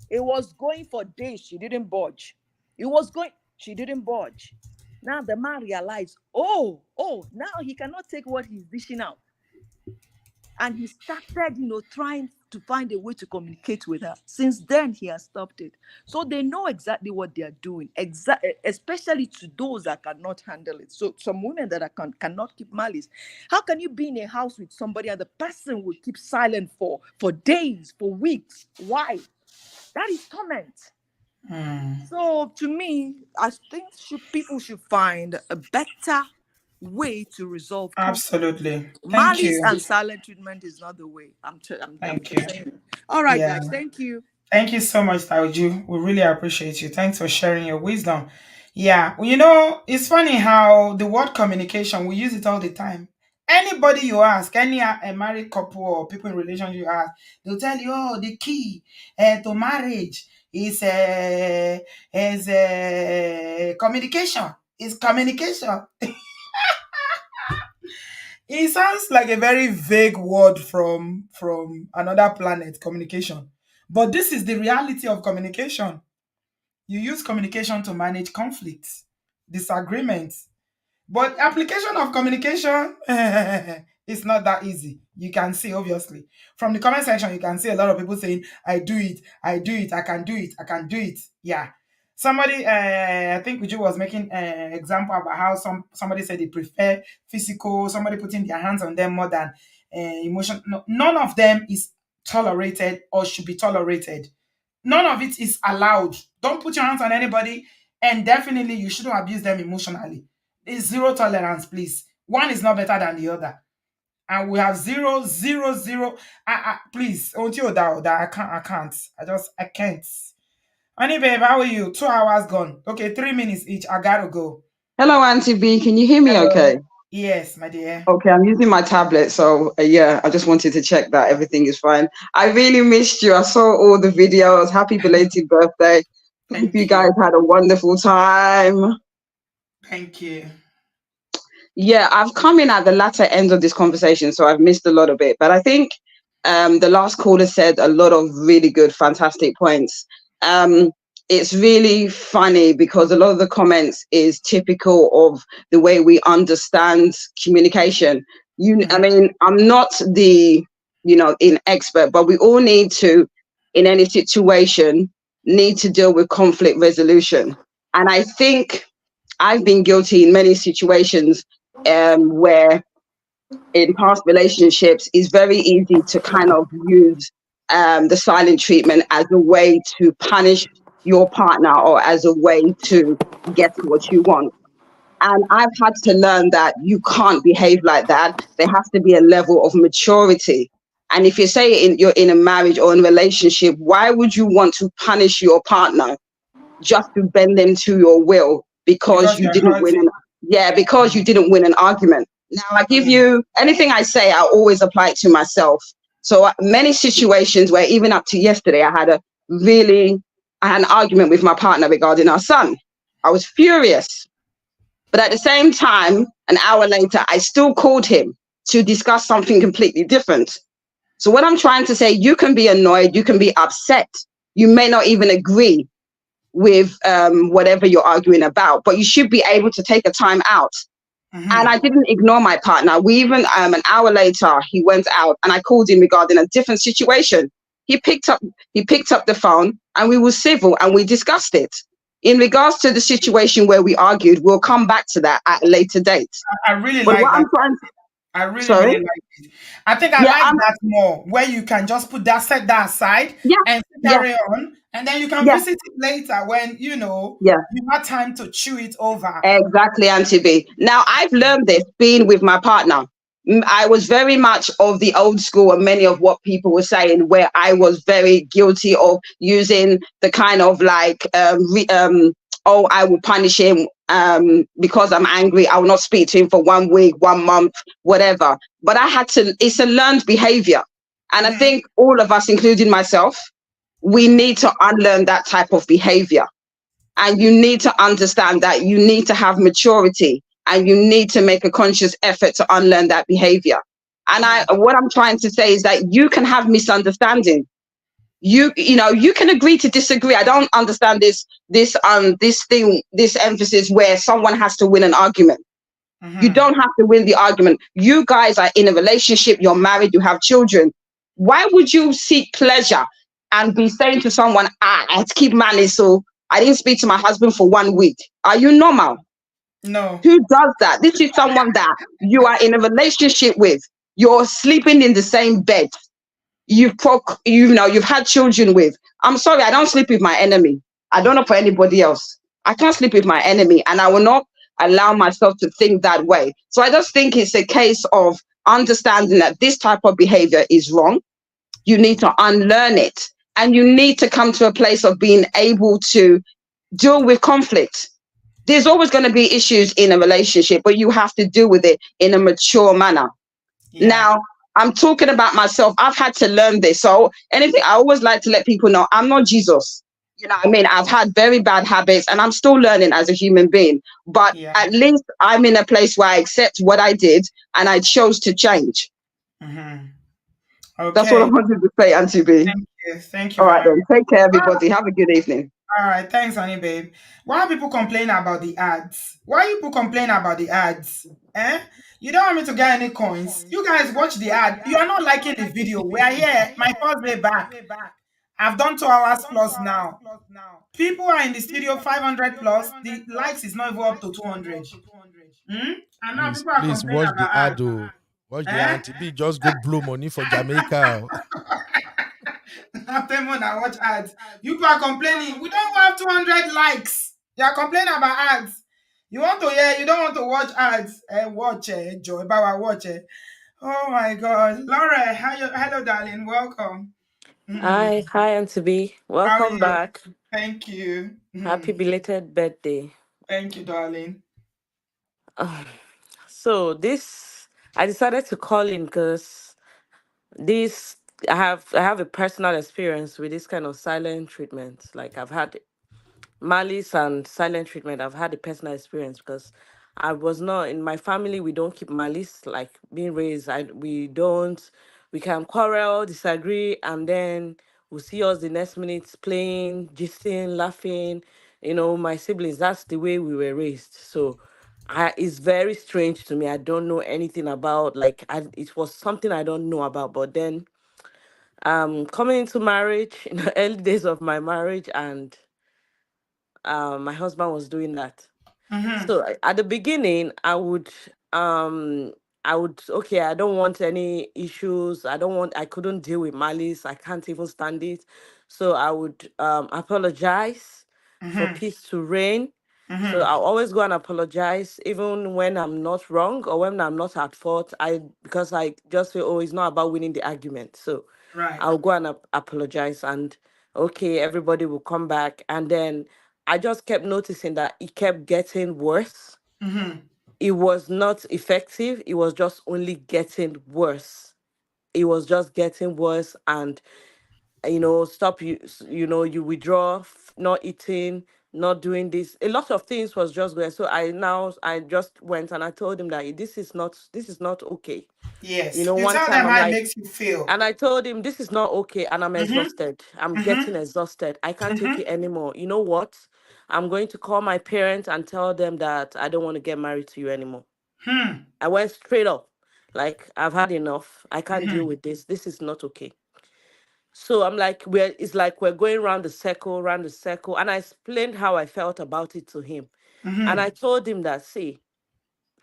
It was going for days. She didn't budge. It was going. She didn't budge. Now the man realized, now he cannot take what he's dishing out. And he started, trying to find a way to communicate with her. Since then, he has stopped it. So they know exactly what they are doing, especially to those that cannot handle it. So some women that cannot keep malice. How can you be in a house with somebody and the person will keep silent for days, for weeks? Why? That is torment. So to me, I think people should find a better way to resolve conflict. Absolutely. Thank Malice you. and silent treatment is not the way. I'm Thank just you. saying. All right, Yeah. guys. Thank you. Thank you so much, Tauju. We really appreciate you. Thanks for sharing your wisdom. Yeah. Well, it's funny how the word communication, we use it all the time. Anybody you ask, any a married couple or people in relationship you ask, they'll tell you, oh, the key to marriage is communication. Is communication. It sounds like a very vague word from another planet, communication. But this is the reality of communication. You use communication to manage conflicts, disagreements, But application of communication, it's not that easy. You can see, obviously. From the comment section, you can see a lot of people saying, I do it, I do it, I can do it, I can do it. Yeah. Somebody, I think Uju was making an example about how somebody said they prefer physical, somebody putting their hands on them more than emotion. No, none of them is tolerated or should be tolerated. None of it is allowed. Don't put your hands on anybody, and definitely you shouldn't abuse them emotionally. It's zero tolerance, please. One is not better than the other, and we have zero, zero, zero. Please, until that, I can't. I can't. Honey, babe, how are you? 2 hours gone. Okay, 3 minutes each. I gotta go. Hello, Auntie B. Can you hear me okay? Yes, my dear. Okay, I'm using my tablet, so yeah, I just wanted to check that everything is fine. I really missed you. I saw all the videos. Happy belated birthday. Hope you guys had a wonderful time. Thank you. Yeah, I've come in at the latter end of this conversation, so I've missed a lot of it. But I think the last caller said a lot of really good, fantastic points. It's really funny because a lot of the comments is typical of the way we understand communication. I mean, I'm not the, an expert, but we all need to, in any situation, need to deal with conflict resolution. And I think I've been guilty in many situations where in past relationships it's very easy to kind of use the silent treatment as a way to punish your partner or as a way to get what you want. And I've had to learn that you can't behave like that. There has to be a level of maturity. And if you say you're in a marriage or in a relationship, why would you want to punish your partner just to bend them to your will because you didn't win because you didn't win an argument? Now, I give you anything I say, I always apply it to myself. So many situations where even up to yesterday, I had an argument with my partner regarding our son. I was furious. But at the same time, an hour later, I still called him to discuss something completely different. So what I'm trying to say, you can be annoyed, you can be upset. You may not even agree with whatever you're arguing about, but you should be able to take a time out. And I didn't ignore my partner. We even, an hour later, he went out and I called him regarding a different situation. He picked up the phone and we were civil and we discussed it. In regards to the situation where we argued, we'll come back to that at a later date. I really like that. I really like it. I think I like that more, where you can just set that aside and carry on, and then you can visit it later when you have time to chew it over. Exactly, Auntie B. Now I've learned this being with my partner. I was very much of the old school, and many of what people were saying, where I was very guilty of using the kind of like, oh, I will punish him because I'm angry. I will not speak to him for 1 week, 1 month, whatever. But it's a learned behavior. And I think all of us, including myself, we need to unlearn that type of behavior. And you need to understand that you need to have maturity and you need to make a conscious effort to unlearn that behavior. And what I'm trying to say is that you can have misunderstanding. You can agree to disagree. I don't understand this emphasis where someone has to win an argument. You don't have to win the argument. You guys are in a relationship, you're married, you have children. Why would you seek pleasure and be saying to someone, I keep malice, so I didn't speak to my husband for 1 week? Are you normal? No. Who does that? This is someone that you are in a relationship with. You're sleeping in the same bed. You've had children with. I'm sorry, I don't sleep with my enemy. I don't know for anybody else. I can't sleep with my enemy, and I will not allow myself to think that way. So I just think it's a case of understanding that this type of behavior is wrong. You need to unlearn it, and you need to come to a place of being able to deal with conflict. There's always going to be issues in a relationship, but you have to deal with it in a mature manner. Yeah. Now, I'm talking about myself. I've had to learn this. So I always like to let people know I'm not Jesus. You know what I mean? I've had very bad habits and I'm still learning as a human being. But at least I'm in a place where I accept what I did and I chose to change. Okay. That's what I wanted to say, Auntie B. Thank you. All right, then. Take care, everybody. Have a good evening. All right, thanks, honey, babe. Why people complain about the ads? Why you people complain about the ads? Eh? You don't want me to get any coins. You guys watch the ad. You are not liking the video. We are here. My first day back. I've done 2 hours plus now. People are in the studio 500 plus. The likes is not even up to 200. And now Please, people are please complaining watch the about ad. ads. Oh. Watch the Eh? Auntie B just go blow money for Jamaica. After when I watch ads, you people are complaining. We don't have 200 likes. You are complaining about ads. You want to hear, you don't want to watch ads. Watch Joy Baba, watch it. Oh my God. Laura, hello, darling. Welcome. Hi, Auntie B. How are Welcome you? back. Thank you. Happy belated birthday. Thank you, darling. So I decided to call in because this, I have a personal experience with this kind of silent treatment. Like I've had malice and silent treatment. I've had a personal experience because I was not in my family. We don't keep malice like being raised. We don't. We can quarrel, disagree, and then we'll see us the next minute playing, gisting, laughing. My siblings. That's the way we were raised. So. It's very strange to me. I don't know anything about it was something I don't know about. But then coming into marriage in the early days of my marriage, and my husband was doing that. So at the beginning, okay, I don't want any issues. I couldn't deal with malice. I can't even stand it. So I would apologize for peace to reign. So I'll always go and apologize, even when I'm not wrong or when I'm not at fault. Because I just feel, oh, it's not about winning the argument. So Right. I'll go and apologize, and okay, everybody will come back. And then I just kept noticing that it kept getting worse. It was not effective. It was just only getting worse. It was just getting worse. And, stop you withdraw, not eating, not doing this. A lot of things was just going. So I just went and I told him that this is not okay. Yes. You One tell time them I'm how it like, makes you feel. and I told him, this is not okay. And I'm exhausted. I'm getting exhausted. I can't take it anymore. You know what? I'm going to call my parents and tell them that I don't want to get married to you anymore. I went straight up. Like, I've had enough. I can't deal with this. This is not okay. So I'm like, it's like we're going round the circle, round the circle. And I explained how I felt about it to him. And I told him that, see,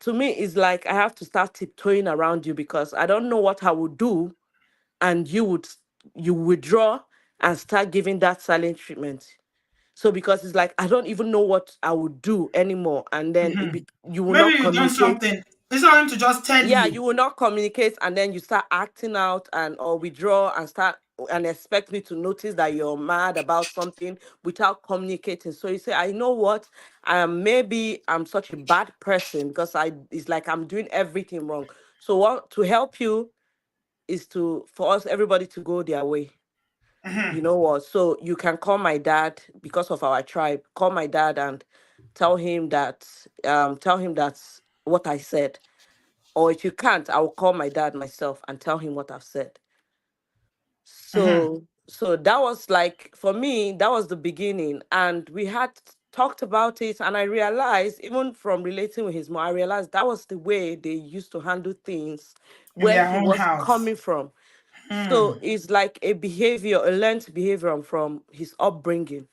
to me, it's like I have to start tiptoeing around you because I don't know what I would do, and you withdraw and start giving that silent treatment. So because it's like I don't even know what I would do anymore, and then you will Maybe not you've done communicate. something. It's not him to just tell Yeah, you. you will not communicate, and then you start acting out and or withdraw and start and expect me to notice that you're mad about something without communicating. So you say, I know what, maybe I'm such a bad person because it's like I'm doing everything wrong. So what to help you is for us everybody to go their way. You know what? So you can call my dad because of our tribe. Call my dad and tell him that's what I said. Or if you can't, I will call my dad myself and tell him what I've said. So that was like, for me, that was the beginning. And we had talked about it, and I realized, even from relating with his mom, I realized that was the way they used to handle things In where their he own was house. coming from. So it's like a learned behavior from his upbringing.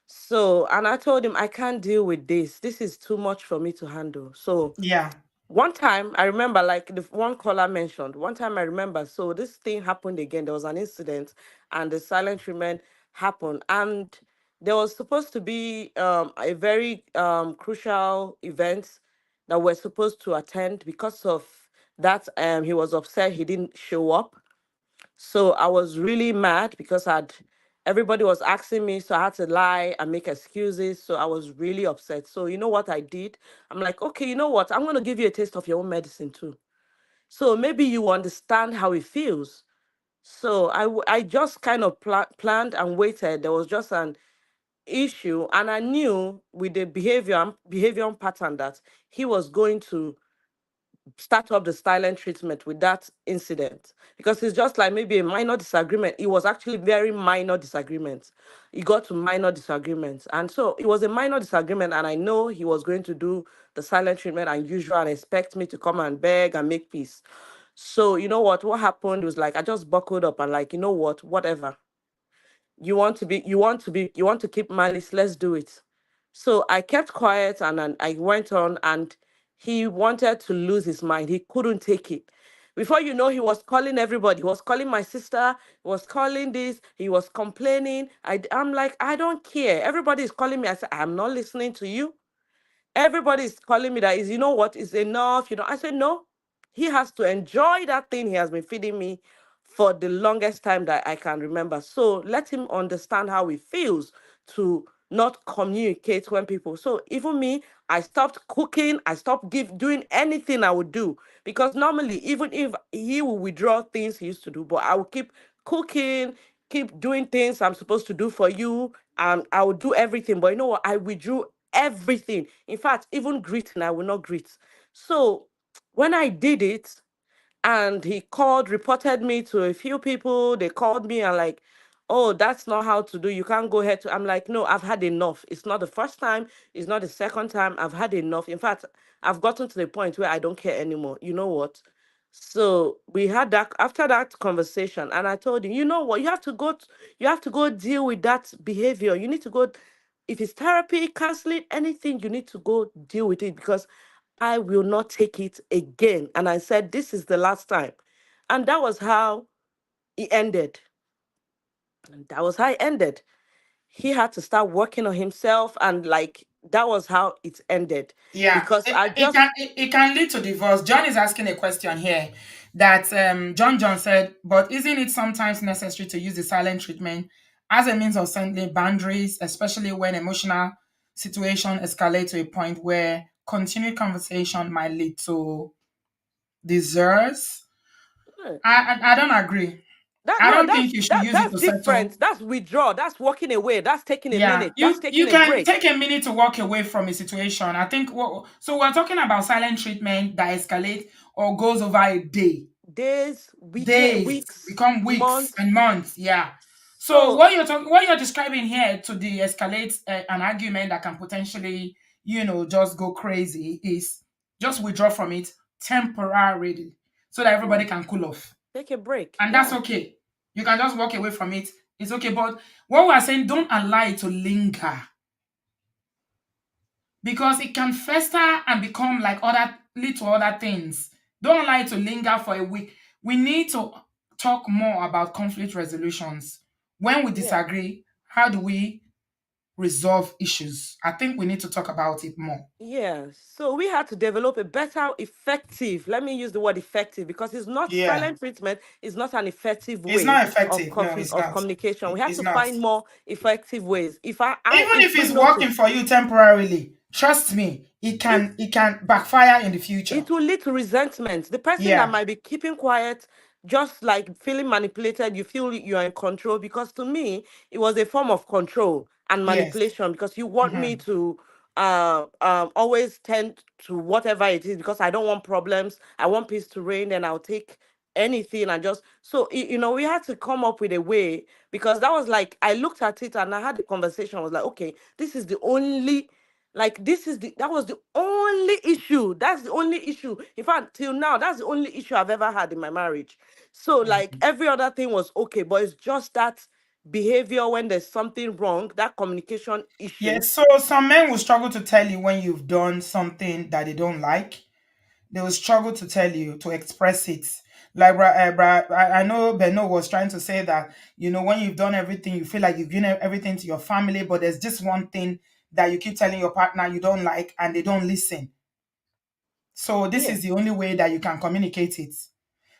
So, and I told him, I can't deal with this. This is too much for me to handle. So Yeah. one time I remember, like the one caller mentioned, one time I remember, so this thing happened again. There was an incident and the silent treatment happened. And there was supposed to be a very crucial event that we're supposed to attend. Because of that, he was upset he didn't show up. So I was really mad because everybody was asking me, so I had to lie and make excuses. So I was really upset. So you know what I did? I'm like, okay, you know what? I'm gonna give you a taste of your own medicine too. So maybe you understand how it feels. So I just kind of planned and waited. There was just an issue, and I knew with the behavior pattern that he was going to start up the silent treatment with that incident, because it's just like maybe a minor disagreement. It was actually very minor disagreement. It got to minor disagreements, and so it was a minor disagreement, and I know he was going to do the silent treatment and usual and expect me to come and beg and make peace. So you know what happened was, like, I just buckled up and, like, you know what, whatever. You want to keep Malice, let's do it. So I kept quiet, and then I went on, and he wanted to lose his mind. He couldn't take it. Before you know, he was calling everybody. He was calling my sister. He was calling this. He was complaining. I'm like, I don't care. Everybody is calling me. I said, I'm not listening to you. Everybody is calling me that is, you know what, is enough. I said, no, he has to enjoy that thing he has been feeding me for the longest time that I can remember. So let him understand how it feels to not communicate when people. So even me, I stopped cooking. I stopped doing anything I would do, because normally, even if he will withdraw things he used to do, but I will keep cooking, keep doing things I'm supposed to do for you. I will do everything. But you know what? I withdrew everything. In fact, even greeting, I will not greet. So when I did it, and he called, reported me to a few people, they called me and, like, oh, that's not how to do. You can't go ahead to. I'm like, no, I've had enough. It's not the first time. It's not the second time. I've had enough. In fact, I've gotten to the point where I don't care anymore. You know what? So we had that after that conversation, and I told him, you know what, you have to go deal with that behavior. You need to go, if it's therapy, counseling, anything, you need to go deal with it, because I will not take it again. And I said, this is the last time. And that was how it ended. And that was how it ended. He had to start working on himself, and, like, that was how it ended. Yeah, Because I just it can lead to divorce. John is asking a question here that John said, but isn't it sometimes necessary to use the silent treatment as a means of setting boundaries, especially when emotional situation escalate to a point where continued conversation might lead to desires? I don't agree. I don't think you should use it That's to settle. different. That's withdraw. That's walking away. That's taking a Yeah, minute. That's you taking a can break. take a minute to walk away from a situation. I think so. We're talking about silent treatment that escalates or goes over a day, Days, days weeks, become weeks months. and months. Yeah. So So what you're describing here to de-escalate an argument that can potentially, just go crazy is just withdraw from it temporarily so that yeah, everybody can cool off, take a break. and that's Yeah. okay. You can just walk away from it. It's okay. But what we're saying, don't allow it to linger, because it can fester and become like lead to other things. Don't allow it to linger for a week. We need to talk more about conflict resolutions. When we Yeah. disagree, how do we resolve issues? I think we need to talk about it more. Yeah. So we had to develop a better, effective, let me use the word effective, because it's not Yeah. silent treatment, is not an effective It's way not of effective. No, it's not. communication. We have It's to not. find more effective ways. Even If if we it's working notice, for you temporarily, trust me, if it can backfire in the future. it will lead to resentment. The person that Yeah. might be keeping quiet, just like feeling manipulated, you feel you are in control. Because to me, it was a form of control and Yes. manipulation, because you want me Mhm. to always tend to whatever it is, because I don't want problems. I want peace to reign, and I'll take anything. And just so we had to come up with a way, because that was like, I looked at it and I had a conversation. I was like, okay, this is the only, like, that was the only issue. That's the only issue. In fact, till now, that's the only issue I've ever had in my marriage. So, like, every other thing was okay, but it's just that behavior when there's something wrong, that communication issue. Yes, so some men will struggle to tell you when you've done something that they don't like. They will struggle to tell you, to express it. Like I know Beno was trying to say that, when you've done everything, you feel like you've given everything to your family, but there's just one thing that you keep telling your partner you don't like, and they don't listen. So this Yeah. is the only way that you can communicate it.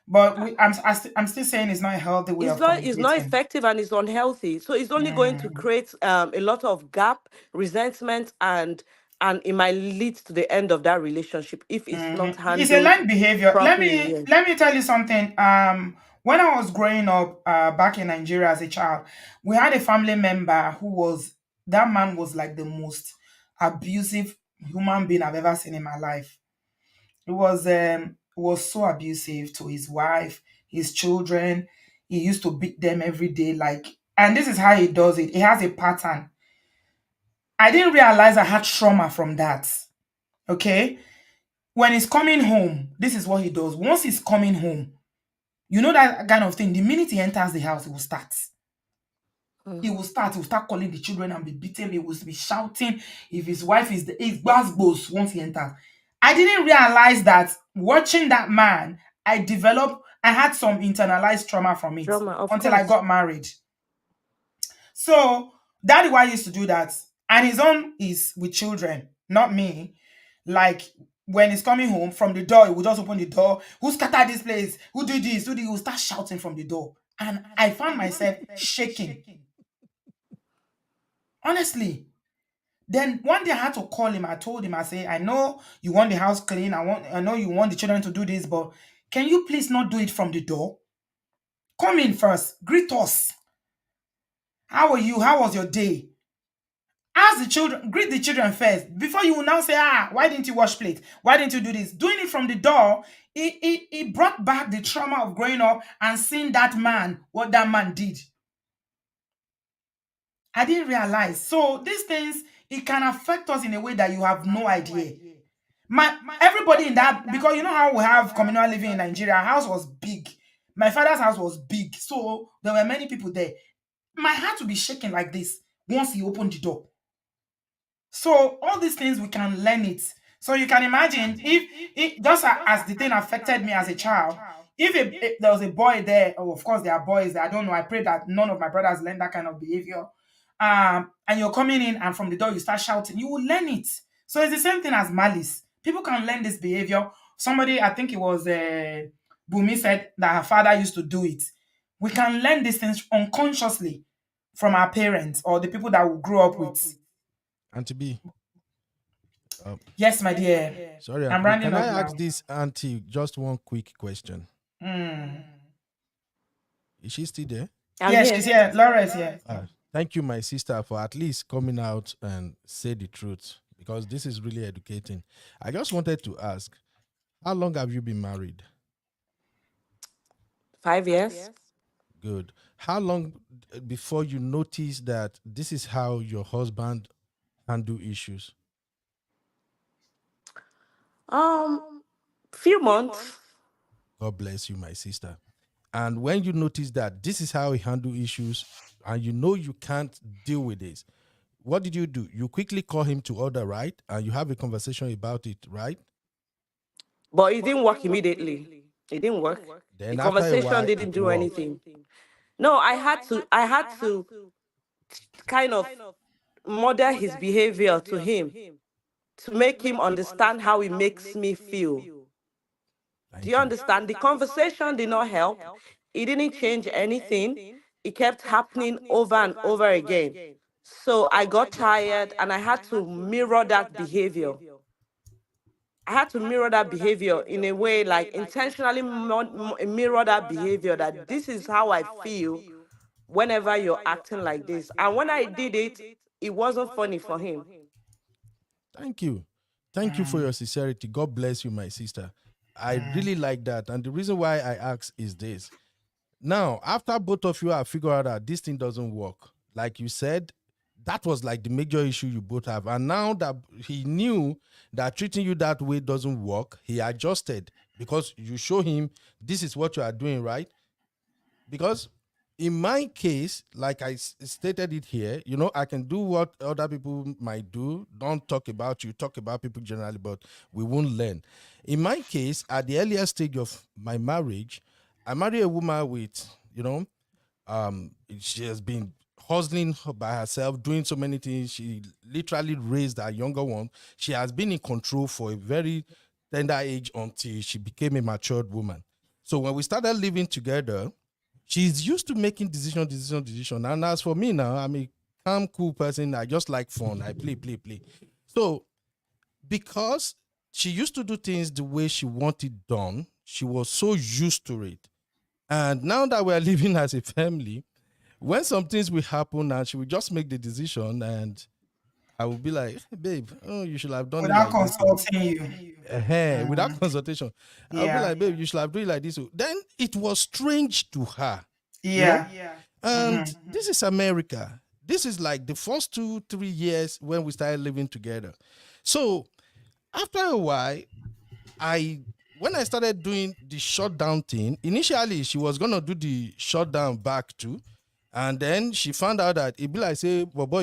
But I'm still saying it's not a healthy way of It's not communicating. effective, and it's unhealthy. So it's only going to Mm. create a lot of gap, resentment, and it might lead to the end of that relationship if it's not It's a handled learned behavior. properly. Yeah. Let me tell you something. When I was growing up back in Nigeria as a child, we had a family member that man was like the most abusive human being I've ever seen in my life. was so abusive to his wife, his children. He used to beat them every day, like, and this is how he does it. He has a pattern. I didn't realize I had trauma from that. Okay. When he's coming home, this is what he does. Once he's coming home, you know that kind of thing. The minute he enters the house, he will start. He will start calling the children and be beating. He will be shouting. If his wife is his boss once he enters. I didn't realize that watching that man, I had some internalized trauma from it until I got married. So daddy why used to do that. And his own is with children, not me. Like when he's coming home from the door, he will just open the door. Who scattered this place? Who did this? He will start shouting from the door. And I found myself shaking. Honestly. Then one day I had to call him. I told him, I say, I know you want the house clean. I know you want the children to do this, but can you please not do it from the door? Come in first. Greet us. How are you? How was your day? Ask the children, greet the children first before you will now say, why didn't you wash plate? Why didn't you do this? Doing it from the door, it brought back the trauma of growing up and seeing that man, what that man did. I didn't realize. So these things, it can affect us in a way that you have no idea. Everybody in that, because you know how we have communal living in Nigeria, our house was big. My father's house was big. So there were many people there. My heart would be shaking like this once he opened the door. So all these things, we can learn it. So you can imagine if just as the thing affected me as a child, if there was a boy there, of course there are boys there, I don't know, I pray that none of my brothers learn that kind of behavior. And you're coming in and from the door you start shouting, you will learn it. So it's the same thing as malice. People can learn this behavior. Somebody, I think it was Bumi, said that her father used to do it. We can learn these things unconsciously from our parents or the people that we grew up with. Auntie B. Yes, my dear. Sorry, I'm Auntie B. running Can I up ask now. this auntie just one quick question? Is she still there? Yes, she's here. Laura is here. Thank you, my sister, for at least coming out and say the truth, because this is really educating. I just wanted to ask, how long have you been married? 5 years. Good. How long before you notice that this is how your husband handle issues? Few months. God bless you, my sister. And when you notice that this is how he handle issues and you know you can't deal with this, what did you do? You quickly call him to order, right? And you have a conversation about it, right? But it didn't work immediately. It didn't work. Then The after a conversation while, didn't it do worked. anything. No, I had to kind of model his behavior to him to make him understand how it makes me feel. Do you understand? The conversation did not help. It didn't change anything. It kept happening over and over again. So I got tired and I had to mirror that behavior. I had to mirror that behavior in a way, like intentionally mirror that behavior, that this is how I feel whenever you're acting like this. And when I did it, it wasn't funny for him. Thank you. Thank you for your sincerity. God bless you, my sister. I really like that. And the reason why I ask is this. Now, after both of you have figured out that this thing doesn't work, like you said, that was like the major issue you both have. And now that he knew that treating you that way doesn't work, he adjusted because you show him this is what you are doing, right? Because in my case, like I stated it here, you know, I can do what other people might do. Don't talk about you, talk about people generally, but we won't learn. In my case, at the earlier stage of my marriage, I married a woman with, you know, she has been hustling by herself, doing so many things. She literally raised her younger one. She has been in control for a very tender age until she became a matured woman. So when we started living together, she's used to making decision. And as for me now, I'm a calm, cool person. I just like fun. I play. So because she used to do things the way she wanted done, she was so used to it. And now that we're living as a family, when some things will happen and she will just make the decision and I would be like, babe, oh, you should have done it Without like this. consulting you. Without consultation. I would be like, babe, you should have done it like this. Then it was strange to her. Yeah. And this is America. This is like the first 2-3 years when we started living together. So after a while, when I started doing the shutdown thing, initially she was gonna do the shutdown back too. And then she found out that it be like say, boy,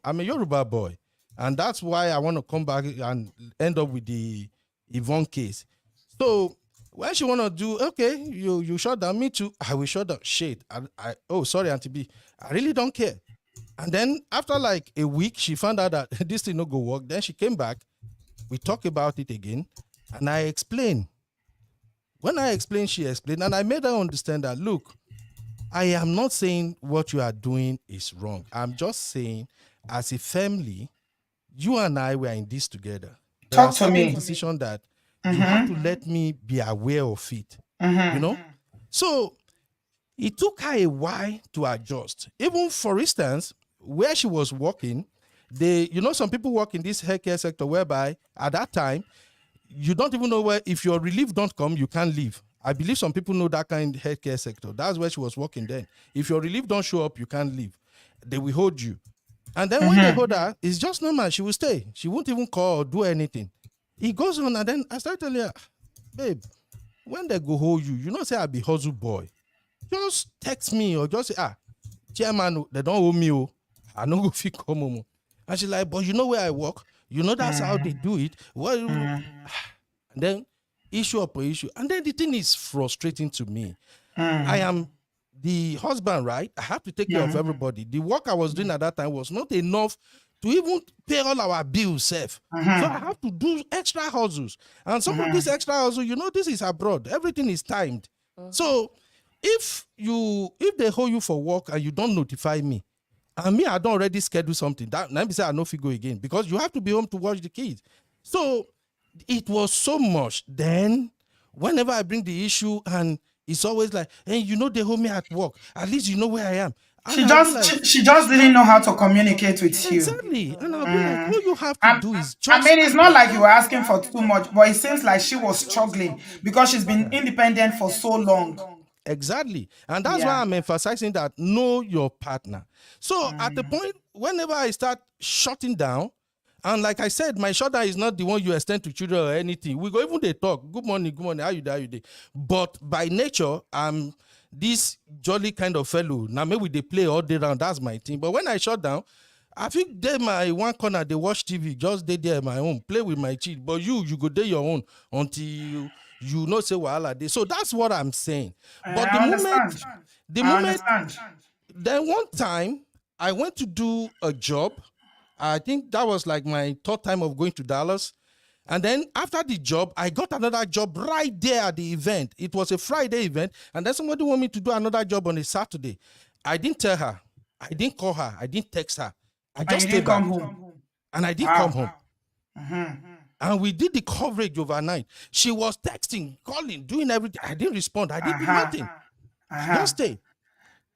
I'm a Yoruba boy. And that's why I want to come back and end up with the Yvonne case. So when she want to do, okay, you shut down, me too, I will shut down. Shit. Oh, sorry, Auntie B. I really don't care. And then after like a week, she found out that this thing no go work. Then she came back. We talked about it again. And I explained. When I explained, she explained. And I made her understand that, look, I am not saying what you are doing is wrong. I'm just saying, as a family, you and I were in this together. Talk to me. Decision that you have to let me be aware of it. So it took her a while to adjust. Even for instance, where she was working, some people work in this healthcare sector whereby at that time you don't even know where, if your relief don't come, you can't leave. I believe some people know that kind of healthcare sector. That's where she was working then. If your relief don't show up, you can't leave. They will hold you. And then when they hold her, it's just normal. She will stay. She won't even call or do anything. It goes on, and then I start telling her, babe, when they go hold you, say I'll be hustle boy. Just text me or just say, chairman, they don't hold me. I no go fit come home. And she's like, but you know where I work? That's how they do it. Well, and then issue upon issue. And then the thing is frustrating to me. I am the husband, right? I have to take care of everybody. The work I was doing at that time was not enough to even pay all our bills safe. So I have to do extra hustles. And some of these extra hustles, this is abroad. Everything is timed. So if they hold you for work and you don't notify me, and me, I don't already schedule something, that let me say I no fit go again, because you have to be home to watch the kids. So it was so much. Then whenever I bring the issue, and it's always like, hey, they hold me at work. At least you know where I am. And she just didn't know how to communicate with you. Exactly. And I'll be like, all you have to do is just... it's not like you were asking for too much, but it seems like she was struggling because she's been independent for so long. Exactly. And that's why I'm emphasizing that know your partner. So at the point, whenever I start shutting down, and like I said, my shutdown is not the one you extend to children or anything. We go even they talk, good morning, how you day? But by nature, I'm this jolly kind of fellow. Now maybe they play all day round, that's my thing. But when I shut down, I think they my one corner, they watch TV, just they there my own, play with my child. But you go there your own until you say wahala dey. So that's what I'm saying. But the moment, then one time I went to do a job. I think that was like my third time of going to Dallas. And then after the job, I got another job right there at the event. It was a Friday event. And then somebody wanted me to do another job on a Saturday. I didn't tell her. I didn't call her. I didn't text her. I just stayed back. And I didn't come home. And we did the coverage overnight. She was texting, calling, doing everything. I didn't respond. I didn't do nothing. Just stay.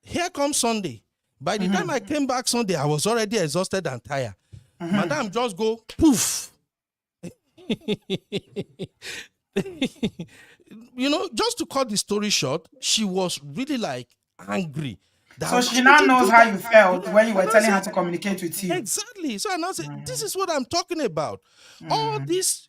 Here comes Sunday. By the time I came back Sunday, I was already exhausted and tired. Madam just go, poof. Just to cut the story short, she was really like angry. So she now knows how you felt when you were telling her to communicate with you. Exactly. So I now say, this is what I'm talking about. All this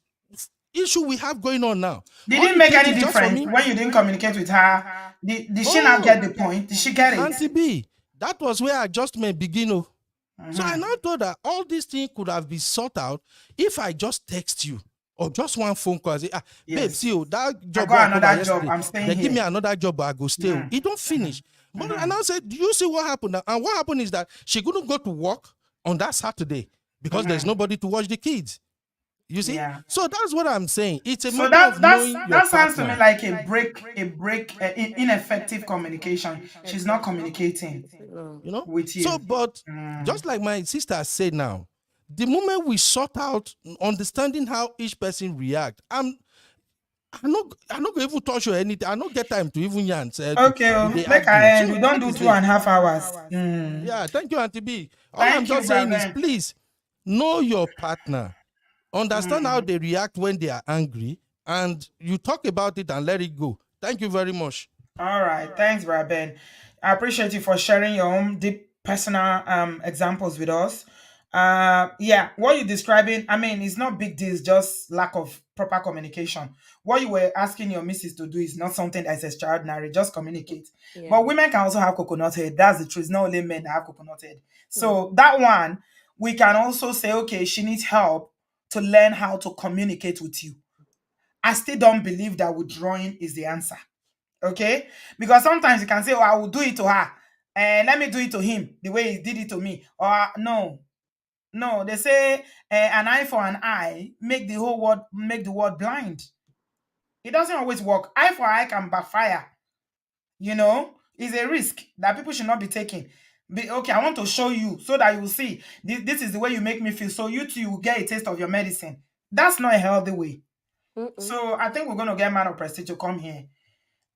issue we have going on now. Did it make any difference when you didn't communicate with her? Did she not get the point? Did she get it? Auntie B, that was where adjustment began. So I now told her all these things could have been sorted out if I just text you or just one phone call. Say, babe, see that job. I got another job. I'm staying they here. Give me another job, but I go stay. It don't finish. But I now said, do you see what happened? And what happened is that she couldn't go to work on that Saturday because there's nobody to watch the kids. You see? Yeah. So that's what I'm saying. It's a matter of knowing your that sounds partner. to me like ineffective communication. She's not communicating, with you. So, but just like my sister said now, the moment we sort out understanding how each person react, I'm not going to even touch you or anything. I don't get time to even yarn. Okay, make I end. We don't do 2.5 hours. Yeah, thank you, Auntie B. All I'm just saying is, please, Know your partner. Understand how they react when they are angry, and you talk about it and let it go. Thank you very much. All right. Thanks, Brad Ben. I appreciate you for sharing your own deep personal examples with us. Yeah, what you're describing, I mean, it's not big deal, it's just lack of proper communication. What you were asking your missus to do is not something that's extraordinary, just communicate. Yeah. But women can also have coconut head. That's the truth. It's not only men that have coconut head. So that one, we can also say, okay, she needs help to learn how to communicate with you. I still don't believe that withdrawing is the answer. Okay, because sometimes you can say, oh, I will do it to her and let me do it to him the way he did it to me, or no, they say an eye for an eye make the world blind. It doesn't always work. Eye for eye can backfire. It's a risk that people should not be taking. Okay, I want to show you so that you will see this is the way you make me feel, so you too will get a taste of your medicine. That's not a healthy way. So I think we're going to get Man of Prestige to come here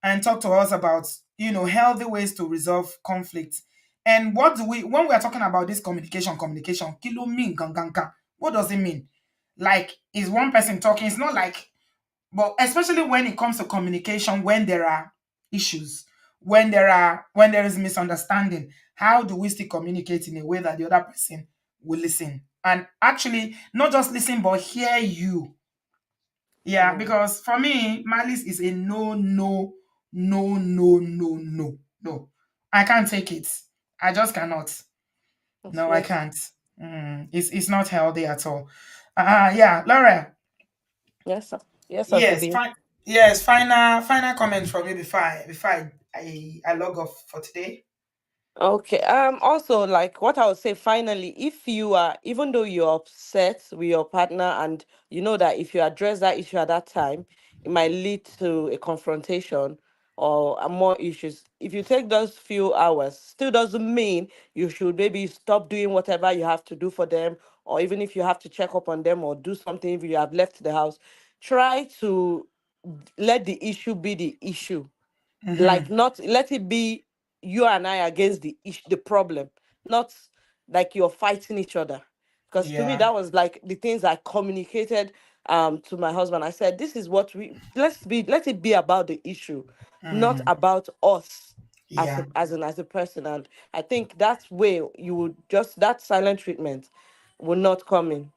and talk to us about healthy ways to resolve conflict. And what do when we are talking about this communication, kilo mean ganganka, what does it mean? Like, is one person talking? It's not like, but especially when it comes to communication, when there are issues, when there is misunderstanding, how do we still communicate in a way that the other person will listen, and actually not just listen but hear you? Yeah, because for me, Malice is a no, no, no, no, no, no, no. I can't take it. I just cannot. No, I can't. It's not healthy at all. Yeah, Laura. Yes, sir. Yes, sir, Yes, baby. yes. Final comment from you before I log off for today. Okay. Also, like what I would say, finally, if you are, even though you're upset with your partner, and you know that if you address that issue at that time, it might lead to a confrontation or more issues. If you take those few hours, still doesn't mean you should maybe stop doing whatever you have to do for them, or even if you have to check up on them or do something if you have left the house, try to let the issue be the issue. Like, not let it be you and I against the problem, not like you're fighting each other. Because to me, Yeah. that was like the things I communicated to my husband. I said, this is what let it be about the issue, not about us as Yeah. as a person. And I think that way you would just, that silent treatment will not come in.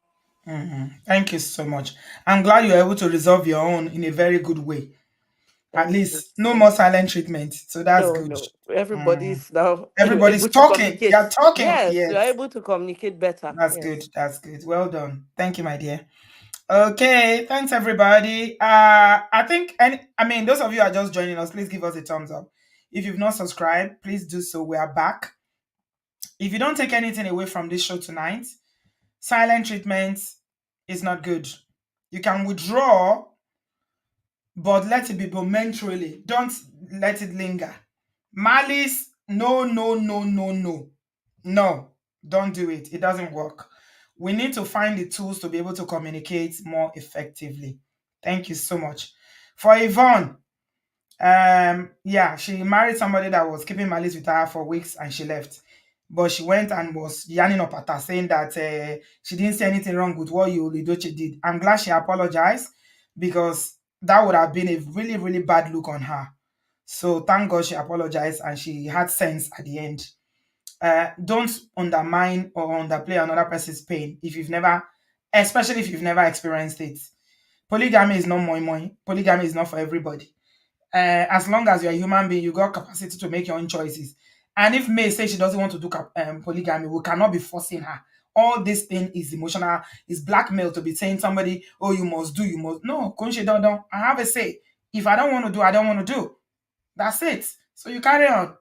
Thank you so much. I'm glad you're able to resolve your own in a very good way. At Thank you. least no more silent treatment. So that's No, good. no. Mm. Everybody's now Everybody's able to talking. communicate. You're talking. Yes, you're Yes. able to communicate better. That's good. Yes. That's good. Well done. Thank you, my dear. Okay. Thanks, everybody. I think, and I mean, those of you who are just joining us, please give us a thumbs up. If you've not subscribed, please do so. We are back. If you don't take anything away from this show tonight, silent treatment is not good. You can withdraw, but let it be momentarily. Don't let it linger. Malice, no, no, no, no, no. No, don't do it. It doesn't work. We need to find the tools to be able to communicate more effectively. Thank you so much. For Yvonne, yeah, she married somebody that was keeping malice with her for weeks and she left. But she went and was yarning up at her, saying that she didn't see anything wrong with what Yul Edochie did. I'm glad she apologized, because that would have been a really, really bad look on her. So thank God she apologized and she had sense at the end. Don't undermine or underplay another person's pain if you've never, especially if you've never experienced it. Polygamy is not moi moi. Polygamy is not for everybody. As long as you're a human being, you got capacity to make your own choices. And if May says she doesn't want to do polygamy, we cannot be forcing her. All this thing is emotional, is blackmail to be saying somebody, oh, you must do, you must. No, Kunshi don't. I have a say. If I don't want to do, I don't want to do. That's it. So you carry on,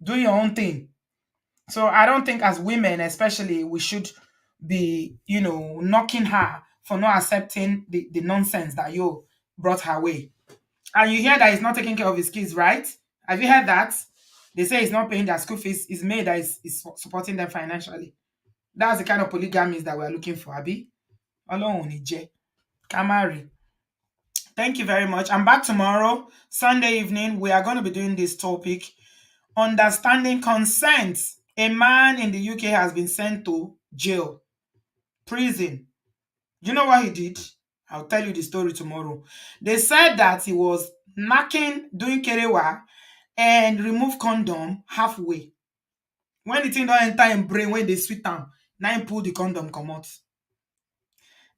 do your own thing. So I don't think as women, especially, we should be, knocking her for not accepting the nonsense that you brought her way. And you hear that he's not taking care of his kids, right? Have you heard that? They say he's not paying their school fees. It's May that is supporting them financially. That's the kind of polygamies that we're looking for, Abi. Ọlọ́run ò ní jẹ́ ká má rí. Thank you very much. I'm back tomorrow, Sunday evening. We are going to be doing this topic, understanding consent. A man in the UK has been sent to jail prison. You know what he did? I'll tell you the story tomorrow. They said that he was knocking, doing kerewa, and remove condom halfway. When the thing don't enter in brain, when they sweet down, now he pull the condom come out.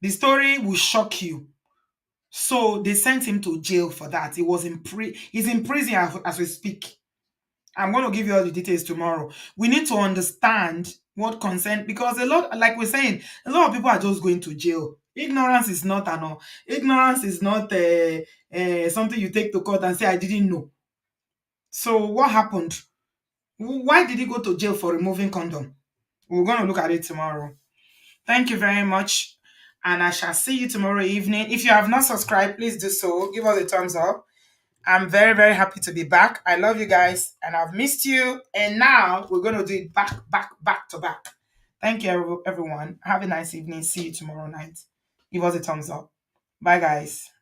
The story will shock you. So they sent him to jail for that. He was he's in prison as we speak. I'm going to give you all the details tomorrow. We need to understand what consent, because a lot, like we're saying, a lot of people are just going to jail. Ignorance is not ignorance is not something you take to court and say I didn't know. So what happened? Why did he go to jail for removing condom? We're going to look at it tomorrow. Thank you very much, and I shall see you tomorrow evening. If you have not subscribed, please do so. Give us a thumbs up. I'm very, very happy to be back. I love you guys, and I've missed you. And now we're going to do it back to back. Thank you, everyone. Have a nice evening. See you tomorrow night. Give us a thumbs up. Bye, guys.